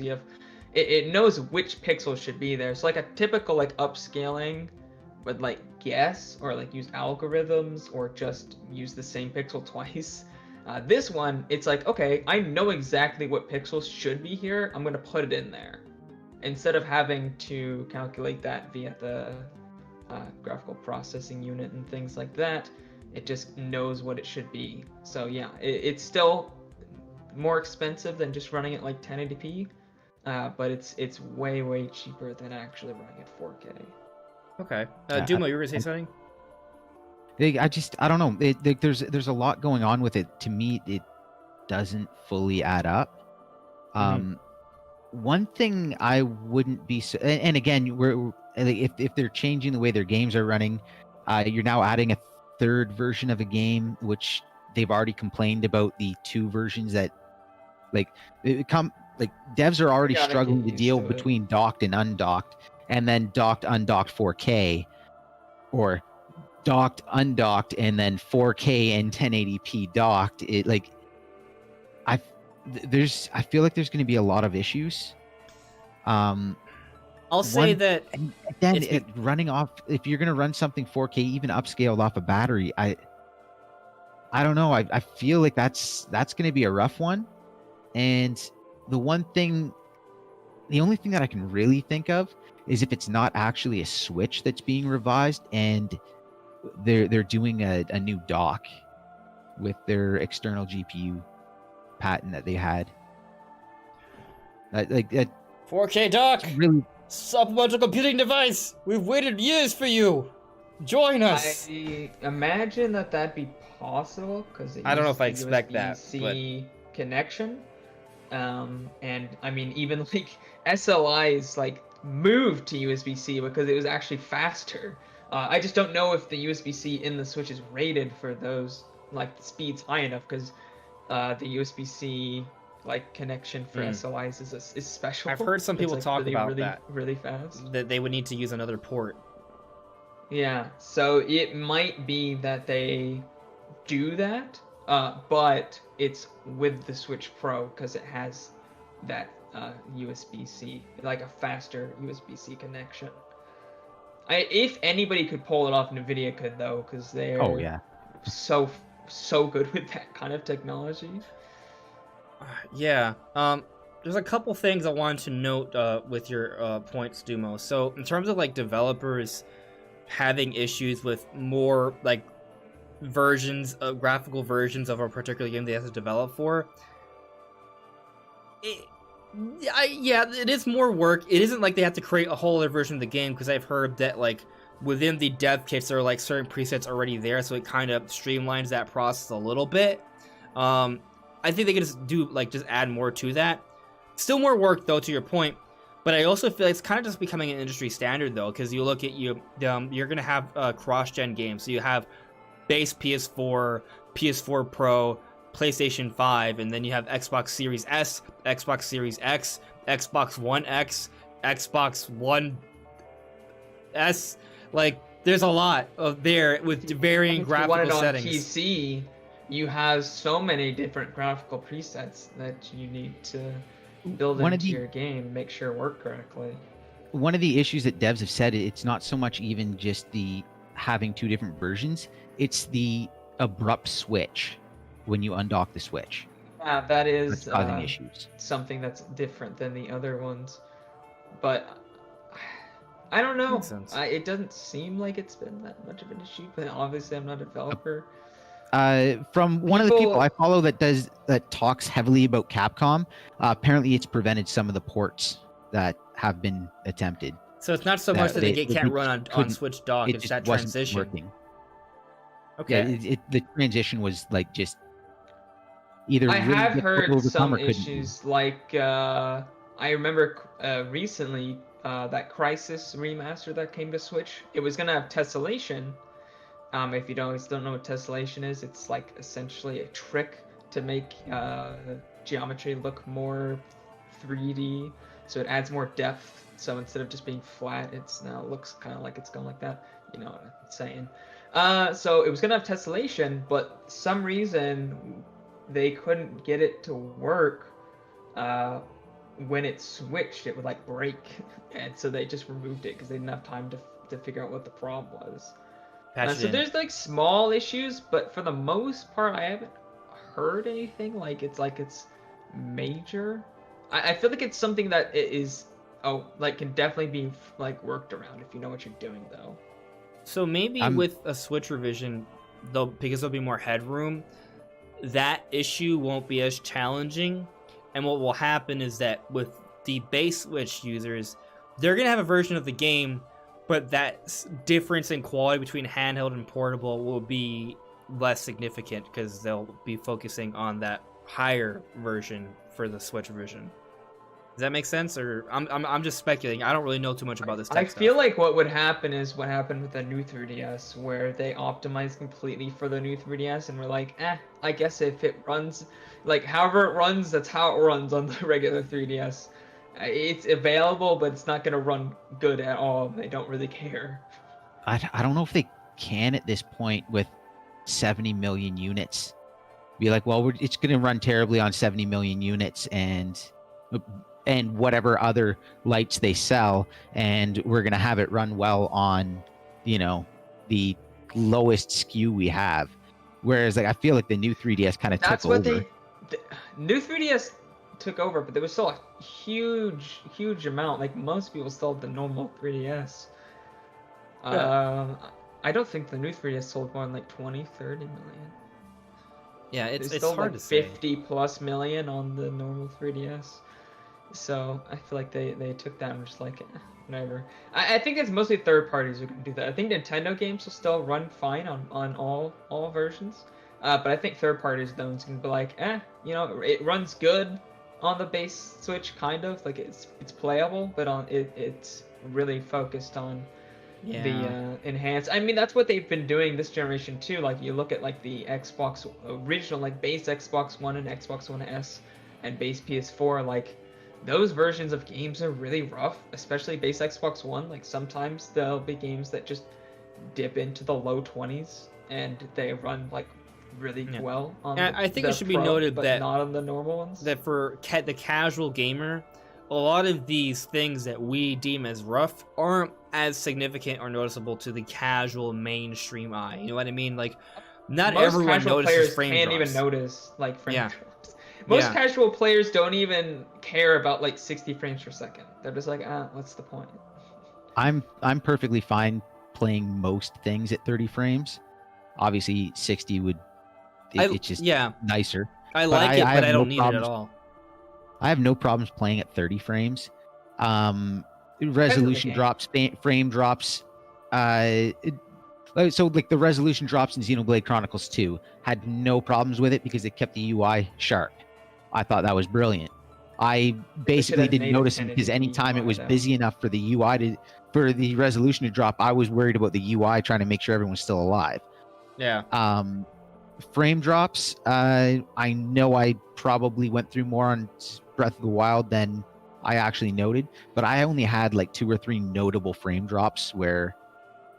It knows which pixels should be there. So like a typical like upscaling would like guess or like use algorithms or just use the same pixel twice. This one, it's like, okay, I know exactly what pixels should be here. I'm gonna put it in there instead of having to calculate that via the graphical processing unit and things like that. It just knows what it should be. So yeah, it's still more expensive than just running it like 1080p, but it's way cheaper than actually running at 4K. Okay, Yeah, Dumo, you were gonna say something? I don't know. There's a lot going on with it. To me, it doesn't fully add up. One thing I wouldn't be and again, if they're changing the way their games are running, you're now adding a third version of a game, which they've already complained about the 2 versions that devs are already Gotta struggling get to used deal to it. between docked and undocked, and then docked undocked 4K, or docked undocked and then 4K and 1080p docked. I feel like there's going to be a lot of issues. I'll say that And then it's running off, if you're going to run something 4K even upscaled off a battery, I don't know. I feel like that's going to be a rough one. And the only thing that I can really think of is if it's not actually a Switch that's being revised and they're doing a new dock with their external GPU patent that they had. Like that 4K dock, really. supplemental computing device. We've waited years for you. Join us. I imagine that'd be possible because I don't know if I expect that, USB-C connection. And I mean, even like SLI's like moved to USB-C because it was actually faster. I just don't know if the USB-C in the Switch is rated for those like speeds high enough because the USB-C like connection for SLIs is special. I've heard some people It's, talk really, about really, that. really fast. That they would need to use another port. Yeah, so it might be that they do that, but it's with the Switch Pro because it has that USB-C, like a faster USB-C connection. If anybody could pull it off, NVIDIA could though, because they're so good with that kind of technology. Yeah. There's a couple things I wanted to note with your points, Dumo. So in terms of like developers having issues with more like graphical versions of a particular game they have to develop for, it is more work. It isn't like they have to create a whole other version of the game, because I've heard that like within the dev kits there are like certain presets already there, so it kind of streamlines that process a little bit. I think they could just add more to that. Still more work though, to your point. But I also feel like it's kind of just becoming an industry standard though, because you look at you're gonna have cross-gen games, so you have base PS4, PS4 Pro, PlayStation 5, and then you have Xbox Series S, Xbox Series X, Xbox One X, Xbox One S. Like, there's a lot of there with varying graphical settings. PC, you have so many different graphical presets that you need to build One of into the your game, make sure it work correctly. one of the issues that devs have said, it's not so much even just the having two different versions, it's the abrupt switch when you undock the Switch. Yeah, that That's is causing issues. something that's different than the other ones. But I don't know. Makes sense. It doesn't seem like it's been that much of an issue, but obviously I'm not a developer. From one of the people People- I follow that talks heavily about Capcom, apparently it's prevented some of the ports that have been attempted. So it's not so That much that the they- game they can't just run on couldn't- Switch dock, It it's just that wasn't transition. working. Okay. Yeah, the transition was like just either I really have difficult to heard overcome some or couldn't be. issues, like I remember recently that Crisis remaster that came to Switch. It was gonna have tessellation. If you still don't know what tessellation is, it's like essentially a trick to make geometry look more 3D. So it adds more depth. So instead of just being flat, it's now looks kind of like it's going like that. You know what I'm saying? So it was gonna have tessellation, but some reason they couldn't get it to work. When it switched, it would like break, and so they just removed it because they didn't have time to figure out what the problem was. Patch So it in. there's like small issues, but for the most part, I haven't heard anything like it's major. I feel like it's something that it is can definitely be like worked around if you know what you're doing though. So maybe with a Switch revision, though, because there'll be more headroom, that issue won't be as challenging. And what will happen is that with the base Switch users, they're going to have a version of the game, but that difference in quality between handheld and portable will be less significant because they'll be focusing on that higher version for the Switch version. Does that make sense? Or I'm just speculating. I don't really know too much about this tech stuff. I feel like what would happen is what happened with the new 3DS, where they optimized completely for the new 3DS, and we're like, I guess if it runs, like however it runs, that's how it runs on the regular 3DS. It's available, but it's not gonna run good at all. They don't really care. I don't know if they can at this point with 70 million units. Be like, well, it's going to run terribly on 70 million units and whatever other lights they sell, and we're going to have it run well on, the lowest SKU we have. Whereas, like, I feel like the new 3DS kind of took That's what over. the new 3DS took over, but there was still a huge amount. Like most people still have the normal 3DS. I don't think the new 3DS sold more than like 20, 30 million. Yeah, it's still hard like to say. 50 plus million on the normal 3DS. So I feel like they took that and were just like, whatever. I think it's mostly third parties who can do that. I think Nintendo games will still run fine on all versions. But I think third parties though can be like, it runs good on the base Switch, kind of like it's playable, but it's really focused on the enhanced. I mean, that's what they've been doing this generation too. Like you look at like the Xbox original, like base Xbox One and Xbox One S, and base PS4. Like those versions of games are really rough, especially base Xbox One. Like sometimes there'll be games that just dip into the low 20s and they run like really well on I think it should be Pro, noted but that not on the normal ones. That for the casual gamer, a lot of these things that we deem as rough aren't as significant or noticeable to the casual mainstream eye. You know what I mean? Like, not Most everyone casual notices players frame can't drops. even notice like frame Yeah. drops. Most Yeah. casual players don't even care about like 60 frames per second. They're just like, what's the point? I'm perfectly fine playing most things at 30 frames. Obviously, 60 would. It's just nicer. I like it, but I don't need it at problems. all. I have no problems playing at 30 frames. Resolution game. drops, frame drops. So like the resolution drops in Xenoblade Chronicles 2 had no problems with it because it kept the UI sharp. I thought that was brilliant. I basically didn't notice it because anytime it was busy enough for the UI for the resolution to drop, I was worried about the UI trying to make sure everyone was still alive. Yeah. Frame drops. I know I probably went through more on Breath of the Wild than I actually noted, but I only had like 2 or 3 notable frame drops where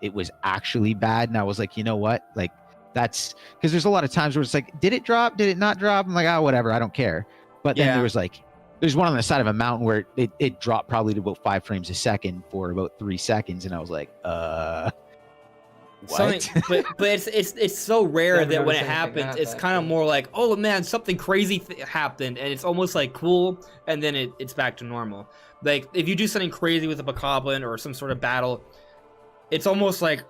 it was actually bad, and I was like, you know what? Like, That's because there's a lot of times where it's like, did it drop? Did it not drop? I'm like, oh, whatever, I don't care. But then Yeah. there's one on the side of a mountain where it dropped probably to about 5 frames a second for about 3 seconds, and I was like, what? But it's so rare Never that when noticed it anything happens, bad it's back kind of then. more like, oh man, something crazy happened, and it's almost like cool, and then it's back to normal. Like if you do something crazy with a bokoblin or some sort of battle, it's almost like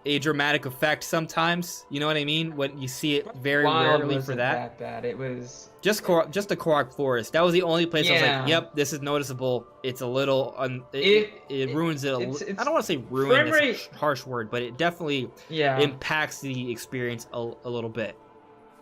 a dramatic effect sometimes. You know what I mean? When you see it very Wild rarely for wasn't that. bad. It was Just the Korok Forest. That was the only place I was Yeah. like, yep, this is noticeable. It's a little it ruins it. it's- I don't want to say ruin. frame That's a rate- harsh word, but it definitely yeah. impacts the experience a little bit.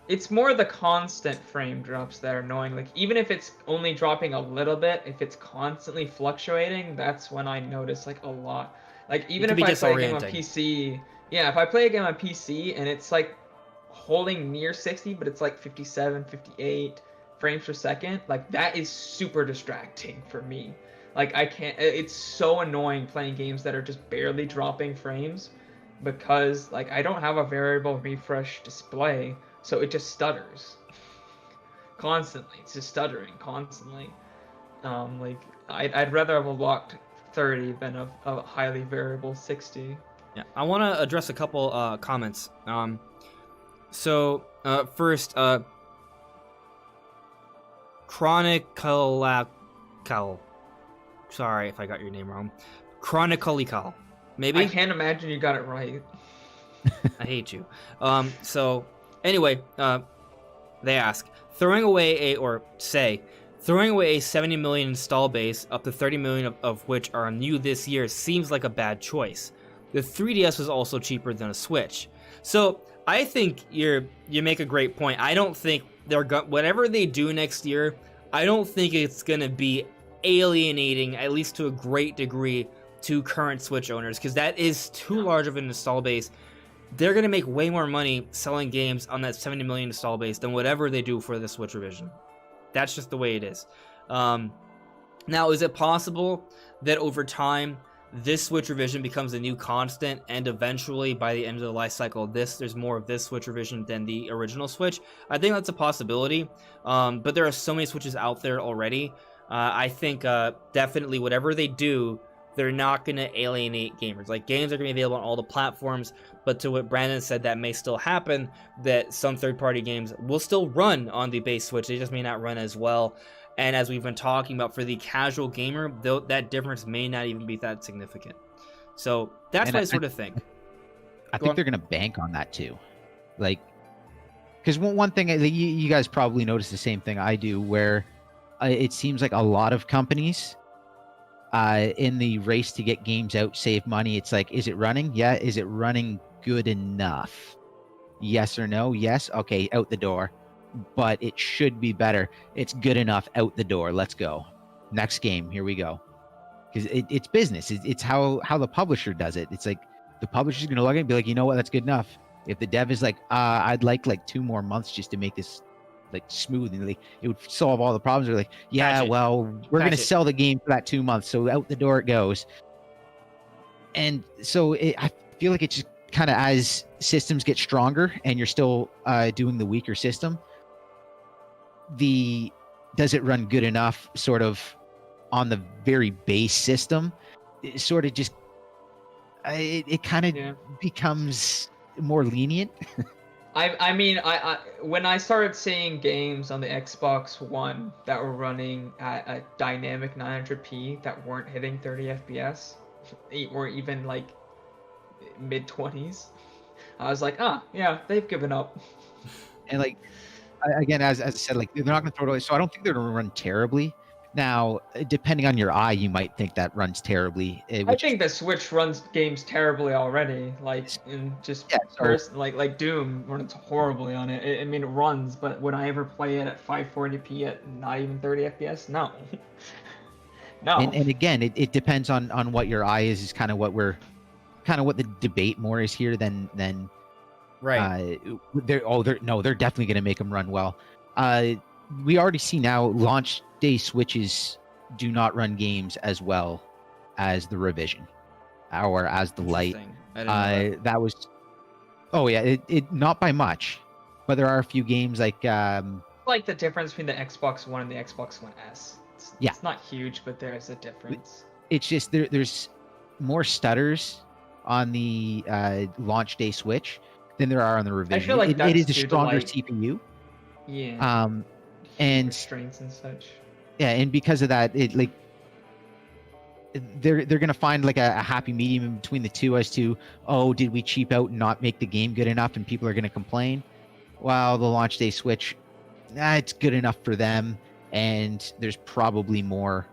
It's more the constant frame drops that are annoying. Like even if it's only dropping a little bit, if it's constantly fluctuating, that's when I notice like a lot. Like even can if be I play a game on disorienting. PC, yeah, if I play a game on PC and it's like holding near 60, but it's like 57, 58 frames per second, like that is super distracting for me. Like I can't, it's so annoying playing games that are just barely dropping frames because like I don't have a variable refresh display, so it just stutters constantly. It's just stuttering constantly. Like I'd rather have a locked 30 than a highly variable 60. Yeah, I want to address a couple comments. First, Chronicle. Sorry if I got your name wrong. Chronicalical. Maybe? I can't imagine you got it right. I hate you. Anyway, they ask, throwing away a 70 million install base, up to 30 million of which are new this year, seems like a bad choice. The 3DS was also cheaper than a Switch. So I think you make a great point. I don't think whatever they do next year, I don't think it's gonna be alienating, at least to a great degree, to current Switch owners, because that is too large of an install base. They're gonna make way more money selling games on that 70 million install base than whatever they do for the Switch revision. That's just the way it is. Now, is it possible that over time this Switch revision becomes a new constant, and eventually by the end of the life cycle there's more of this Switch revision than the original Switch? I think that's a possibility, but there are so many Switches out there already. I think definitely whatever they do, they're not going to alienate gamers. Like, games are going to be available on all the platforms, but to what Brandon said, that may still happen, that some third-party games will still run on the base Switch. They just may not run as well. And as we've been talking about, for the casual gamer, that difference may not even be that significant. So that's And what I sort of think. I think they're going to bank on that too. Like, because one thing, you guys probably notice the same thing I do, where it seems like a lot of companies in the race to get games out, save money. It's like, is it running? Yeah. Is it running good enough? Yes or no? Yes. Okay, out the door. But it should be better. It's good enough, out the door. Let's go. Next game. Here we go. Because it's business. It's how the publisher does it. It's like the publisher's going to look at it and be like, you know what? That's good enough. If the dev is like, I'd like 2 more months just to make this like smooth, and it would solve all the problems. They're like, yeah, Patch it. well, we're going to Patch it. sell the game for that 2 months. So out the door it goes. And so I feel like it's just kind of, as systems get stronger and you're still doing the weaker system, does it run good enough sort of on the very base system? It sort of just it kind of becomes more lenient. I mean, I when I started seeing games on the Xbox One that were running at a dynamic 900p that weren't hitting 30 FPS, or even like mid 20s, I was like, yeah, they've given up. And like, again, as I said, like, they're not going to throw it away. So I don't think they're going to run terribly. Now, depending on your eye, you might think that runs terribly. I think the Switch runs games terribly already. Like, in just like Doom runs horribly on it. I mean, it runs, but would I ever play it at 540p at not even 30 FPS? No. No. And again, it depends on what your eye is kind of what the debate more is here than Right. They're definitely going to make them run well. We already see now launch day Switches do not run games as well as the revision or as the Lite. I didn't know that. That was Oh yeah, it not by much, but there are a few games like Like the difference between the Xbox One and the Xbox One S. yeah, It's not huge, but there is a difference. it's just there's more stutters on the launch day Switch than there are on the I revision. feel like It that's is a due to stronger like CPU, yeah, um, heat and restraints and such. yeah, and because of that, it like they're gonna find like a happy medium in between the two as to, oh, did we cheap out and not make the game good enough, and people are gonna complain. Well, the launch day Switch, it's good enough for them, and there's probably more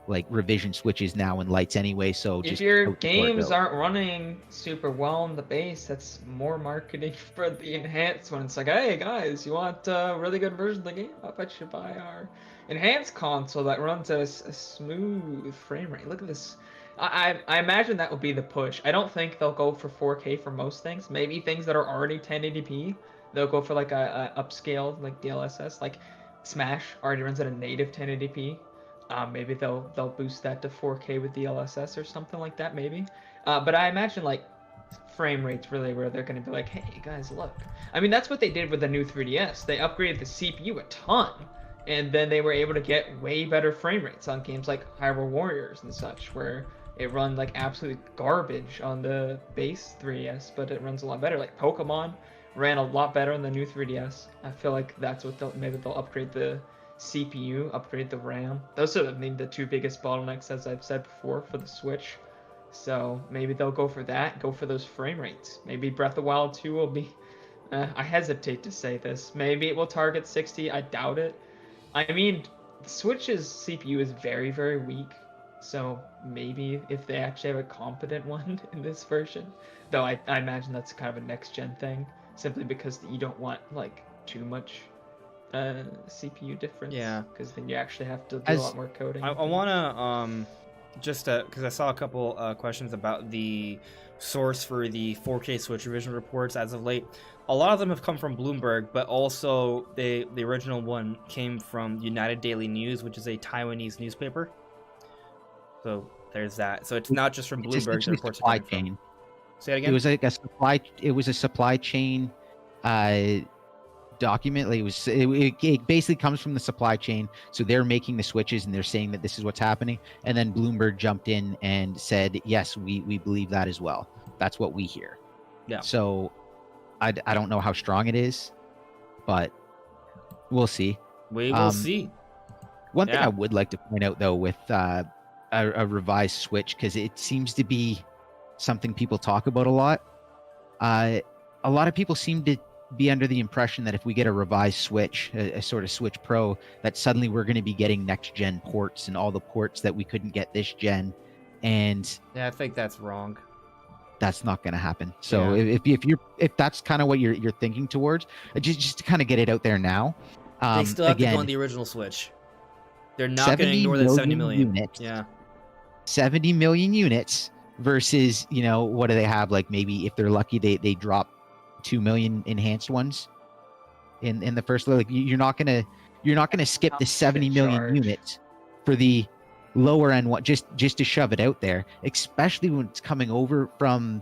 like revision switches now and lights anyway, so If just your out the door it games goes. aren't running super well on the base, that's more marketing for the enhanced one. It's like, hey guys, you want a really good version of the game? How about you buy our enhanced console that runs a smooth frame rate? Look at this. I imagine that will be the push. I don't think they'll go for 4K for most things. Maybe things that are already 1080p, they'll go for like a upscale like DLSS. Like Smash already runs at a native 1080p. Maybe they'll boost that to 4K with DLSS or something like that. Maybe, but I imagine like frame rates really where they're going to be like, hey guys, look. I mean that's what they did with the new 3DS. They upgraded the CPU a ton, and then they were able to get way better frame rates on games like Hyrule Warriors and such, where it run like absolute garbage on the base 3DS, but it runs a lot better. Like Pokemon ran a lot better on the new 3DS. I feel like that's what maybe they'll upgrade the CPU, upgrade the RAM. Those are maybe the two biggest bottlenecks, as I've said before, for the Switch. So maybe they'll go for that, go for those frame rates. Maybe Breath of Wild 2 will be. I hesitate to say this. Maybe it will target 60. I doubt it. I mean, the Switch's CPU is very, very weak. So maybe if they actually have a competent one in this version, though I imagine that's kind of a next gen thing, simply because you don't want like too much CPU difference. Yeah. Because then you actually have to do a As lot more coding. I want to just because I saw a couple questions about the source for the 4K Switch revision reports as of late. A lot of them have come from Bloomberg, but also the original one came from United Daily News, which is a Taiwanese newspaper. So there's that. So it's not just from it's Bloomberg. The essentially reports are supply coming from. chain. Say it again. It was like a supply. It was a supply chain document. Like it basically comes from the supply chain. So they're making the switches and they're saying that this is what's happening. And then Bloomberg jumped in and said, yes, we believe that as well. That's what we hear. Yeah. So I don't know how strong it is, but we'll see. We will see. One thing Yeah. I would like to point out though with a revised Switch, because it seems to be something people talk about a lot. A lot of people seem to be under the impression that if we get a revised Switch, a sort of Switch Pro, that suddenly we're going to be getting next gen ports and all the ports that we couldn't get this gen, and Yeah, I think that's wrong. that's not going to happen. So Yeah. if that's kind of what you're thinking towards, just to kind of get it out there now. They still have to go again, on the original Switch. They're not going to 70 ignore that 70 million million. units. Yeah. 70 million units versus, what do they have? Like maybe if they're lucky, they drop 2 million enhanced ones in the first. Like you're not gonna skip the 70 million Charge. units for the lower end one just to shove it out there, especially when it's coming over from.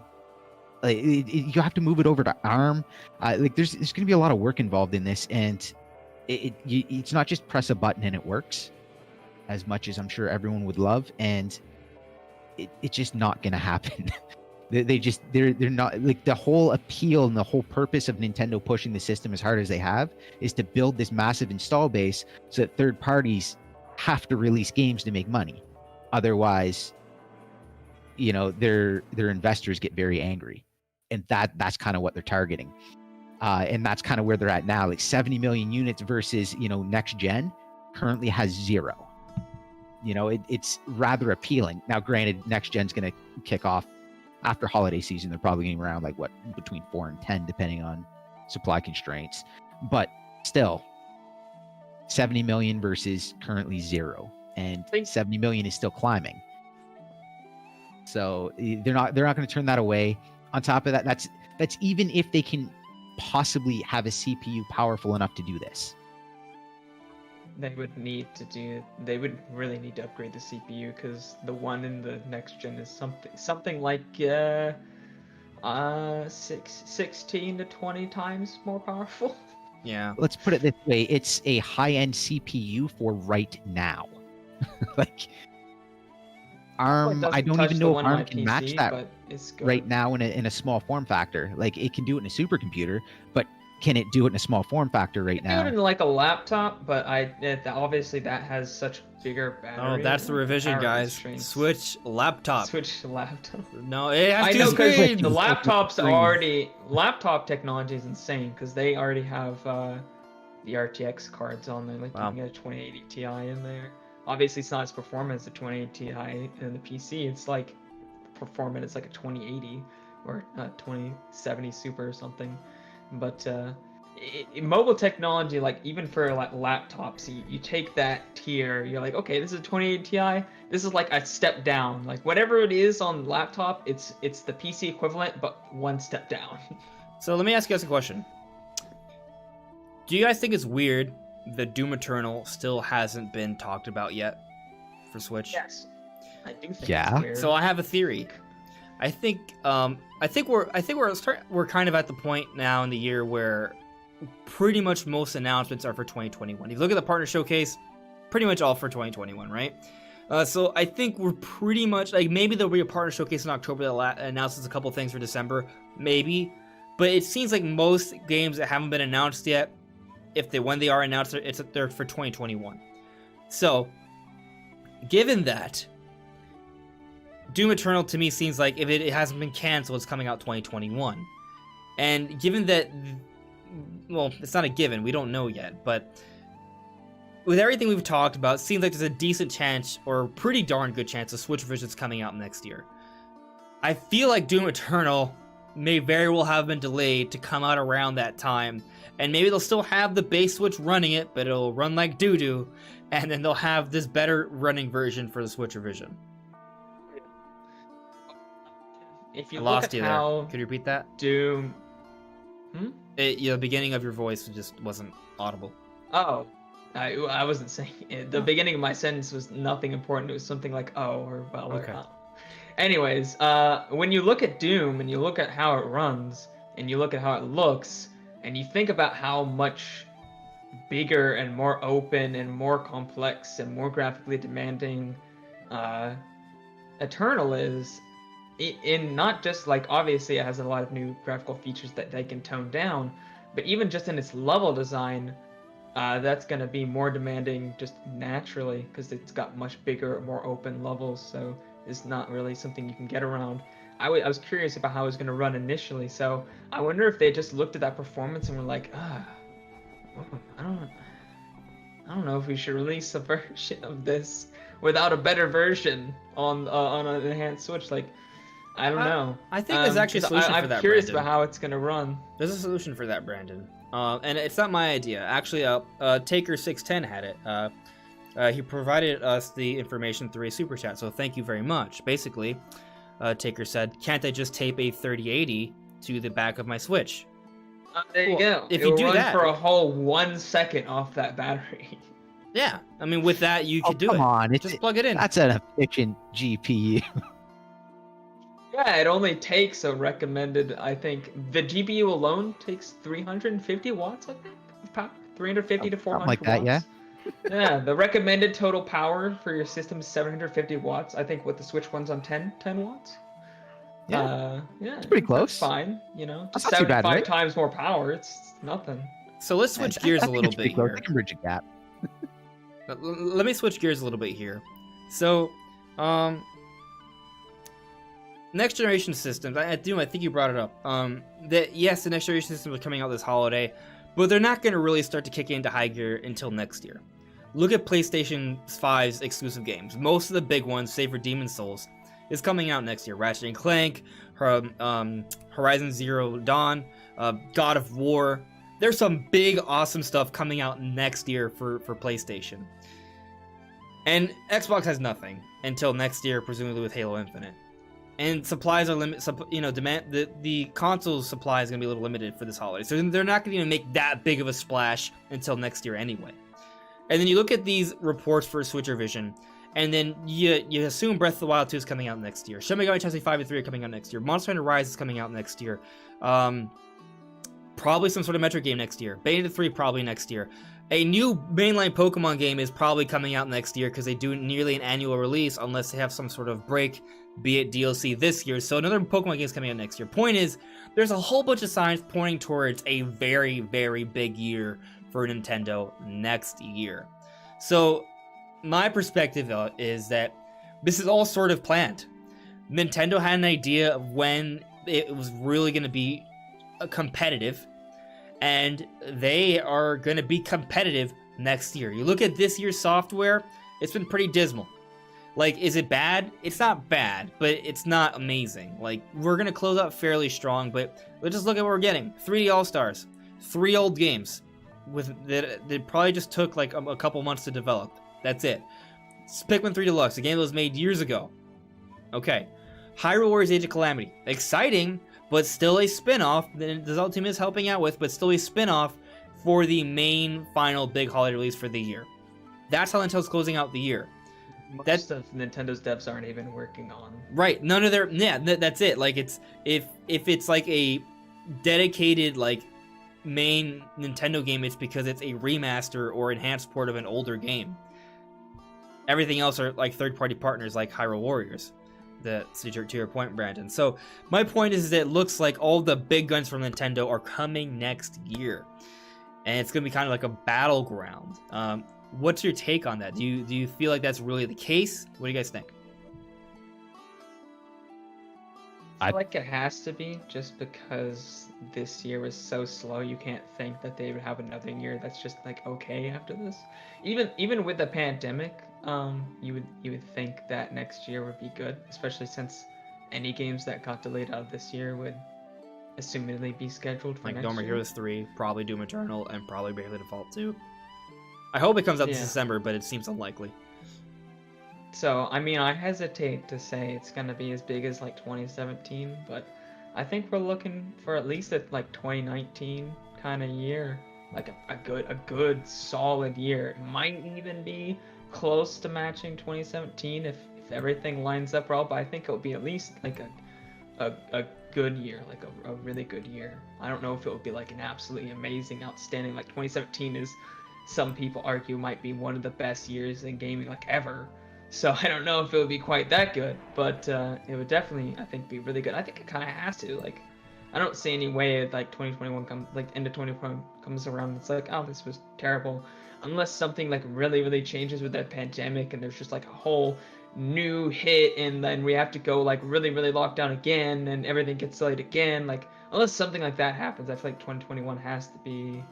You have to move it over to ARM. Like there's going to be a lot of work involved in this, and it's not just press a button and it works, as much as I'm sure everyone would love, and it's just not going to happen. they're not, like, the whole appeal and the whole purpose of Nintendo pushing the system as hard as they have is to build this massive install base so that third parties have to release games to make money. Otherwise, their investors get very angry, and that's kind of what they're targeting. And that's kind of where they're at now. Like 70 million units versus, next gen currently has 0. It's rather appealing. Now, granted, next gen's going to kick off after holiday season. They're probably getting around between 4 and 10, depending on supply constraints. But still, 70 million versus currently 0, and 70 million is still climbing. So they're not going to turn that away. On top of that, that's even if they can possibly have a CPU powerful enough to do this. They would really need to upgrade the CPU, because the one in the next gen is something like 16 to 20 times more powerful. Yeah. Let's put it this way: it's a high-end CPU for right now. Like Well, it ARM, I doesn't don't touch even the know if one on ARM my can PC, match that but it's good. right now in a small form factor. Like it can do it in a supercomputer, but can it do it in a small form factor right I can do now? it in like a laptop, but obviously that has such bigger battery. Oh, that's the revision, power guys. constraints. Switch laptop. Switch to laptop. No, it has I two know because screens. the laptops Screens. already laptop technology is insane because they already have the RTX cards on there. Like Wow. you can get a 2080 Ti in there. Obviously, it's not as performant as a 2080 Ti in the PC. It's like performant. It's like a 2080 or a 2070 Super or something. But mobile technology, like even for like laptops, you take that tier. You're like, okay, this is a 2080 Ti. This is like a step down. Like whatever it is on laptop, it's the PC equivalent, but one step down. So let me ask you guys a question. Do you guys think it's weird that Doom Eternal still hasn't been talked about yet for Switch? Yes, I do think Yeah. it's weird. So I have a theory. I think we're kind of at the point now in the year where pretty much most announcements are for 2021. If you look at the partner showcase, pretty much all for 2021, right? So I think we're pretty much like maybe there'll be a partner showcase in October that announces a couple things for December, maybe. But it seems like most games that haven't been announced yet, when they are announced, they're for 2021. So, given that, Doom Eternal to me seems like if it hasn't been canceled, it's coming out 2021. And given that, well, it's not a given, we don't know yet, but with everything we've talked about, it seems like there's a decent chance, or a pretty darn good chance, of Switch version's coming out next year. I feel like Doom Eternal may very well have been delayed to come out around that time, and maybe they'll still have the base Switch running it, but it'll run like doo-doo, and then they'll have this better running version for the Switch revision. If you I look lost at you how there. Could you repeat that? Doom. The beginning of your voice just wasn't audible. Oh, I wasn't saying it. The beginning of my sentence was nothing important. It was something like oh or well Okay. or oh. Anyways, when you look at Doom and you look at how it runs and you look at how it looks and you think about how much bigger and more open and more complex and more graphically demanding Eternal is, in not just like obviously it has a lot of new graphical features that they can tone down, but even just in its level design, that's going to be more demanding just naturally because it's got much bigger, more open levels. So it's not really something you can get around. I was curious about how it was going to run initially. So I wonder if they just looked at that performance and were like, I don't know if we should release a version of this without a better version on an enhanced Switch. Like, I don't know. I think there's actually a solution for that, I'm curious Brandon. about how it's going to run. There's a solution for that, Brandon. And it's not my idea. Actually, Taker610 had it. He provided us the information through a super chat, so thank you very much. Basically, Taker said, can't I just tape a 3080 to the back of my Switch? There you go. If It'll you do run that for a whole 1 second off that battery. Yeah, I mean, with that, you could do it. Come on, Just plug it in. That's an efficient GPU. Yeah, it only takes a recommended, I think, the GPU alone takes 350 watts, I think, of power. 350 to 400 Something like that, watts. Yeah, the recommended total power for your system is 750 watts. I think with the Switch one's on 10 watts. Yeah, yeah, it's pretty close. That's fine, you know, just That's not too bad, 75 right? times more power. It's nothing. So let's switch gears I a think little it's pretty bit close. here. I can bridge a gap. Let me switch gears a little bit here. So, next generation systems. I think you brought it up. That yes, the next generation systems are coming out this holiday, but they're not going to really start to kick into high gear until next year. Look at PlayStation 5's exclusive games. Most of the big ones, save for Demon's Souls, is coming out next year. Ratchet & Clank, Horizon Zero Dawn, God of War. There's some big, awesome stuff coming out next year for PlayStation. And Xbox has nothing until next year, presumably with Halo Infinite. And supplies are limited. The console supply is going to be a little limited for this holiday. So they're not going to make that big of a splash until next year anyway. And then you look at these reports for Switch revision, And then you assume Breath of the Wild 2 is coming out next year. Shin Megami Tensei 5 and 3 are coming out next year. Monster Hunter Rise is coming out next year. Probably some sort of Metroid game next year. Bayonetta 3 probably next year. A new mainline Pokemon game is probably coming out next year because they do nearly an annual release unless they have some sort of break, be it DLC this year. So another Pokemon game is coming out next year. Point is, there's a whole bunch of signs pointing towards a very, very big year for Nintendo next year. So my perspective is that this is all sort of planned. Nintendo had an idea of when it was really going to be competitive, and they are going to be competitive next year. You look at this year's software, it's been pretty dismal. Like, is it bad? It's not bad, but it's not amazing. Like, we're going to close out fairly strong, but let's just look at what we're getting. 3D All-Stars, 3 old games that probably just took like a couple months to develop. That's it. Pikmin 3 Deluxe, a game that was made years ago. Okay. Hyrule Warriors Age of Calamity. Exciting, but still a spin-off that the Zelda team is helping out with, but still a spin-off for the main final big holiday release for the year. That's how Nintendo's closing out the year. Most of Nintendo's devs aren't even working on. Right. None of their... Yeah, that's it. Like, it's... If it's like a dedicated, like, main Nintendo game, it's because it's a remaster or enhanced port of an older game. Everything else are, like, third-party partners like Hyrule Warriors. To your point, Brandon. So my point is that it looks like all the big guns from Nintendo are coming next year, and it's gonna be kind of like a battleground. What's your take on that? Do you feel like that's really the case? What do you guys think? I feel like it has to be, just because this year was so slow. You can't think that they would have another year that's just like okay after this. Even with the pandemic, you would think that next year would be good, especially since any games that got delayed out of this year would assumedly be scheduled for like next Dome year. Heroes 3, probably Doom Eternal, and probably Bravely Default 2. I hope it comes out this Yeah. December, but it seems unlikely. So, I mean, I hesitate to say it's gonna be as big as like 2017, but I think we're looking for at least a like 2019 kind of year, like a good solid year. It might even be close to matching 2017 if everything lines up well, but I think it'll be at least like a good year, like a really good year. I don't know if it will be like an absolutely amazing, outstanding, like 2017 is, some people argue, might be one of the best years in gaming like ever. So I don't know if it would be quite that good, but it would definitely, I think, be really good. I think it kind of has to. Like, I don't see any way like 2021 comes, like end of 2021 comes around, it's like, oh, this was terrible, unless something like really changes with that pandemic and there's just like a whole new hit, and then we have to go like really locked down again and everything gets delayed again. Like, unless something like that happens, I feel like 2021 has to be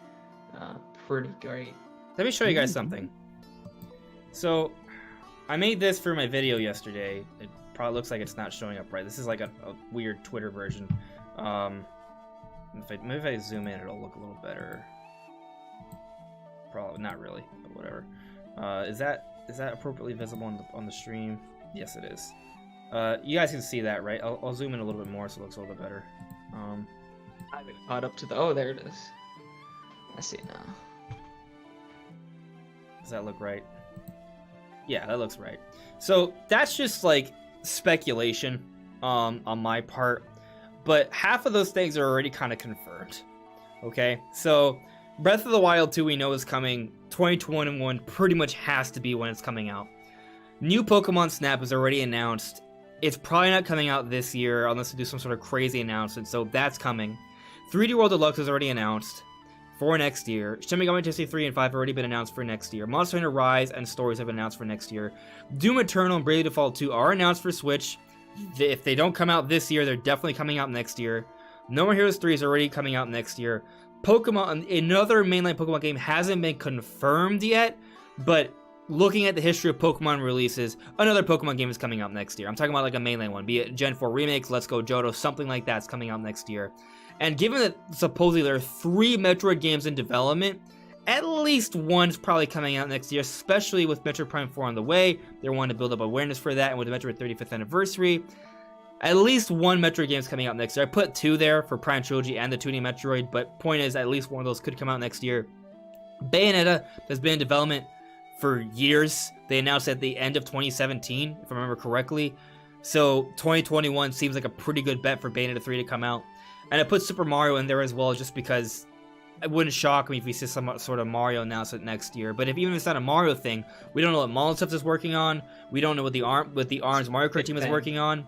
pretty great. Let me show you guys something. So, I made this for my video yesterday. It probably looks like it's not showing up right. This is like a weird Twitter version. Maybe if I zoom in, it'll look a little better. Probably not really, but whatever. Is that appropriately visible on the stream? Yes, it is. You guys can see that, right? I'll zoom in a little bit more so it looks a little bit better. I haven't caught up to the. Oh, there it is. I see it now. Does that look right? Yeah, that looks right. So that's just like speculation on my part, but half of those things are already kind of confirmed. Okay, so Breath of the Wild 2 we know is coming. 2021 pretty much has to be when it's coming out. New Pokemon Snap is already announced. It's probably not coming out this year unless they do some sort of crazy announcement, so that's coming. 3D World Deluxe is already announced for next year. Shin Megami Tensei 3 and 5 have already been announced for next year. Monster Hunter Rise and Stories have been announced for next year. Doom Eternal and Bravely Default 2 are announced for Switch. If they don't come out this year, they're definitely coming out next year. No More Heroes 3 is already coming out next year. Pokemon, another mainline Pokemon game, hasn't been confirmed yet, but looking at the history of Pokemon releases, another Pokemon game is coming out next year. I'm talking about like a mainline one, be it Gen 4 remakes, Let's Go Johto, something like that's coming out next year. And given that supposedly there are 3 Metroid games in development, at least one's probably coming out next year, especially with Metroid Prime 4 on the way. They're wanting to build up awareness for that, and with the Metroid 35th anniversary, at least one Metroid game is coming out next year. I put 2 there for Prime Trilogy and the 2D Metroid, but point is, at least one of those could come out next year. Bayonetta has been in development for years. They announced at the end of 2017, if I remember correctly. So 2021 seems like a pretty good bet for Bayonetta 3 to come out. And I put Super Mario in there as well, just because it wouldn't shock me if we see some sort of Mario announcement next year. But even if it's not a Mario thing, we don't know what Molotov is working on. We don't know what the ARMS Mario Kart team is working on.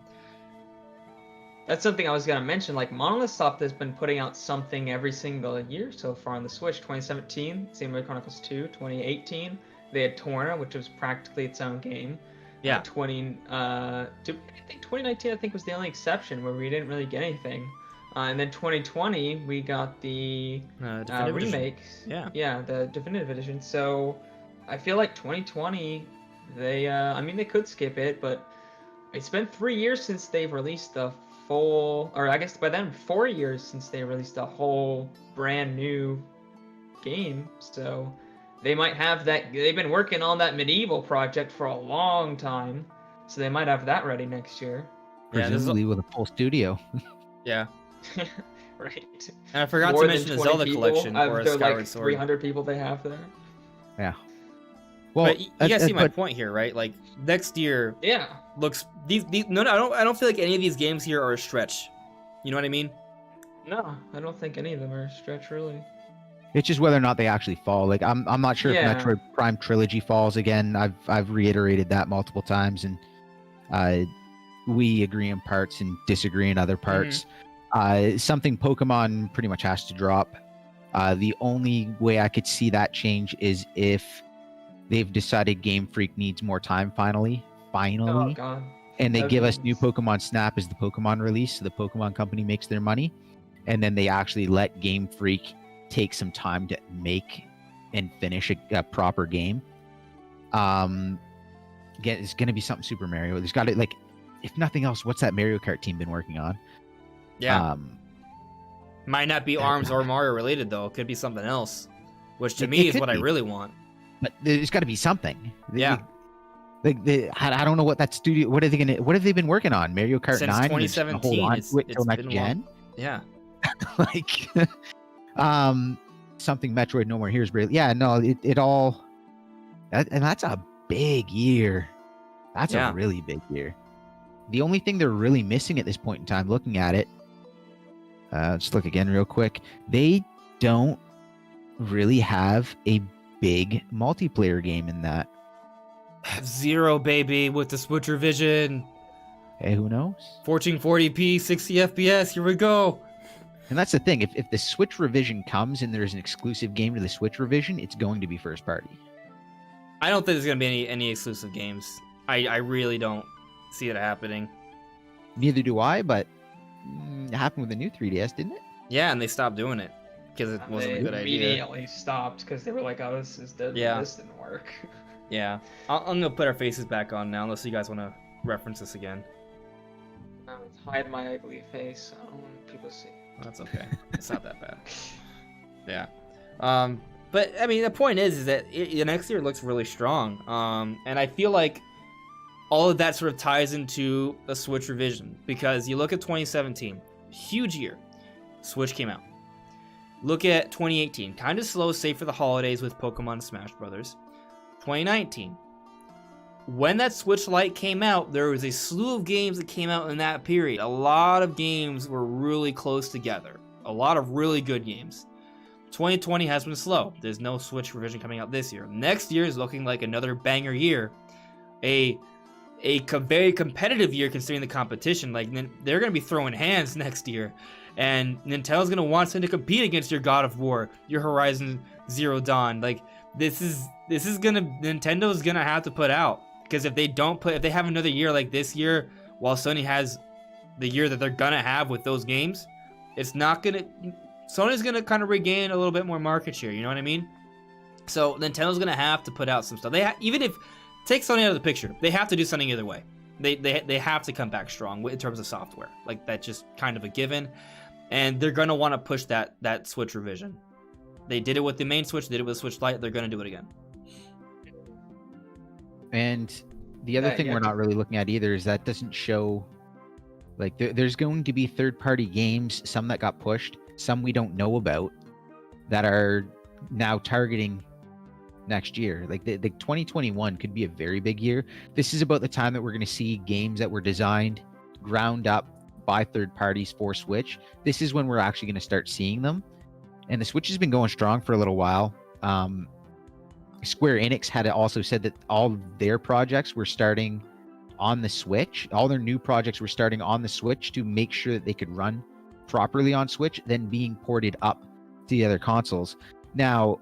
That's something I was going to mention. Like, Monolith Soft has been putting out something every single year so far on the Switch. 2017, Xenoblade Chronicles 2. 2018, they had Torna, which was practically its own game. Yeah. I think 2019, I think, was the only exception where we didn't really get anything. And then 2020, we got the remake. Yeah, the definitive edition. So I feel like 2020, they could skip it, but it's been 3 years since they've released the full, or I guess by then 4 years since they released a whole brand new game. So they might have that. They've been working on that medieval project for a long time, so they might have that ready next year. Presumably with a full studio. Yeah. Right. And I forgot to mention the Zelda collection or Skyward Sword. 300 people they have there. Yeah. Well, but you guys see my point here, right? Like, next year, looks no, I don't feel like any of these games here are a stretch. You know what I mean? No, I don't think any of them are a stretch, really. It's just whether or not they actually fall. Like, I'm not sure if Metroid Prime Trilogy falls again. I've reiterated that multiple times, and we agree in parts and disagree in other parts. Something Pokemon pretty much has to drop. The only way I could see that change is if they've decided Game Freak needs more time finally, Oh, God. and they give us new Pokemon Snap as the Pokemon release, so the Pokemon company makes their money, and then they actually let Game Freak take some time to make and finish a proper game. Again, it's going to be something Super Mario. There's got to, like, if nothing else, what's that Mario Kart team been working on? Yeah. Might not be ARMS or Mario related, though. It could be something else, which to me is what I really want. But there's got to be something. Yeah. I don't know what that studio. What have they been working on? Mario Kart Since 9. 2017. Hold on It's to it till next been gen. long. Yeah. Like, something Metroid No More Heroes. Yeah. No. It all. And that's a big year. That's a really big year. The only thing they're really missing at this point in time, looking at it, just look again real quick. They don't really have a big multiplayer game in that. F-Zero, baby, with the Switch revision. Hey, who knows? 1440p, 60 FPS, here we go. And that's the thing. If the Switch revision comes and there's an exclusive game to the Switch revision, it's going to be first party. I don't think there's going to be any exclusive games. I really don't see it happening. Neither do I, but it happened with the new 3DS, didn't it? Yeah, and they stopped doing it because it wasn't a good idea. They immediately stopped because they were like, "Oh, this is dead. Yeah. This didn't work." Yeah, I'm gonna put our faces back on now, unless you guys want to reference this again. Hide my ugly face. I don't want people to see. That's okay. It's not that bad. Yeah. But I mean, the point is that the next year looks really strong. And I feel like all of that sort of ties into a Switch revision, because you look at 2017, huge year. Switch came out. Look at 2018, kind of slow, save for the holidays with Pokemon Smash Brothers. 2019, when that Switch Lite came out, there was a slew of games that came out in that period. A lot of games were really close together. A lot of really good games. 2020 has been slow. There's no Switch revision coming out this year. Next year is looking like another banger year. A very competitive year considering the competition. Like, they're going to be throwing hands next year. And Nintendo's going to want something to compete against your God of War, your Horizon Zero Dawn. Like, Nintendo's going to have to put out. Because if they have another year like this year, while Sony has the year that they're going to have with those games, Sony's going to kind of regain a little bit more market share, you know what I mean? So Nintendo's going to have to put out some stuff. Even if take Sony out of the picture, they have to do something either way. They have to come back strong in terms of software. Like, that's just kind of a given. And they're going to want to push that Switch revision. They did it with the main Switch, did it with Switch Lite, they're going to do it again. And the other thing we're not really looking at either is that doesn't show, like, there's going to be third-party games, some that got pushed, some we don't know about, that are now targeting next year. Like the 2021 could be a very big year. This is about the time that we're going to see games that were designed ground up by third parties for Switch. This is when we're actually going to start seeing them. And the Switch has been going strong for a little while. Square Enix had also said that all their projects were starting on the Switch. All their new projects were starting on the Switch to make sure that they could run properly on Switch, then being ported up to the other consoles. Now,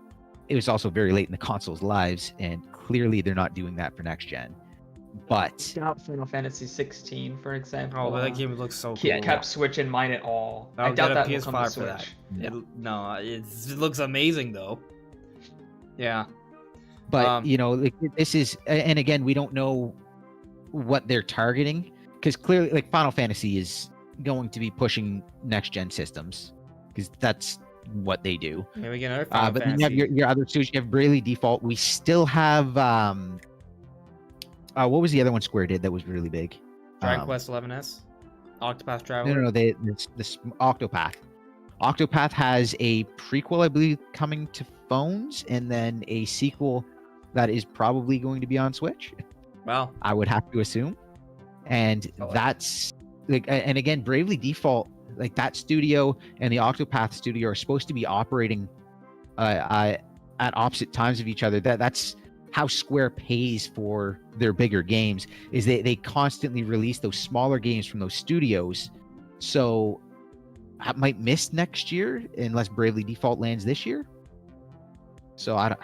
it was also very late in the console's lives, and clearly they're not doing that for next gen. But Doubt Final Fantasy 16, for example. Oh, but that game looks so cool. Kept Switch in mind at all. I'll I doubt get a that will come to PS5 for Switch. that. Yeah. It looks amazing though. Yeah. But like, this is, and again, we don't know what they're targeting, because clearly, like, Final Fantasy is going to be pushing next gen systems, because that's what they do. Here we get another Final But Fantasy. then you have your other studios. You have Bravely Default. We still have what was the other one Square did that was really big? Dragon Quest 11S, Octopath Traveler. No, this Octopath. Octopath has a prequel, I believe, coming to phones, and then a sequel that is probably going to be on Switch. Wow. I would have to assume. And Oh, wow. that's like, and again, Bravely Default, like, that studio and the Octopath studio are supposed to be operating at opposite times of each other. That's how Square pays for their bigger games, is they constantly release those smaller games from those studios. So I might miss next year unless Bravely Default lands this year. So I don't.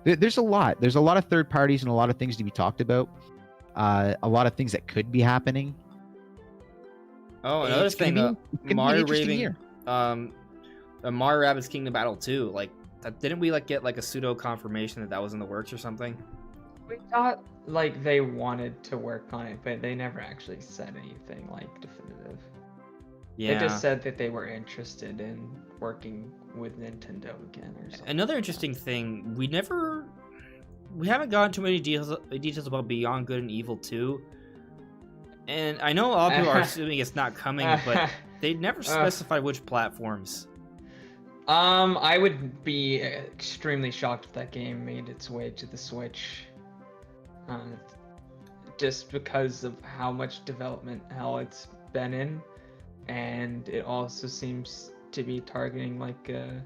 There's a lot. There's a lot of third parties and a lot of things to be talked about. A lot of things that could be happening. Oh, another It's gonna thing, be- it's gonna be an Mario interesting Raving, year. Mario Rabbids Kingdom Battle 2. Like, didn't we get like a pseudo confirmation that was in the works or something? We thought like they wanted to work on it, but they never actually said anything like definitive. Yeah. They just said that they were interested in working with Nintendo again or something. Another interesting thing, we haven't gotten too many details about Beyond Good and Evil 2. And I know a lot of people are assuming it's not coming, but they never specified which platforms. I would be extremely shocked if that game made its way to the Switch. Just because of how much development hell it's been in. And it also seems to be targeting like a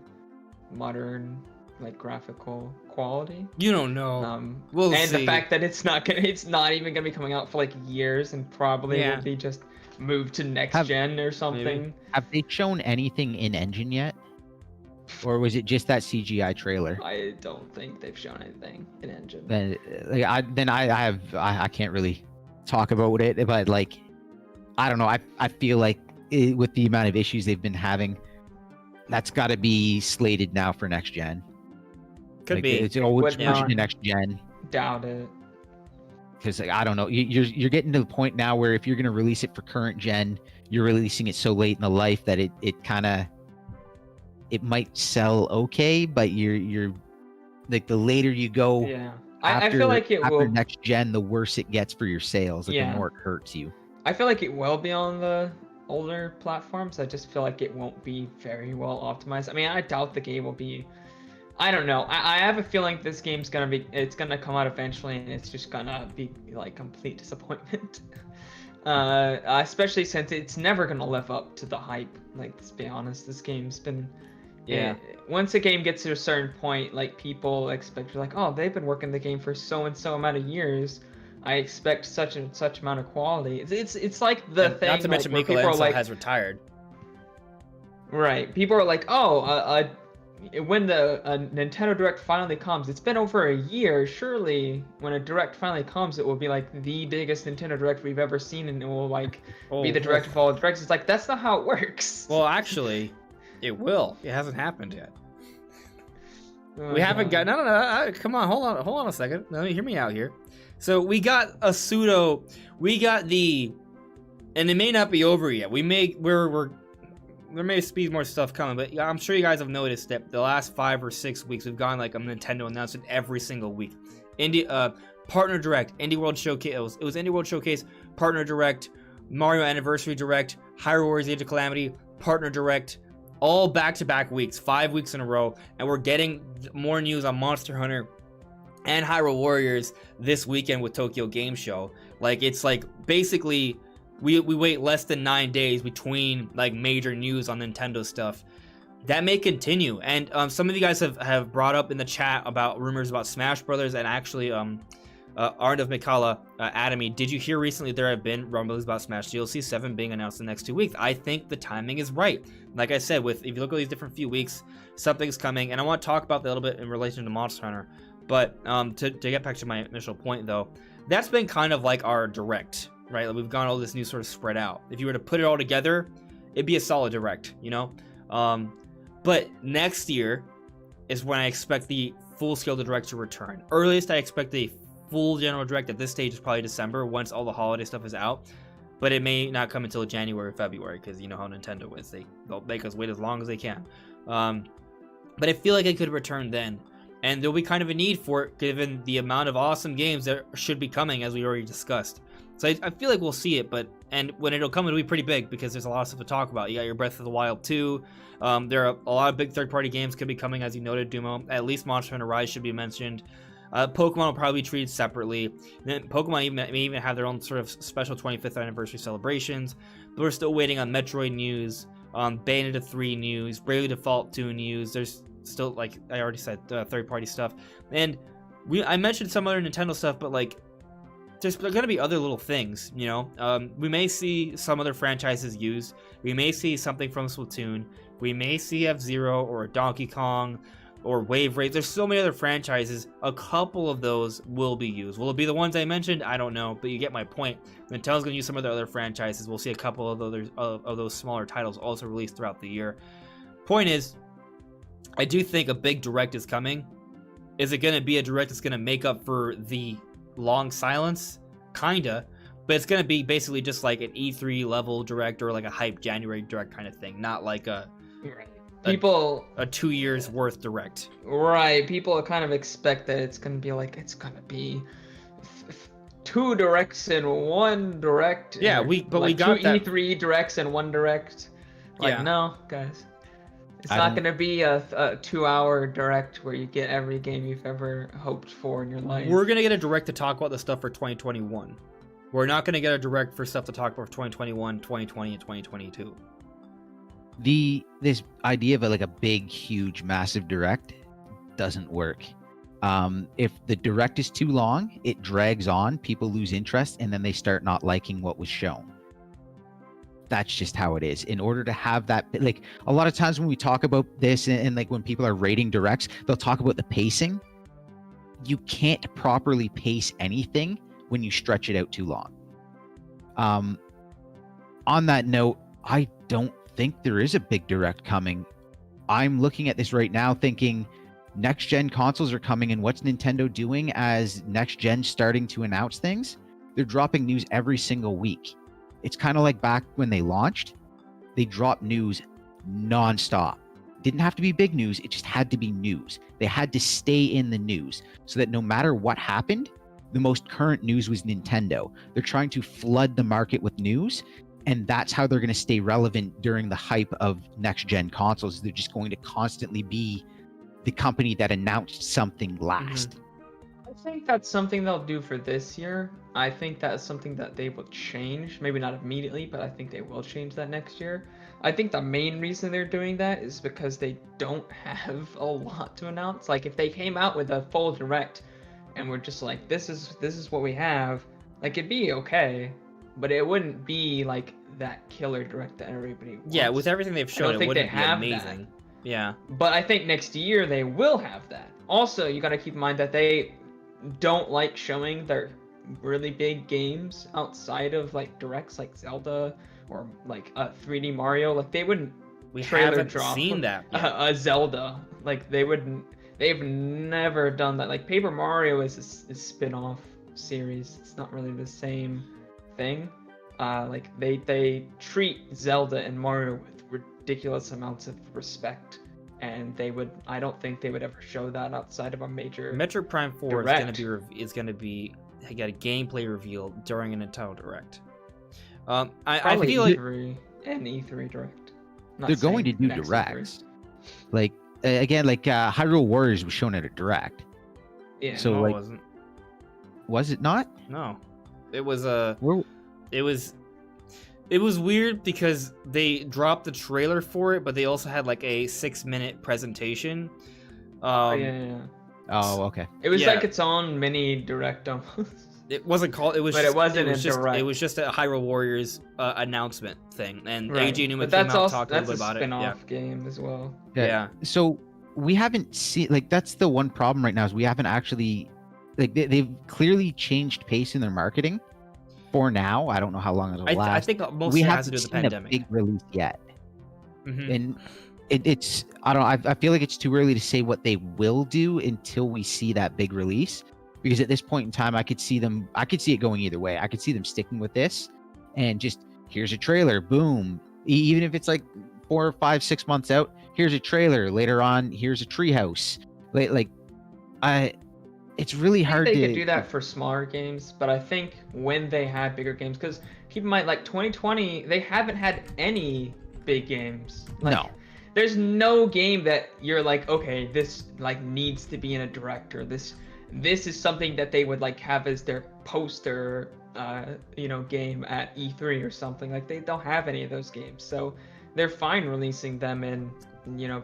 modern, like, graphical quality. You don't know. We'll see. The fact that it's not even gonna be coming out for like years, and probably will be just moved to next gen or something. Have they shown anything in engine yet? Or was it just that CGI trailer? I don't think they've shown anything in engine. Then, I can't really talk about it, but like, I don't know. I feel like with the amount of issues they've been having, that's got to be slated now for next gen. Could be. It's always Would pushing not. to next gen. Doubt it. Because, like, I don't know, you're getting to the point now where if you're going to release it for current gen, you're releasing it so late in the life that it kind of, it might sell okay, but you're like, the later you go, Yeah. I feel like it after will. next gen, the worse it gets for your sales. Like, Yeah. the more it hurts you. I feel like it will be on the older platforms. I just feel like it won't be very well optimized. I mean, I doubt the game will be. I don't know. I have a feeling this game's it's gonna come out eventually, and it's just gonna be like complete disappointment. Especially since it's never gonna live up to the hype. Like, let's be honest, this game's been. Yeah. Once a game gets to a certain point, like, people expect, like, oh, they've been working the game for so and so amount of years. I expect such and such amount of quality. It's like the thing. Not to mention, like, where Michelangelo people are like, has retired. right? People are like, oh, when the Nintendo Direct finally comes, it's been over a year. Surely, when a Direct finally comes, it will be like the biggest Nintendo Direct we've ever seen, and it will like be the Direct of all Directs. It's like, that's not how it works. Well, actually, it will. It hasn't happened yet. Oh, We haven't God. got no. Come on, hold on a second. Let me hear me out here. So we got a pseudo. We got the, and it may not be over yet. There may be more stuff coming, but I'm sure you guys have noticed that the last 5 or 6 weeks we've gone like a Nintendo announcement every single week. Partner Direct, Indie World Showcase. It was Indie World Showcase, Partner Direct, Mario Anniversary Direct, Hyrule Warriors Age of Calamity, Partner Direct, all back-to-back weeks, 5 weeks in a row, and we're getting more news on Monster Hunter and Hyrule Warriors this weekend with Tokyo Game Show. Like, it's like basically we wait less than 9 days between like major news on Nintendo stuff. That may continue, and some of you guys have brought up in the chat about rumors about Smash Brothers, and actually Arnav Mikala, Adamy, did you hear recently there have been rumblings about Smash DLC 7 being announced in the next 2 weeks? I think the timing is right. Like I said, if you look at these different few weeks, something's coming, and I want to talk about that a little bit in relation to Monster Hunter. But to get back to my initial point, though, that's been kind of like our direct, right? Like, we've gone all this news sort of spread out. If you were to put it all together, it'd be a solid direct, you know? But next year is when I expect the full-scale direct to return. Earliest I expect the full general direct at this stage is probably December, once all the holiday stuff is out. But it may not come until January or February, because you know how Nintendo is. They'll make us wait as long as they can. But I feel like it could return then. And there'll be kind of a need for it, given the amount of awesome games that should be coming, as we already discussed. So I feel like we'll see it, and when it'll come, it'll be pretty big, because there's a lot of stuff to talk about. You got your Breath of the Wild 2. There are a lot of big third-party games could be coming, as you noted, Dumo. At least Monster Hunter Rise should be mentioned. Pokemon will probably be treated separately. Then Pokemon may even have their own sort of special 25th anniversary celebrations. But we're still waiting on Metroid news, Bayonetta 3 news, Bravely Default 2 news. There's still, like I already said, third-party stuff. And I mentioned some other Nintendo stuff, but like, there's going to be other little things, you know? We may see some other franchises used. We may see something from Splatoon. We may see F-Zero or Donkey Kong or Wave Race. There's so many other franchises. A couple of those will be used. Will it be the ones I mentioned? I don't know, but you get my point. Nintendo's going to use some of their other franchises. We'll see a couple of those smaller titles also released throughout the year. Point is, I do think a big direct is coming. Is it going to be a direct that's going to make up for the long silence? Kinda. But it's going to be basically just like an E3 level direct, or like a hype January direct kind of thing. Not like a 2 years worth direct. Right. People kind of expect that it's going to be 2 directs in one direct. Yeah, we got two that. E3 directs in one direct. Like, Yeah. No, guys. It's not going to be a 2-hour direct where you get every game you've ever hoped for in your life. We're going to get a direct to talk about the stuff for 2021. We're not going to get a direct for stuff to talk about for 2021, 2020, and 2022. This idea of a big, huge, massive direct doesn't work. If the direct is too long, it drags on, people lose interest, and then they start not liking what was shown. That's just how it is. In order to have that, like, a lot of times when we talk about this, and like when people are rating directs, they'll talk about the pacing. You can't properly pace anything when you stretch it out too long. On that note, I don't think there is a big direct coming. I'm looking at this right now thinking next gen consoles are coming, and what's Nintendo doing as next gen starting to announce things? They're dropping news every single week. It's kind of like back when they launched, they dropped news nonstop. Didn't have to be big news, it just had to be news. They had to stay in the news so that no matter what happened, the most current news was Nintendo. They're trying to flood the market with news, and that's how they're going to stay relevant during the hype of next-gen consoles. They're just going to constantly be the company that announced something last. I think that's something they'll do for this year. I think that's something that they will change. Maybe not immediately, but I think they will change that next year. I think the main reason they're doing that is because they don't have a lot to announce. Like, if they came out with a full direct and were just like, this is what we have, like, it'd be okay, but it wouldn't be like that killer direct that everybody wants. Yeah, with everything they've shown, it wouldn't be amazing. That. Yeah. But I think next year they will have that. Also, you got to keep in mind that they don't like showing their really big games outside of like directs, like Zelda or like 3D Mario. Like, they wouldn't haven't seen that yet. A Zelda. Like, they wouldn't. They've never done that. Like, Paper Mario is a spin-off series. It's not really the same thing. Like, they treat Zelda and Mario with ridiculous amounts of respect, and I don't think they would ever show that outside of a major Metroid Prime 4 direct. is gonna be got a gameplay reveal during a Nintendo Direct. I Probably feel like E3 and E3 Direct. Not they're going to saying do next E3. directs. Like again, like Hyrule Warriors was shown at a direct. Yeah. So No, it like, wasn't. was it not? No, it was Where- it was weird because they dropped the trailer for it, but they also had like a 6-minute presentation. Oh, yeah. Oh, okay. It was Yeah. like its own mini direct almost. It wasn't called. It was. But Just, it wasn't was a just. direct. It was just a Hyrule Warriors announcement thing, and Right. AJ Newman But came that's out also talking a that's little a bit about it. Yeah. spin-off game as well. Yeah. So we haven't seen, like, that's the one problem right now, is we haven't actually, like, they've clearly changed pace in their marketing for now. I don't know how long it'll last. I think most We of it has to haven't do with the seen a pandemic. big release yet. Mhm. And it's, I don't know, I feel like it's too early to say what they will do until we see that big release, because at this point in time I could see it going either way. I could see them sticking with this and just, here's a trailer, boom, even if it's like 4 or 5 6 months out, here's a trailer, later on here's a treehouse. It's really I think hard they to could do that for smaller games, but I think when they had bigger games, because keep in mind, like 2020, they haven't had any big games. Like, No. There's no game that you're like, okay, this like needs to be in a director. This is something that they would like have as their poster, game at E3 or something. Like they don't have any of those games, so they're fine releasing them in,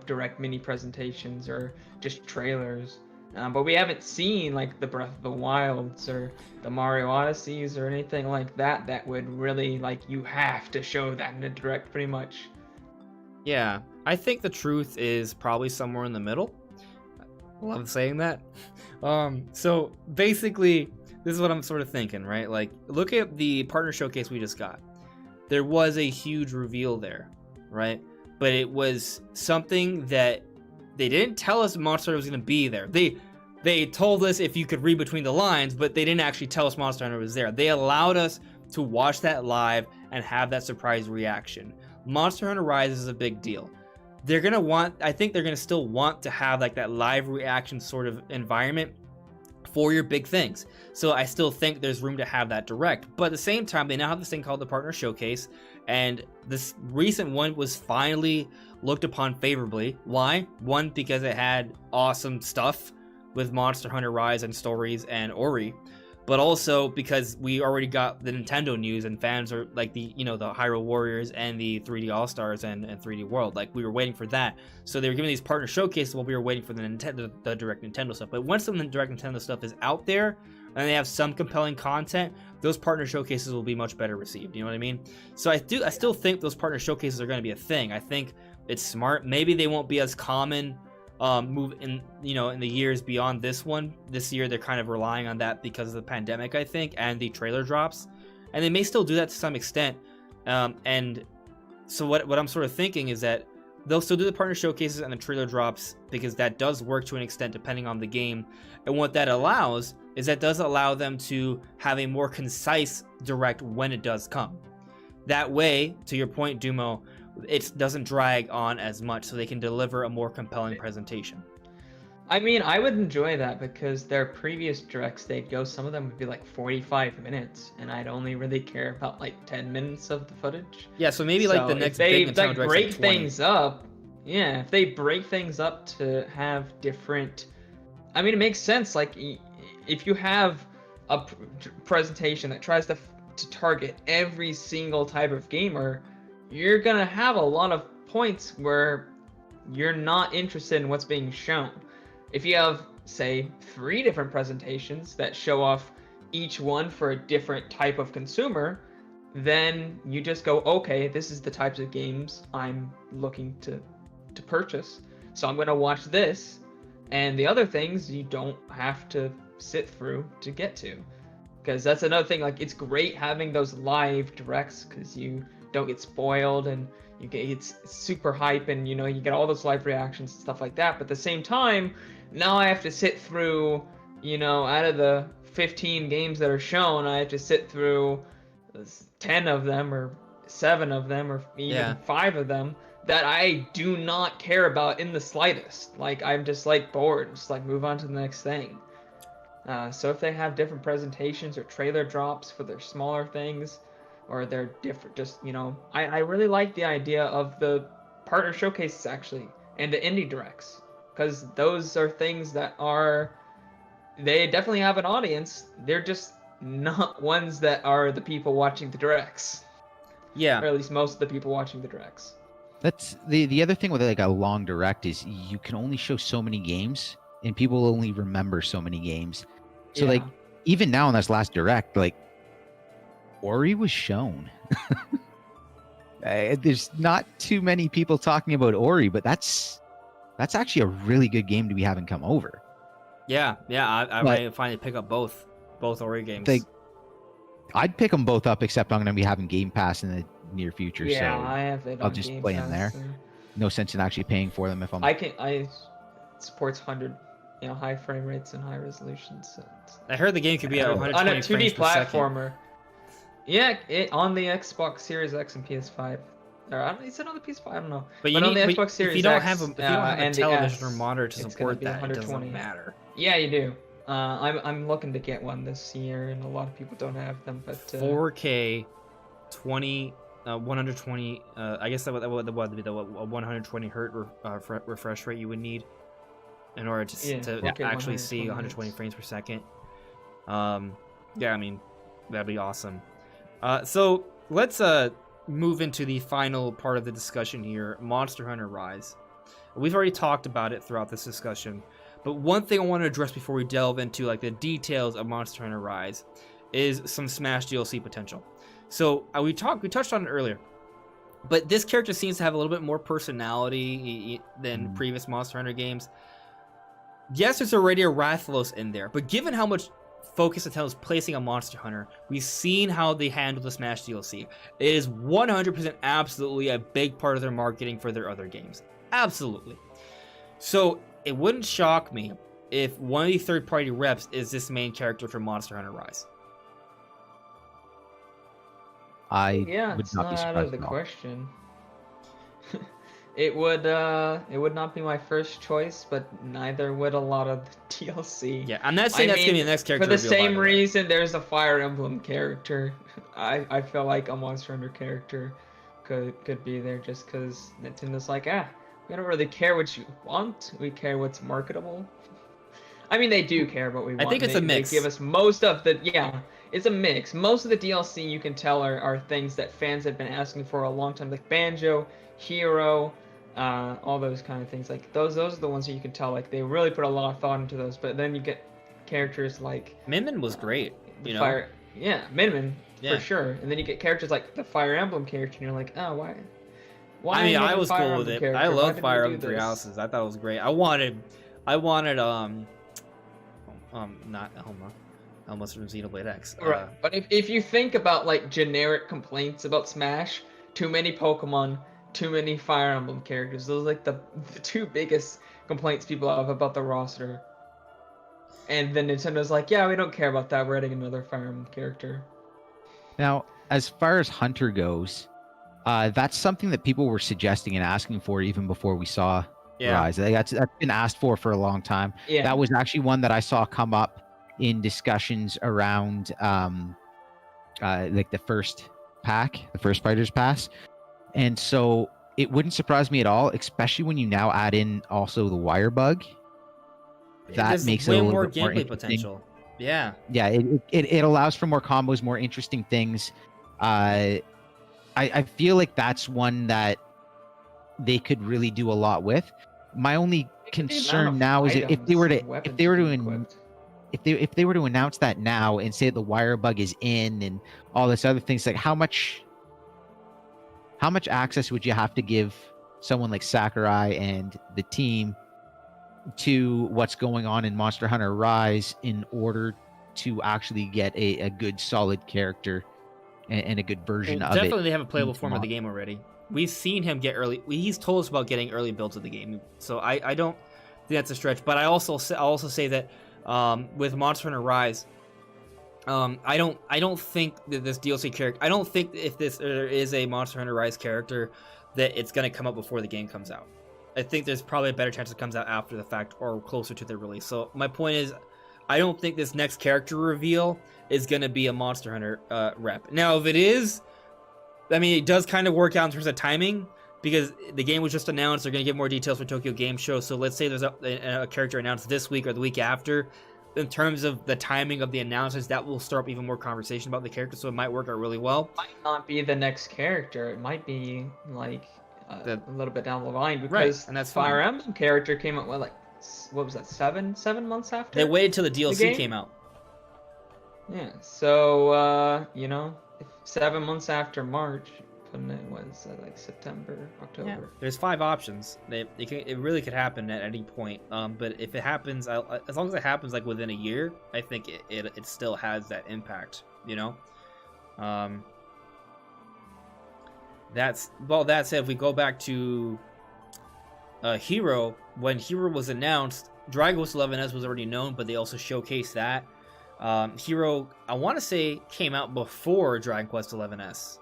direct mini presentations or just trailers. But we haven't seen like the Breath of the Wilds or the Mario Odysseys or anything like that that would really, like, you have to show that in a direct pretty much. Yeah, I think the truth is probably somewhere in the middle. I love saying that. So basically, this is what I'm sort of thinking, right? Like, look at the partner showcase we just got. There was a huge reveal there, right? But it was something that they didn't tell us Monster Hunter was going to be there. They told us if you could read between the lines, but they didn't actually tell us Monster Hunter was there. They allowed us to watch that live and have that surprise reaction. Monster Hunter Rise is a big deal. I think they're gonna still want to have like that live reaction sort of environment for your big things. So I still think there's room to have that direct. But at the same time, they now have this thing called the Partner Showcase, and this recent one was finally looked upon favorably. Why? One, because it had awesome stuff with Monster Hunter Rise and Stories and Ori, but also because we already got the Nintendo news and fans are like the Hyrule Warriors and the 3D All-Stars and 3D World. Like, we were waiting for that. So they were giving these partner showcases while we were waiting for the direct Nintendo stuff. But once some of the direct Nintendo stuff is out there and they have some compelling content, those partner showcases will be much better received. You know what I mean? So I still think those partner showcases are going to be a thing. I think it's smart. Maybe they won't be as common move in the years beyond this one. This year they're kind of relying on that because of the pandemic, I think, and the trailer drops, and they may still do that to some extent. And so what I'm sort of thinking is that they'll still do the partner showcases and the trailer drops, because that does work to an extent depending on the game. And what that allows is that does allow them to have a more concise direct when it does come. That way, to your point, Dumo, it doesn't drag on as much, so they can deliver a more compelling presentation. I mean, I would enjoy that, because their previous directs, some of them would be like 45 minutes, and I'd only really care about like 10 minutes of the footage. Yeah, so maybe like the next big Nintendo Direct's break like 20. things up. Yeah, if they break things up to have different, I mean, it makes sense. Like, if you have a presentation that tries to target every single type of gamer, you're gonna have a lot of points where you're not interested in what's being shown. If you have, say, 3 different presentations that show off each one for a different type of consumer, then you just go, okay, this is the types of games I'm looking to purchase, so I'm gonna watch this, and the other things you don't have to sit through to get to. Because that's another thing, like, it's great having those live directs, because you don't get spoiled, and it's super hype, and you get all those live reactions and stuff like that. But at the same time, now I have to sit through, out of the 15 games that are shown, I have to sit through 10 of them or 7 of them or even 5 of them that I do not care about in the slightest. Like, I'm just like bored, just like move on to the next thing. So if they have different presentations or trailer drops for their smaller things, or they're different, just, I really like the idea of the partner showcases actually, and the indie directs, because those are things that they definitely have an audience. They're just not ones that are the people watching the directs, Yeah. or at least most of the people watching the directs. That's the other thing with like a long direct is you can only show so many games, and people only remember so many games. So Yeah. like even now in this last direct, like Ori was shown. There's not too many people talking about Ori, but that's actually a really good game to be having come over. Yeah. I might finally pick up both Ori games. Like, I'd pick them both up, except I'm going to be having Game Pass in the near future. Yeah, so I have it. I'll on just Game play them there. Pass, No sense in actually paying for them if I'm. it supports 100, high frame rates and high resolutions. So I heard the game could be at 120 on a 2D frames per second. platformer. Yeah, on the Xbox Series X and PS5. Or is it on the PS5? I don't know. But on the Xbox Series if you don't X, have a and the television or S, monitor to it's support gonna be that, it 120. doesn't matter. Yeah, you do. I'm looking to get one this year, and a lot of people don't have them. But 4K, 120. I guess that would be the 120 hertz refresh rate you would need in order to actually see 120 frames per second. Yeah, I mean, that'd be awesome. So let's move into the final part of the discussion here, Monster Hunter Rise. We've already talked about it throughout this discussion, but one thing I want to address before we delve into like the details of Monster Hunter Rise is some Smash DLC potential. So we touched on it earlier, but this character seems to have a little bit more personality than previous Monster Hunter games. Yes, there's already a Rathalos in there, but given how much focus Nintendo's placing on Monster Hunter, we've seen how they handle the Smash DLC. It is 100% absolutely a big part of their marketing for their other games. Absolutely. So it wouldn't shock me if one of the third-party reps is this main character from Monster Hunter Rise. I would it's not be not surprised out of the at all. question. It would not be my first choice, but neither would a lot of the DLC. Yeah, I'm not saying that's gonna be the next character. For the reveal, by same the way. reason, there's a Fire Emblem character. I feel like a Monster Hunter character could be there just because Nintendo's like, we don't really care what you want. We care what's marketable. I mean, they do care what we want. I think it's a mix. They give us most of the it's a mix. Most of the DLC you can tell are things that fans have been asking for a long time, like Banjo, Hero. All those kind of things, like those are the ones that you can tell, like they really put a lot of thought into those. But then you get characters like Min Min was great, Min Min Yeah. for sure. And then you get characters like the Fire Emblem character, and you're like, oh, why? I mean, I was Fire cool with Emblem it. character? I Why love did Fire we Emblem do Three this? Houses. I thought it was great. I wanted not Elma. Elma's from Xenoblade X. Right. But if you think about like generic complaints about Smash, too many Pokemon, too many Fire Emblem characters. Those are like the two biggest complaints people have about the roster. And then Nintendo's like, yeah, we don't care about that. We're adding another Fire Emblem character. Now, as far as Hunter goes, that's something that people were suggesting and asking for even before we saw Rise. That's been asked for a long time. Yeah. That was actually one that I saw come up in discussions around like the first pack, the first Fighter's Pass. And so it wouldn't surprise me at all, especially when you now add in also the wire bug. That makes it a little more bit more gameplay interesting. potential. Yeah. Yeah, it allows for more combos, more interesting things. I feel like that's one that they could really do a lot with. My only concern now is if they were to announce that now and say that the wire bug is in and all this other things, like how much access would you have to give someone like Sakurai and the team to what's going on in Monster Hunter Rise in order to actually get a good solid character and a good version of it? Definitely they have a playable form of the game already. We've seen him get early. He's told us about getting early builds of the game, so I don't think that's a stretch. But I'll also say that with Monster Hunter Rise, I don't think that this DLC character. I don't think if there is a Monster Hunter Rise character that it's gonna come out before the game comes out. I think there's probably a better chance it comes out after the fact or closer to the release. So my point is, I don't think this next character reveal is gonna be a Monster Hunter rep. Now, if it is, I mean, it does kind of work out in terms of timing because the game was just announced. They're going to get more details for Tokyo Game Show. So let's say there's a character announced this week or the week after. In terms of the timing of the announcements, that will start up even more conversation about the character. So it might work out really well. It might not be the next character. It might be like a little bit down the line, because Right, and that's fine. Fire Emblem character came out what was that, 7 months after? They waited till the DLC game? came out. Yeah, so if 7 months after March, putting it was like September, October. Yeah. There's 5 options. It really could happen at any point. But if it happens, as long as it happens like within a year, I think it still has that impact. That said, if we go back to Hero, when Hero was announced, Dragon Quest 11S was already known, but they also showcased that. Hero, I want to say, came out before Dragon Quest 11S.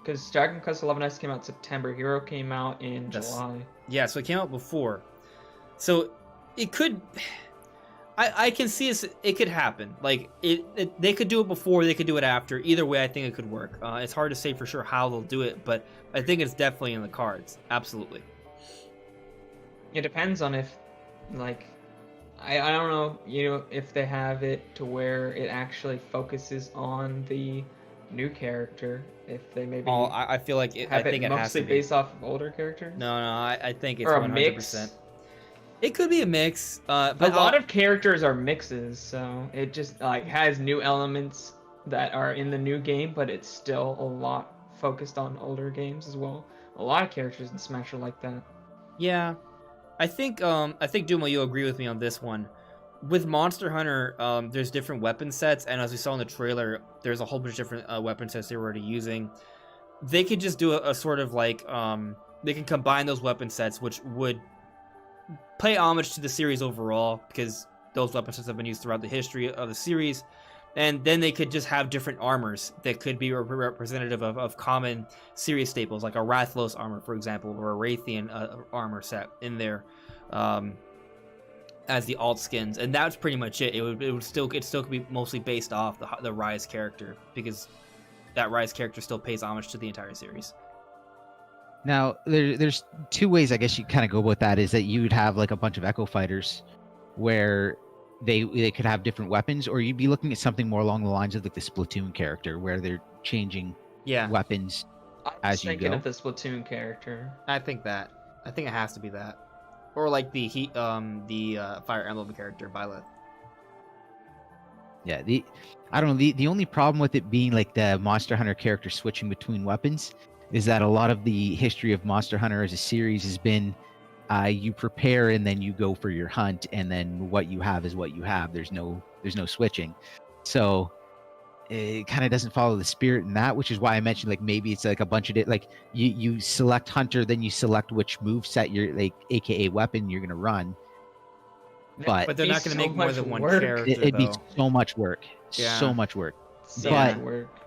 Because Dragon Quest 11S came out in September, Hero came out in July. Yeah, so it came out before. So it could... I can see it could happen. Like, they could do it before, they could do it after. Either way, I think it could work. It's hard to say for sure how they'll do it, but I think it's definitely in the cards. Absolutely. It depends on if, like... I don't know, if they have it to where it actually focuses on the new character, if they maybe I feel like it has mostly to be based off of older characters. No, I think it's or a 100%. mix. It could be a mix, but a lot of characters are mixes, so it just like has new elements that are in the new game, but it's still a lot focused on older games as well. A lot of characters in Smash are like that. Yeah, I think Dumo, you'll agree with me on this one. With Monster Hunter, there's different weapon sets, and as we saw in the trailer, there's a whole bunch of different weapon sets they were already using. They could just do a sort of like, they can combine those weapon sets, which would pay homage to the series overall, because those weapon sets have been used throughout the history of the series. And then they could just have different armors that could be representative of common series staples, like a Rathalos armor, for example, or a Raytheon armor set in there. As the alt skins, and that's pretty much it. It still could be mostly based off the Rise character, because that Rise character still pays homage to the entire series. Now, there's 2 ways I guess you kind of go about that. Is that you'd have like a bunch of Echo Fighters, where they could have different weapons, or you'd be looking at something more along the lines of like the Splatoon character, where they're changing weapons as you go. Thinking of the Splatoon character. I think it has to be that. Or like the Fire Emblem character, Byleth. Yeah, I don't know. The only problem with it being like the Monster Hunter character switching between weapons is that a lot of the history of Monster Hunter as a series has been you prepare and then you go for your hunt, and then what you have is what you have. There's no switching. So it kind of doesn't follow the spirit in that, which is why I mentioned like maybe it's like a bunch of like you select hunter, then you select which move set you're like, aka weapon you're gonna run. But they're not gonna make more than one work. character. It'd be so much work. Yeah. So much work. So But- much work.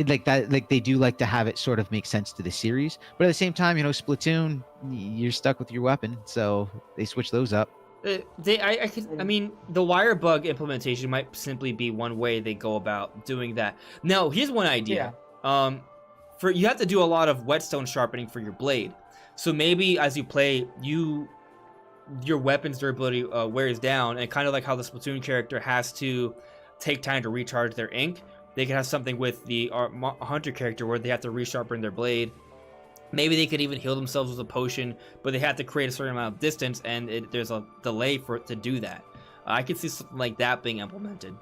Like that, like they do like to have it sort of make sense to the series, but at the same time, Splatoon, you're stuck with your weapon, so they switch those up. I mean, the wire bug implementation might simply be one way they go about doing that. Now, here's one idea. You have to do a lot of whetstone sharpening for your blade. So maybe as you play, your weapon's durability wears down, and kind of like how the Splatoon character has to take time to recharge their ink, they could have something with the Hunter character where they have to resharpen their blade. Maybe they could even heal themselves with a potion, but they have to create a certain amount of distance, and there's a delay for it to do that. I could see something like that being implemented.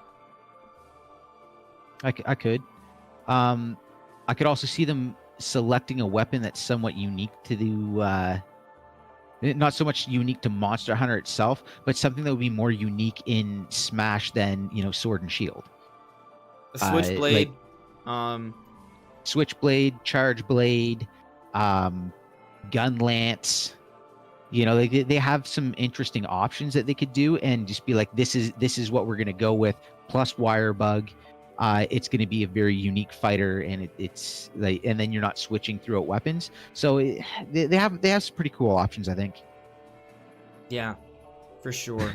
I could. I could also see them selecting a weapon that's somewhat unique to the not so much unique to Monster Hunter itself, but something that would be more unique in Smash than Sword and Shield. A switchblade, Switchblade, Charge Blade, Gun Lance. They have some interesting options that they could do, and just be like, this is what we're gonna go with. Plus Wire Bug, it's gonna be a very unique fighter, and it's like, and then you're not switching throughout weapons. So they have some pretty cool options, I think. Yeah, for sure.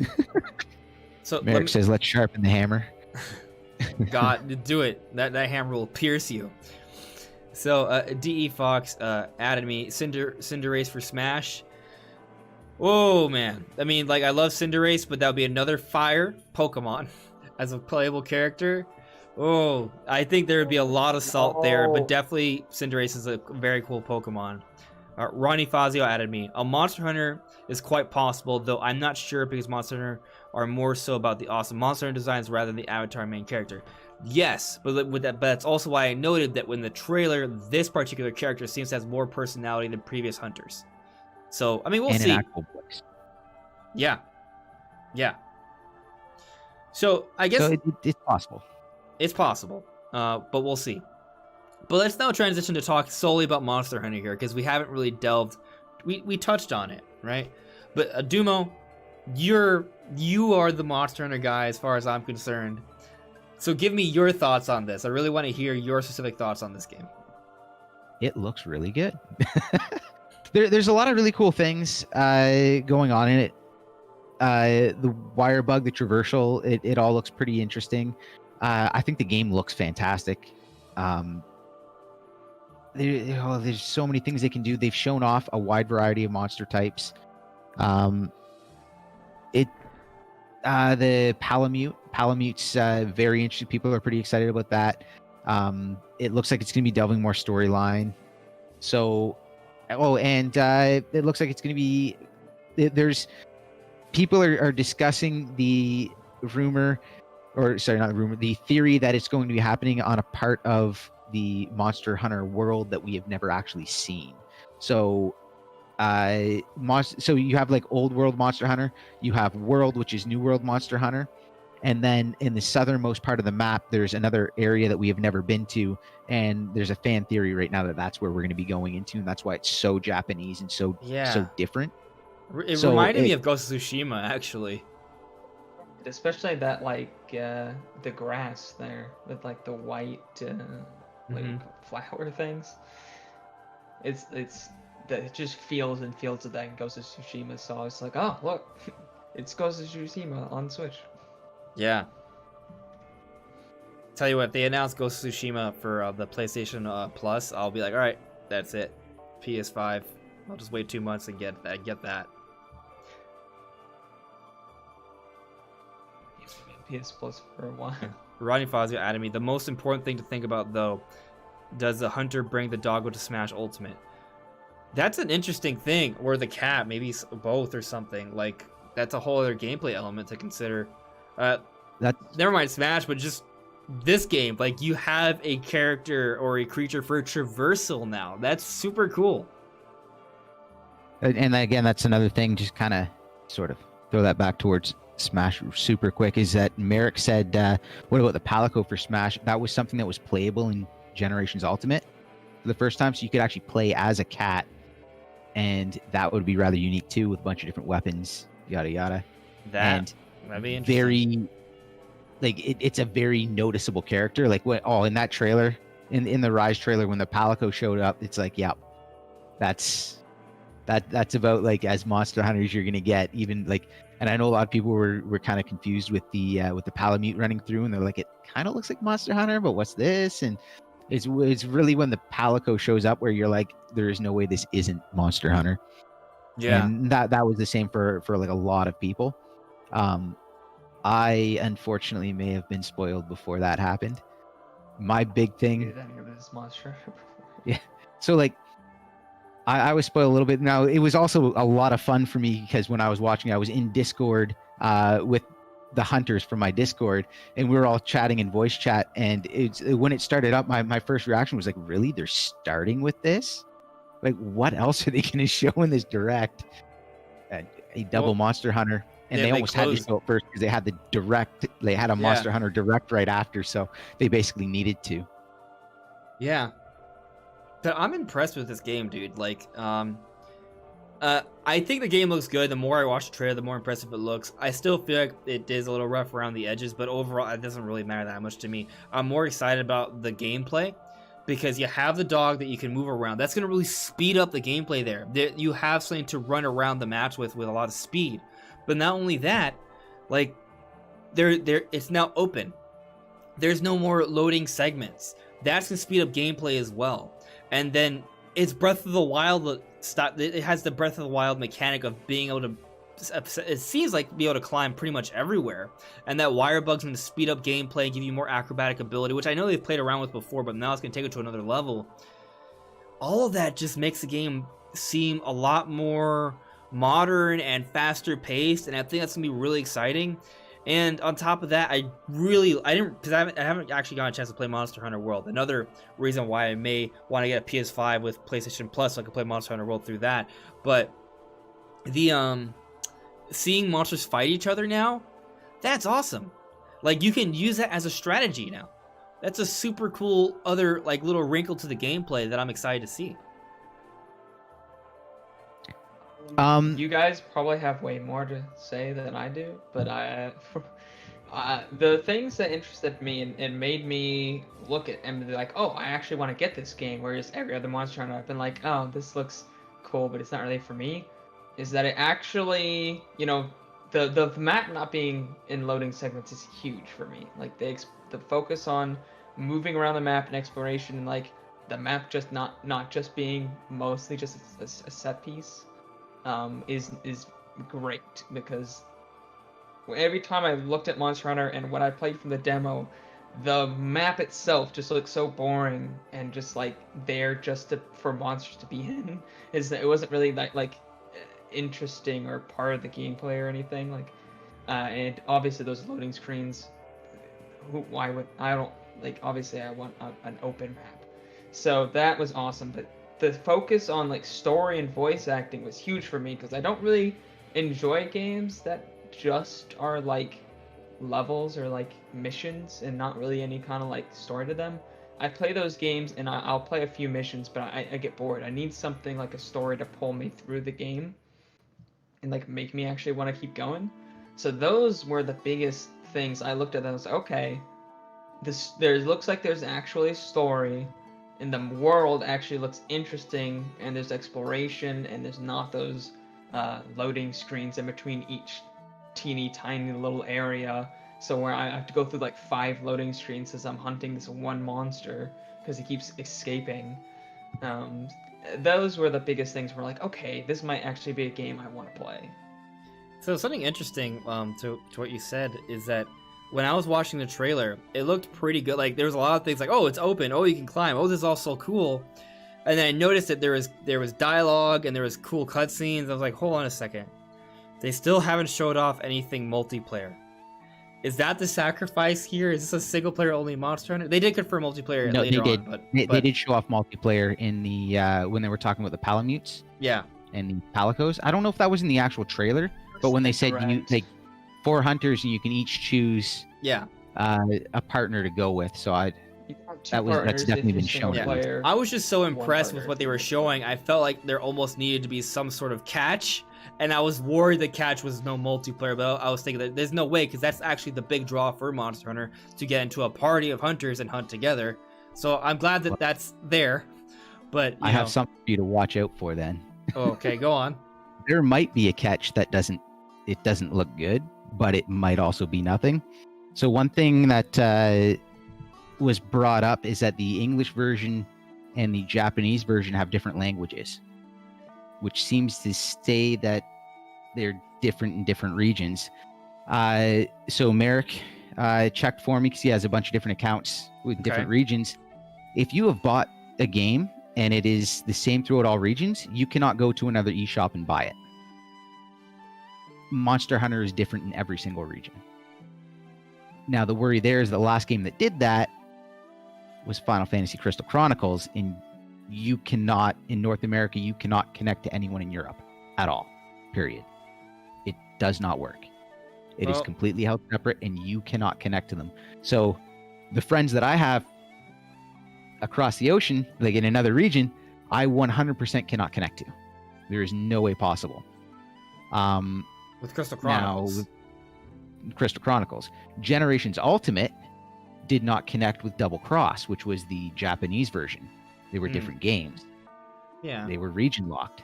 So Merrick says, "Let's sharpen the hammer." God, do it. That hammer will pierce you. So, DE Fox added me Cinderace for Smash. Whoa, man. I mean, like, I love Cinderace, but that would be another fire Pokemon as a playable character. Oh, I think there would be a lot of salt there, but definitely Cinderace is a very cool Pokemon. Ronnie Fazio added me. A Monster Hunter is quite possible, though I'm not sure because Monster Hunter are more so about the awesome Monster Hunter designs rather than the avatar main character. Yes, but that's also why I noted that when the trailer, this particular character seems to have more personality than previous hunters. So, I mean, we'll see. An actual voice. Yeah. So, I guess... So it's possible. It's possible, but we'll see. But let's now transition to talk solely about Monster Hunter here, because we haven't really delved... We touched on it, right? But, Dumo, you are the Monster Hunter guy as far as I'm concerned. So give me your thoughts on this. I really want to hear your specific thoughts on this game. It looks really good. There's a lot of really cool things going on in it. The wire bug, the traversal, it all looks pretty interesting. I think the game looks fantastic. There's so many things they can do. They've shown off a wide variety of monster types. The Palamute's very interesting. People are pretty excited about that. It looks like it's going to be delving more storyline. So, it looks like it's going to be. There's people are discussing the rumor, or sorry, not the rumor, the theory that it's going to be happening on a part of the Monster Hunter world that we have never actually seen. So, so you have like old world Monster Hunter, you have world, which is new world Monster Hunter, and then in the southernmost part of the map there's another area that we have never been to, and there's a fan theory right now that that's where we're going to be going into, and that's why it's so Japanese and so different. It reminded me of Ghost of Tsushima, actually. Especially that, like, the grass there with like the white flower things. It just feels of that in Ghost of Tsushima. So I was like, oh look, it's Ghost of Tsushima on Switch. Yeah. Tell you what, if they announce Ghost of Tsushima for the PlayStation Plus, I'll be like, all right, that's it. PS5. I'll just wait 2 months and get that. PS Plus for a while. Ronnie Fazio added me. The most important thing to think about, though, does the hunter bring the doggo to Smash Ultimate? That's an interesting thing. Or the cat, maybe both or something. Like, that's a whole other gameplay element to consider. Never mind Smash, but just this game. Like, you have a character or a creature for traversal now. That's super cool. And again, that's another thing, just kind of sort of throw that back towards Smash super quick, is that Merrick said, what about the Palico for Smash? That was something that was playable in Generations Ultimate for the first time, so you could actually play as a cat, and that would be rather unique too, with a bunch of different weapons, yada yada. That'd be interesting. Very, like, it's a very noticeable character. Like, in that trailer, in the Rise trailer, when the Palico showed up, it's like, yeah, that's about like as Monster Hunters you're gonna get. Even like, and I know a lot of people were kind of confused with the Palamute running through, and they're like, it kind of looks like Monster Hunter, but what's this? And it's really when the Palico shows up where you're like, there is no way this isn't Monster Hunter. Yeah, and that was the same for like a lot of people. I unfortunately may have been spoiled before that happened. My big thing. Yeah. So like, I was spoiled a little bit. Now, it was also a lot of fun for me because when I was watching, I was in Discord with the hunters from my Discord, and we were all chatting in voice chat. And when it started up, my first reaction was like, really? They're starting with this? Like, what else are they going to show in this direct? A double Monster Hunter. And they almost had to go first because they had the direct. They had a Monster Hunter direct right after, so they basically needed to. Yeah. But I'm impressed with this game, dude. Like, I think the game looks good. The more I watch the trailer, the more impressive it looks. I still feel like it is a little rough around the edges, but overall, it doesn't really matter that much to me. I'm more excited about the gameplay because you have the dog that you can move around. That's going to really speed up the gameplay there. You have something to run around the maps with a lot of speed. But not only that, like, it's now open. There's no more loading segments. That's going to speed up gameplay as well. and then it's Breath of the Wild. It has the Breath of the Wild mechanic of being able to. It seems like be able to climb pretty much everywhere, and that wire bug's going to speed up gameplay, give you more acrobatic ability, which I know they've played around with before, but now it's going to take it to another level. All of that just makes the game seem a lot more modern and faster paced, and I think that's going to be really exciting. And on top of that, I haven't actually gotten a chance to play Monster Hunter World. Another reason why I may want to get a PS5 with PlayStation Plus so I can play Monster Hunter World through that. But the seeing monsters fight each other now, that's awesome. Like, you can use that as a strategy now. That's a super cool other like little wrinkle to the gameplay that I'm excited to see. You guys probably have way more to say than I do, but the things that interested me and made me look at and be like, oh, I actually want to get this game, whereas every other Monster Hunter I've been like, oh, this looks cool, but it's not really for me, is that it actually, you know, the map not being in loading segments is huge for me. Like the focus on moving around the map and exploration, and like the map just not just being mostly just a set piece. Is great, because every time I looked at Monster Hunter and when I played from the demo, the map itself just looked so boring and just like there just for monsters to be in. It wasn't really like interesting or part of the gameplay or anything. Like, and obviously those loading screens. Why would I don't like? Obviously I want an open map, so that was awesome, but the focus on like story and voice acting was huge for me, because I don't really enjoy games that just are like levels or like missions and not really any kind of like story to them. I play those games and I'll play a few missions, but I get bored. I need something like a story to pull me through the game and like make me actually want to keep going. So those were the biggest things I looked at. And I was like, okay, there looks like there's actually a story. And the world actually looks interesting, and there's exploration, and there's not those loading screens in between each teeny tiny little area. So where I have to go through like 5 loading screens as I'm hunting this one monster because he keeps escaping. Those were the biggest things. Where like, okay, this might actually be a game I want to play. So something interesting to what you said is that when I was watching the trailer, it looked pretty good. Like, there was a lot of things like, oh, it's open, oh, you can climb, oh, this is all so cool. And then I noticed that there was dialogue and there was cool cutscenes. I was like, hold on a second. They still haven't showed off anything multiplayer. Is that the sacrifice here? Is this a single player only Monster Hunter? They did confirm multiplayer later on. They did show off multiplayer in the when they were talking about the Palamutes. Yeah. And the Palicos. I don't know if that was in the actual trailer, but when they said you like 4 hunters and you can each choose a partner to go with, so that's definitely been shown. Yeah. I was just so impressed with what they were showing. I felt like there almost needed to be some sort of catch, and I was worried the catch was no multiplayer, but I was thinking that there's no way, because that's actually the big draw for Monster Hunter, to get into a party of hunters and hunt together. So I'm glad that that's there, but I have something for you to watch out for then. Oh, okay, go on. There might be a catch that doesn't look good, but it might also be nothing. So one thing that was brought up is that the English version and the Japanese version have different languages, which seems to say that they're different in different regions. So Merrick checked for me because he has a bunch of different accounts with different regions. If you have bought a game and it is the same throughout all regions, you cannot go to another eShop and buy it. Monster Hunter is different in every single region. Now, the worry there is the last game that did that was Final Fantasy Crystal Chronicles, and you cannot, in North America, you cannot connect to anyone in Europe at all, period. It does not work. It is completely held separate, and you cannot connect to them. So the friends that I have across the ocean, like in another region, I 100% cannot connect to. There is no way possible. With Crystal Chronicles. Now, Crystal Chronicles. Generations Ultimate did not connect with Double Cross, which was the Japanese version. They were different games. Yeah. They were region locked.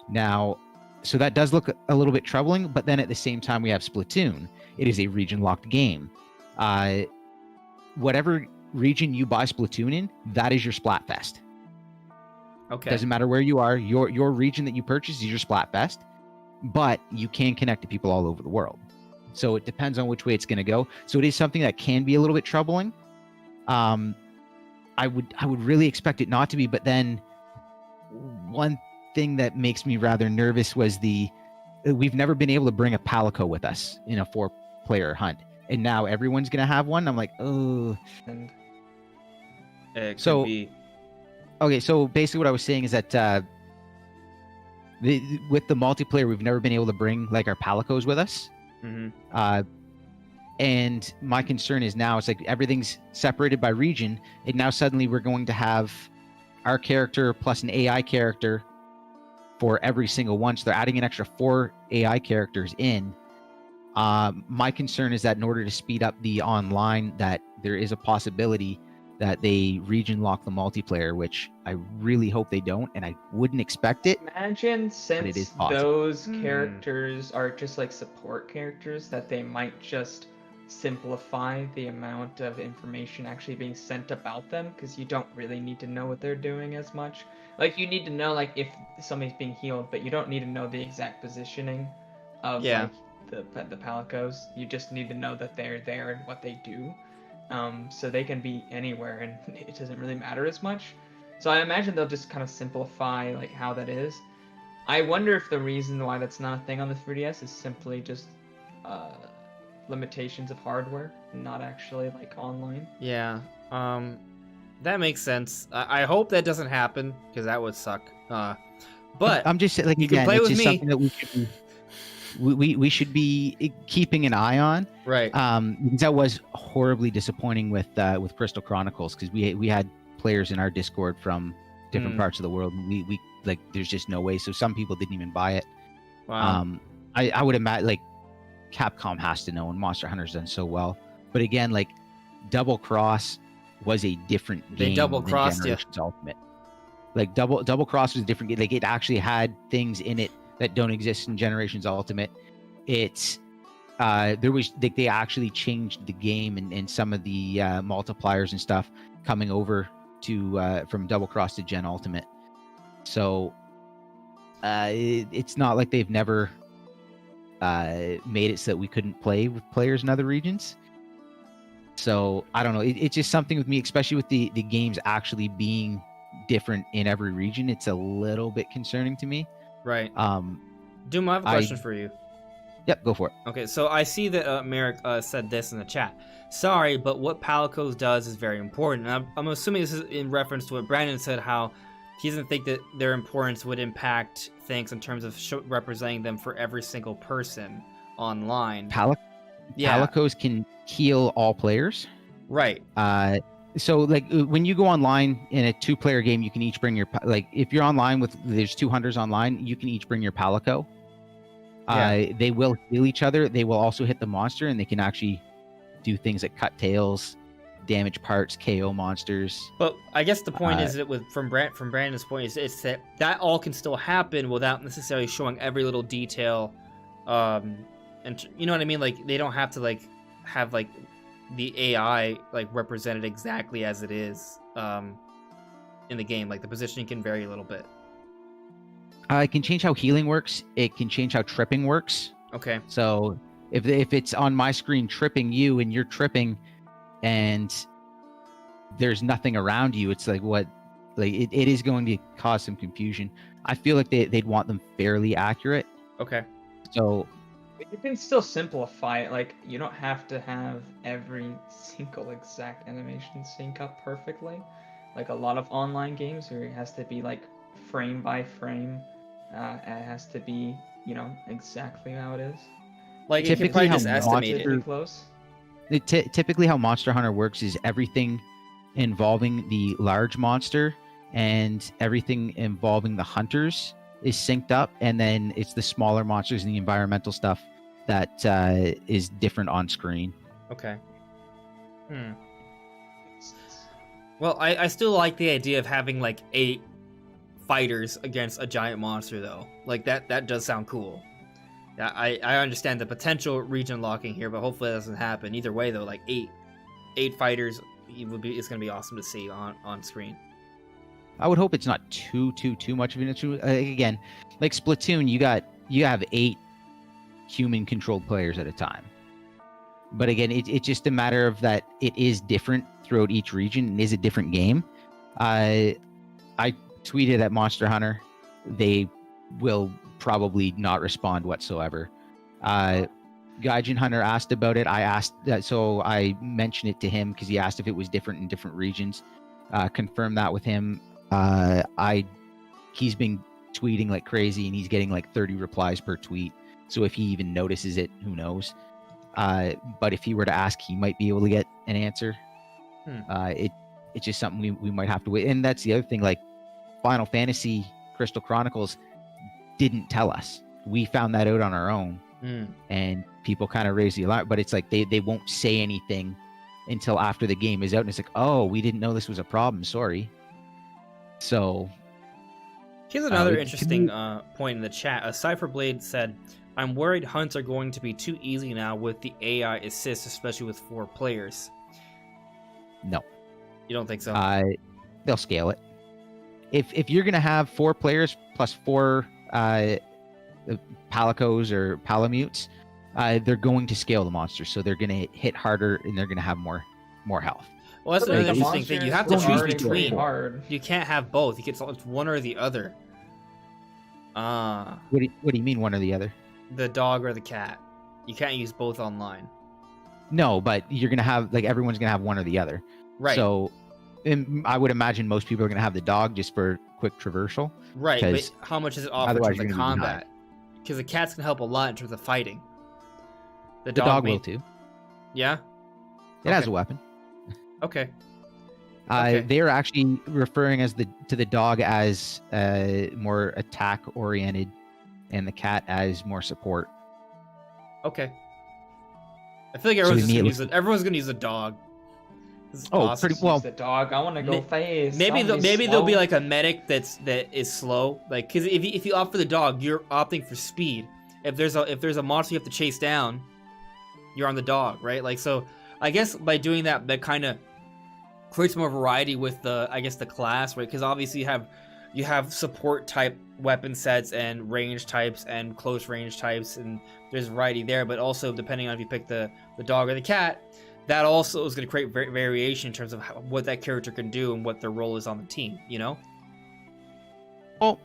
Now, so that does look a little bit troubling, but then at the same time we have Splatoon. It is a region locked game. Whatever region you buy Splatoon in, that is your Splatfest. Okay. Doesn't matter where you are. Your region that you purchase is your Splatfest, but you can connect to people all over the world. So it depends on which way it's going to go. So it is something that can be a little bit troubling. I would really expect it not to be, but then one thing that makes me rather nervous was we've never been able to bring a Palico with us in a 4-player hunt, and now everyone's going to have one. I'm like, oh. And It could So- be. Okay, so basically what I was saying is that with the multiplayer, we've never been able to bring like our Palicos with us. Hmm. And my concern is now it's like everything's separated by region, and now suddenly we're going to have our character plus an AI character for every single one. So they're adding an extra 4 AI characters in. My concern is that in order to speed up the online, that there is a possibility that they region lock the multiplayer, which I really hope they don't, and I wouldn't expect it. imagine it since is possible. those Hmm. characters are just like support characters, that they might just simplify the amount of information actually being sent about them, because you don't really need to know what they're doing as much. Like, you need to know like if somebody's being healed, but you don't need to know the exact positioning of Yeah. like the Palicos. You just need to know that they're there and what they do. So they can be anywhere and it doesn't really matter as much. So I imagine they'll just kind of simplify like how that is. I wonder if the reason why that's not a thing on the 3DS is simply just limitations of hardware, not actually like online. Yeah. That makes sense. I hope that doesn't happen because that would suck. But I'm just like, you can again, play it's with just me. something that we should be keeping an eye on. right. Because that was horribly disappointing with Crystal Chronicles, because we had players in our Discord from different Mm. parts of the world. And we like, there's just no way. So some people didn't even buy it. Wow. I would imagine like Capcom has to know, and Monster Hunter's done so well. But again, like Double Cross was a different game. They double than crossed you. Generations Ultimate. Like Double Cross was a different game. Like, it actually had things in it that don't exist in Generations Ultimate. It's there was like, they actually changed the game and some of the multipliers and stuff coming over to from Double Cross to Gen Ultimate. So it's not like they've never made it so that we couldn't play with players in other regions. So I don't know. It's just something with me, especially with the games actually being different in every region. It's a little bit concerning to me. Right. Doom, I have a question for you. Yep, go for it. Okay, so I see that Merrick said this in the chat. Sorry, but what Palicos does is very important. And I'm assuming this is in reference to what Brandon said, how he doesn't think that their importance would impact things in terms of representing them for every single person online. Yeah, Palicos can heal all players. right. So like when you go online in a 2-player game, you can each bring your, like if you're online with, there's 2 hunters online, you can each bring your Palico. They will heal each other. They will also hit the monster, and they can actually do things like cut tails, damage parts, KO monsters. But I guess the point is that from Brandon's point is it's that all can still happen without necessarily showing every little detail, and you know what I mean. Like they don't have to like have like the AI like represented exactly as it is in the game. Like the positioning can vary a little bit. It can change how healing works. It can change how tripping works. Okay. So if it's on my screen tripping you and you're tripping, and there's nothing around you, it's like what, like it is going to cause some confusion. I feel like they'd want them fairly accurate. Okay. So You can still simplify it. Like, you don't have to have every single exact animation sync up perfectly. Like a lot of online games where it has to be like frame by frame. It has to be, you know, exactly how it is. Like you can Typically probably how just estimate Pretty it. close. Typically how Monster Hunter works is everything involving the large monster and everything involving the hunters is synced up, and then it's the smaller monsters and the environmental stuff that is different on screen. Okay. Well, I still like the idea of having like 8 fighters against a giant monster though. Like that does sound cool. Yeah, I understand the potential region locking here, but hopefully that doesn't happen. Either way though, like 8 fighters it's gonna be awesome to see on screen. I would hope it's not too much of an issue. Again, like Splatoon, you have 8 human controlled players at a time. But again, it's just a matter of that it is different throughout each region and is a different game. I tweeted at Monster Hunter. They will probably not respond whatsoever. Gaijin Hunter asked about it. I asked that, so I mentioned it to him because he asked if it was different in different regions. Confirmed that with him. He's been tweeting like crazy and he's getting like 30 replies per tweet. So if he even notices it, who knows? But if he were to ask, he might be able to get an answer. It's just something we might have to wait. And that's the other thing, like Final Fantasy Crystal Chronicles didn't tell us. We found that out on our own. And people kind of raised the alarm, but it's like they won't say anything until after the game is out. And it's like, oh, we didn't know this was a problem. Sorry. So here's another interesting point in the chat. Cypherblade said, I'm worried hunts are going to be too easy now with the AI assist, especially with 4 players. No. You don't think so? They'll scale it. If you're going to have 4 players plus 4 palicos or palamutes, they're going to scale the monsters. So they're going to hit harder and they're going to have more health. Well, that's another interesting thing. You have to choose between. Hard. You can't have both. It's one or the other. What do you mean one or the other? The dog or the cat. You can't use both online. No, but you're gonna have like everyone's gonna have one or the other. Right. So, I would imagine most people are gonna have the dog just for quick traversal. Right. But how much does it offer otherwise to the combat? Because the cat's can help a lot in terms of fighting. The dog will too. Yeah. It has a weapon. Okay. They're actually referring to the dog as more attack oriented, and the cat as more support. Okay. I feel like everyone's gonna use a dog. Pretty well. The dog. I want to go fast. Maybe there'll be like a medic that is slow. Like, because if you opt for the dog, you're opting for speed. If there's a monster you have to chase down, you're on the dog, right? Like, so I guess by doing that kind of creates more variety with the class, right? Because obviously you have support type weapon sets and range types and close range types, and there's variety there. But also depending on if you pick the dog or the cat, that also is going to create variation in terms of what that character can do and what their role is on the team. You know? Well,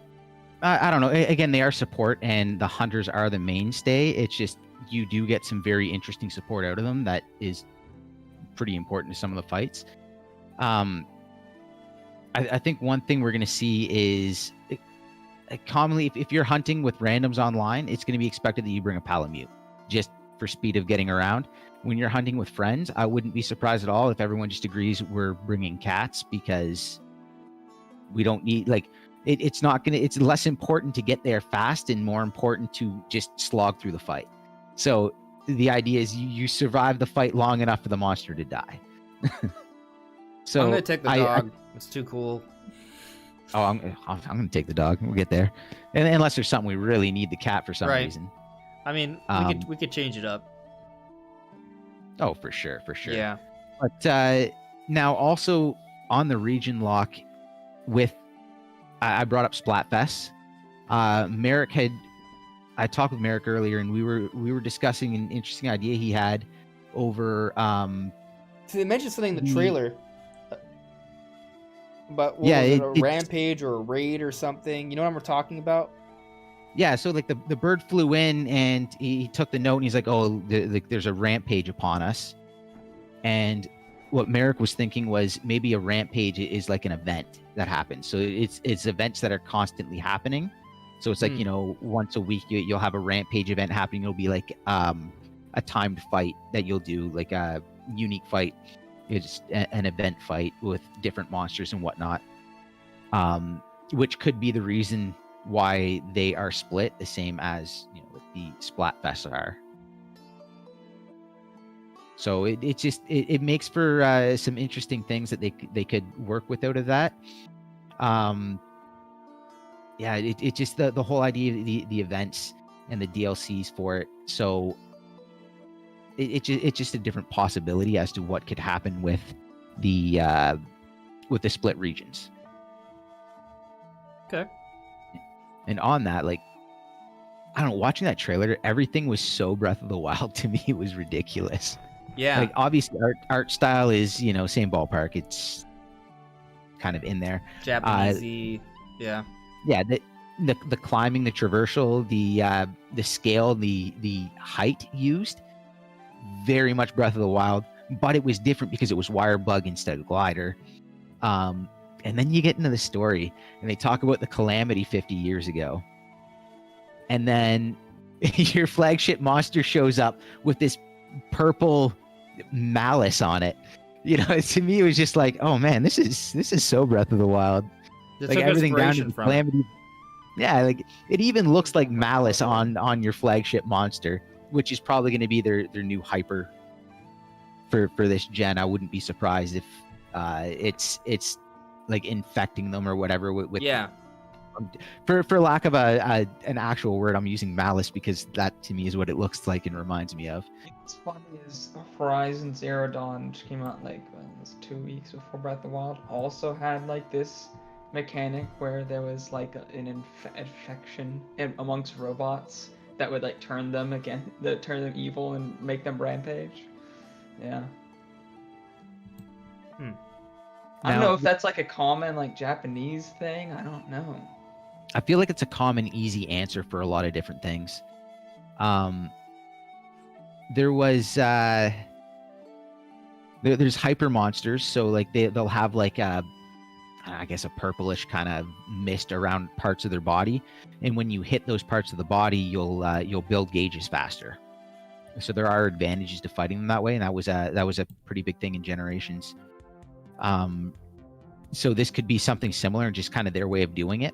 I don't know. Again, they are support, and the hunters are the mainstay. It's just you do get some very interesting support out of them that is pretty important to some of the fights. I think one thing we're going to see is commonly if you're hunting with randoms online, it's going to be expected that you bring a palamute just for speed of getting around. When you're hunting with friends, I wouldn't be surprised at all if everyone just agrees we're bringing cats, because we don't need it's less important to get there fast and more important to just slog through the fight. So the idea is you survive the fight long enough for the monster to die. So I'm gonna take the dog. It's too cool. Oh, I'm gonna take the dog. We'll get there, and unless there's something we really need the cat for some reason. I mean, we could change it up. Oh, for sure. Yeah. But now also on the region lock, with I brought up Splatfest. I talked with Merrick earlier, and we were discussing an interesting idea he had over. So they mentioned something in the trailer. But a rampage or a raid or something? You know what we're talking about? Yeah, so like the bird flew in and he took the note and he's like, oh, there's a rampage upon us. And what Merrick was thinking was maybe a rampage is like an event that happens. So it's events that are constantly happening. So it's like, once a week you'll have a rampage event happening. It'll be like a timed fight that you'll do, like a unique fight. It's an event fight with different monsters and whatnot, which could be the reason why they are split, the same as the Splatfests are. So it makes for some interesting things that they could work with out of that. It just the whole idea of the events and the DLCs for it. So it's just a different possibility as to what could happen with the split regions. Okay. And on that, like, I don't know, watching that trailer, everything was so Breath of the Wild to me. It was ridiculous. Yeah. Like, obviously, art style is, you know, same ballpark. It's kind of in there. Japanesey. Yeah. Yeah, the climbing, the traversal, the scale, the height used, very much Breath of the Wild, but it was different because it was wire bug instead of glider. And then you get into the story, and they talk about the calamity 50 years ago, and then your flagship monster shows up with this purple malice on it. You know, to me, it was just like, oh man, this is so Breath of the Wild. They Like took everything down to inspiration the from it. calamity. Yeah, like it even looks like malice on your flagship monster, which is probably going to be their new hyper for this gen. I wouldn't be surprised if it's like infecting them or whatever with Yeah. for lack of an actual word. I'm using malice because that to me is what it looks like and reminds me of. What's funny is Horizon Zero Dawn, which came out like it was 2 weeks before Breath of the Wild, also had like this mechanic where there was like an infection amongst robots that would like turn them evil and make them rampage. Yeah. I don't know if that's like a common like Japanese thing. I don't know. I feel like it's a common, easy answer for a lot of different things. There was there's hyper monsters, so like they'll have like I guess a purplish kind of mist around parts of their body, and when you hit those parts of the body, you'll build gauges faster. So there are advantages to fighting them that way, and that was a pretty big thing in Generations. So this could be something similar, just kind of their way of doing it,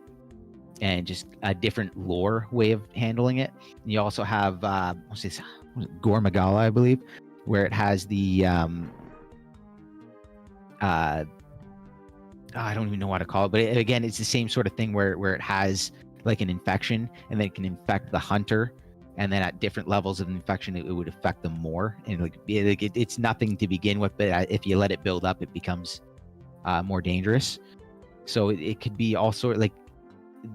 and just a different lore way of handling it. And you also have what's it, Gore Magala, I believe, where it has the I don't even know what to call it, but again, it's the same sort of thing where it has like an infection, and then it can infect the hunter, and then at different levels of infection, it would affect them more. And it's nothing to begin with, but if you let it build up, it becomes more dangerous. So it could be all sort like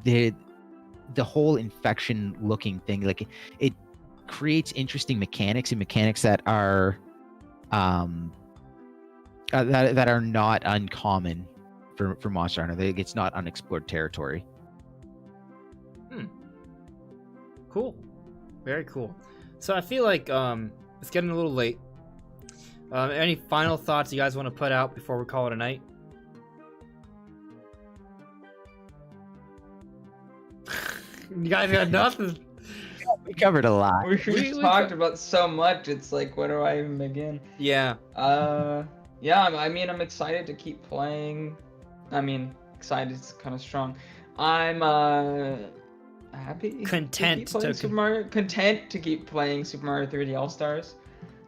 the whole infection looking thing. Like it creates interesting mechanics, and mechanics that are that are not uncommon for Monster Hunter. It's not unexplored territory. Cool. Very cool. So I feel like it's getting a little late. Any final thoughts you guys want to put out before we call it a night? You guys got nothing. We covered a lot. We talked about so much. It's like, where do I even begin? Yeah. Yeah. I mean, I'm excited to keep playing. I mean, excited is kind of strong. I'm happy. Content to keep playing Super Mario. Content to keep playing Super Mario 3D All Stars.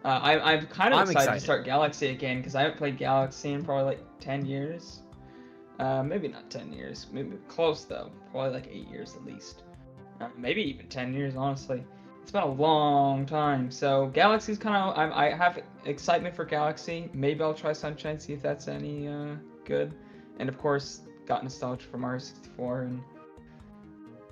I'm kind of excited to start Galaxy again because I haven't played Galaxy in probably like 10 years. Maybe not 10 years. Maybe close though. Probably like 8 years at least. Maybe even 10 years, honestly. It's been a long time. So Galaxy's kind of, I have excitement for Galaxy. Maybe I'll try Sunshine, see if that's any good. And of course, got nostalgia for Mario 64.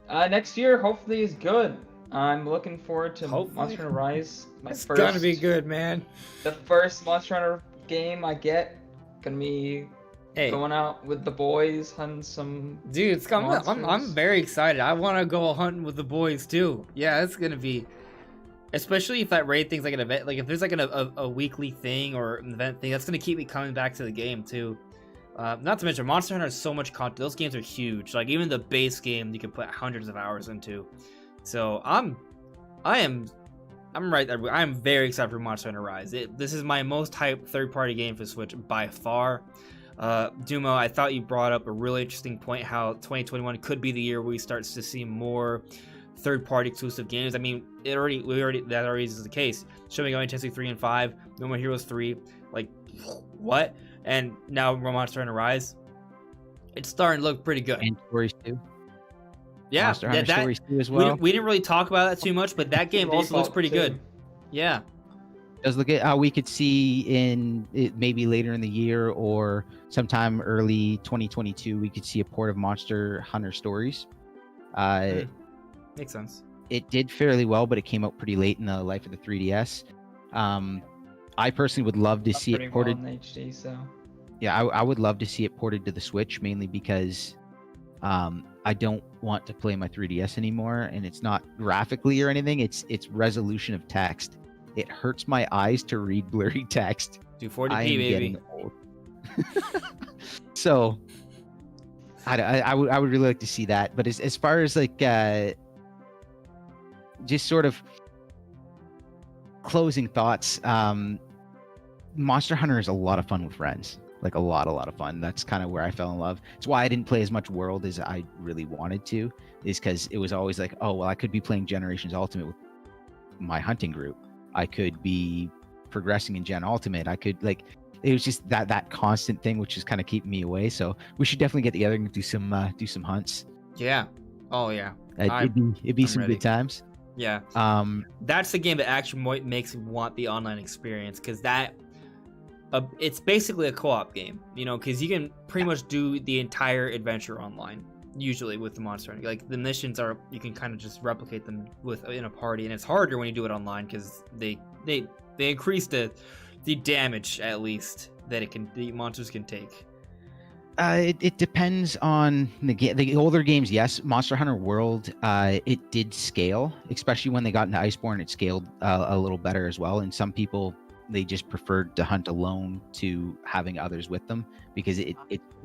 And next year, hopefully, is good. I'm looking forward to Monster Hunter Rise. It's gonna be good, man. The first Monster Hunter game I get. Gonna be going out with the boys, hunting some. Dude, it's coming. I'm very excited. I want to go hunting with the boys too. Yeah, it's gonna be. Especially if that raid thing's like an event, like if there's like a weekly thing or an event thing, that's gonna keep me coming back to the game too. Not to mention, Monster Hunter has so much content. Those games are huge. Like even the base game, you can put hundreds of hours into. So I'm right there. I'm very excited for Monster Hunter Rise. This is my most hyped third-party game for Switch by far. Dumo, I thought you brought up a really interesting point, how 2021 could be the year where we start to see more third-party exclusive games. I mean, that already is the case. Show Me Going Intensity 3 and 5, No More Heroes 3, like what? And now Monster Hunter Rise. It's starting to look pretty good. And Stories 2. Yeah, Monster Hunter Stories 2 as well. We didn't really talk about that too much, but that game also looks pretty good. Yeah. does look at we could see in it maybe later in the year or sometime early 2022 we could see a port of Monster Hunter Stories. Makes sense. It did fairly well, but it came out pretty late in the life of the 3DS. I personally would love to see it ported. Well in HD, so Yeah, I would love to see it ported to the Switch, mainly because I don't want to play my 3DS anymore, and it's not graphically or anything. It's resolution of text. It hurts my eyes to read blurry text. Do 40p, I am baby. getting old. So I would really like to see that. But as far as like just sort of closing thoughts, Monster Hunter is a lot of fun with friends. Like a lot of fun. That's kind of where I fell in love. It's why I didn't play as much World as I really wanted to, is because it was always like, oh, well, I could be playing Generations Ultimate with my hunting group. I could be progressing in Gen Ultimate. I could like, it was just that constant thing, which is kind of keeping me away. So we should definitely get together and do some hunts. Yeah. Oh yeah. It'd be I'm some ready. good times. Yeah. That's the game that actually makes me want the online experience, because it's basically a co-op game, you know, because you can pretty much do the entire adventure online. Usually with the Monster Hunter, like the missions you can kind of just replicate them in a party, and it's harder when you do it online because they increase the damage, at least, that the monsters can take. It depends on the game. The older games, yes. Monster Hunter World, it did scale, especially when they got into Iceborne. It scaled a little better as well. And some people, they just preferred to hunt alone to having others with them, because it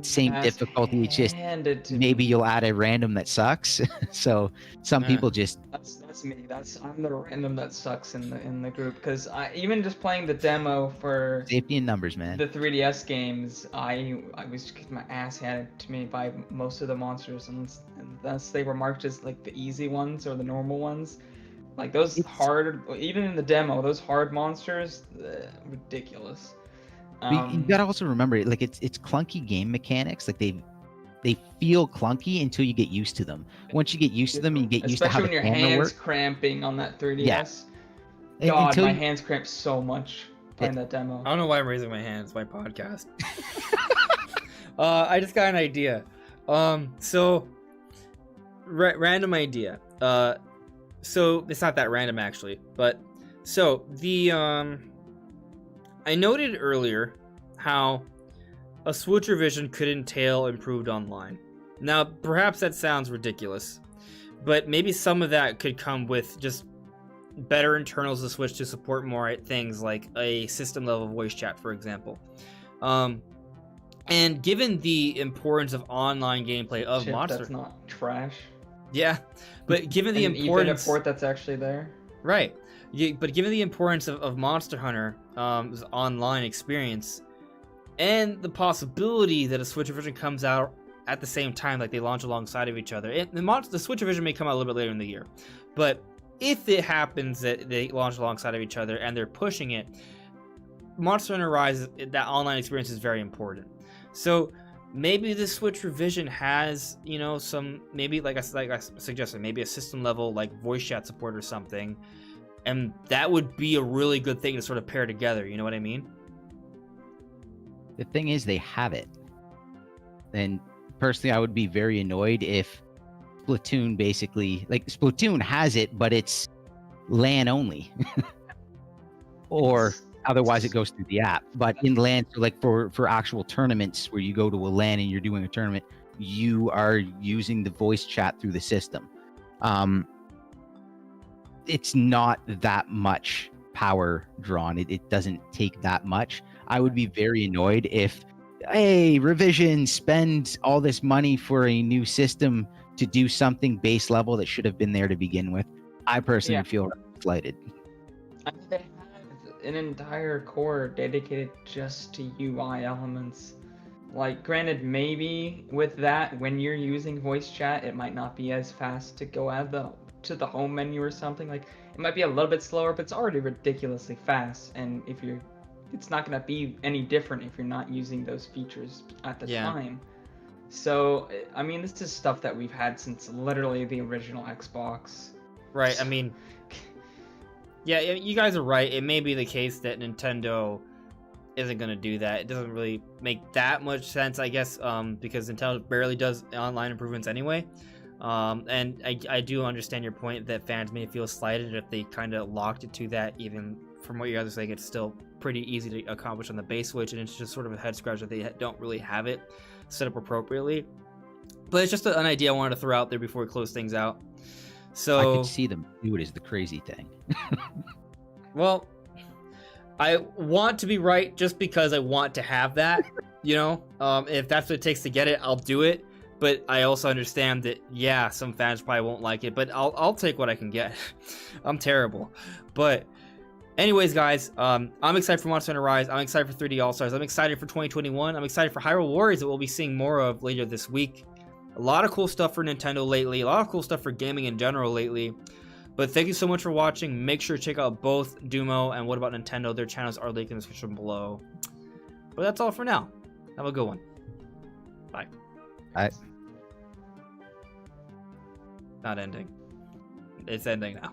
same difficulty. It's just maybe you'll add a random that sucks. So some people just that's me. I'm the random that sucks in the group, because even just playing the demo for safety in numbers, man. The 3DS games, I was getting my ass handed to me by most of the monsters, and thus they were marked as like the easy ones or the normal ones. Like those hard, even in the demo, those hard monsters, ridiculous. You gotta also remember, like it's clunky game mechanics. Like they feel clunky until you get used to them. Once you get used to them, you get used to how the camera works. Especially when your hands cramping on that 3DS. Yeah. God, my hands cramp so much playing that demo. I don't know why I'm raising my hand. It's my podcast. I just got an idea. So random idea. So it's not that random actually, but so the I noted earlier how a Switch revision could entail improved online. Now, perhaps that sounds ridiculous, but maybe some of that could come with just better internals of Switch to support more things like a system level voice chat, for example. And given the importance of online gameplay of Monster, that's not trash. Yeah, but given the importance, even a port that's actually there, right? But given the importance of Monster Hunter, online experience, and the possibility that a Switch version comes out at the same time, like they launch alongside of each other, the Switch version may come out a little bit later in the year, but if it happens that they launch alongside of each other and they're pushing it, Monster Hunter Rise, that online experience is very important. So maybe the Switch revision has, you know, some, maybe like I suggested, maybe a system level like voice chat support or something, and that would be a really good thing to sort of pair together. You know what I mean? The thing is, they have it. And personally, I would be very annoyed if Splatoon basically, like Splatoon has it, but it's LAN only, or otherwise it goes through the app. But in LAN, so like for actual tournaments where you go to a LAN and you're doing a tournament, you are using the voice chat through the system. It's not that much power drawn. It doesn't take that much. I would be very annoyed if, hey, revision, spend all this money for a new system to do something base level that should have been there to begin with. I personally would feel slighted. I mean, they have an entire core dedicated just to UI elements. Like, granted, maybe with that, when you're using voice chat, it might not be as fast to go to the home menu or something. Like, it might be a little bit slower, but it's already ridiculously fast. And it's not going to be any different if you're not using those features at the time. So, I mean, this is stuff that we've had since literally the original Xbox. Right. I mean, Yeah, you guys are right. It may be the case that Nintendo isn't going to do that. It doesn't really make that much sense, I guess, because Nintendo barely does online improvements anyway. And I do understand your point that fans may feel slighted if they kind of locked it to that. Even from what you guys are saying, it's still pretty easy to accomplish on the base Switch, and it's just sort of a head scratch that they don't really have it set up appropriately. But it's just an idea I wanted to throw out there before we close things out. So I could see them do it is the crazy thing. well, I want to be right just because I want to have that, you know? If that's what it takes to get it, I'll do it. But I also understand that, yeah, some fans probably won't like it, but I'll take what I can get. I'm terrible. But anyways, guys, I'm excited for Monster Hunter Rise. I'm excited for 3D All-Stars. I'm excited for 2021. I'm excited for Hyrule Warriors that we'll be seeing more of later this week. A lot of cool stuff for Nintendo lately. A lot of cool stuff for gaming in general lately. But thank you so much for watching. Make sure to check out both Dumo and What About Nintendo. Their channels are linked in the description below. But that's all for now. Have a good one. Bye. Bye. Not ending. It's ending now.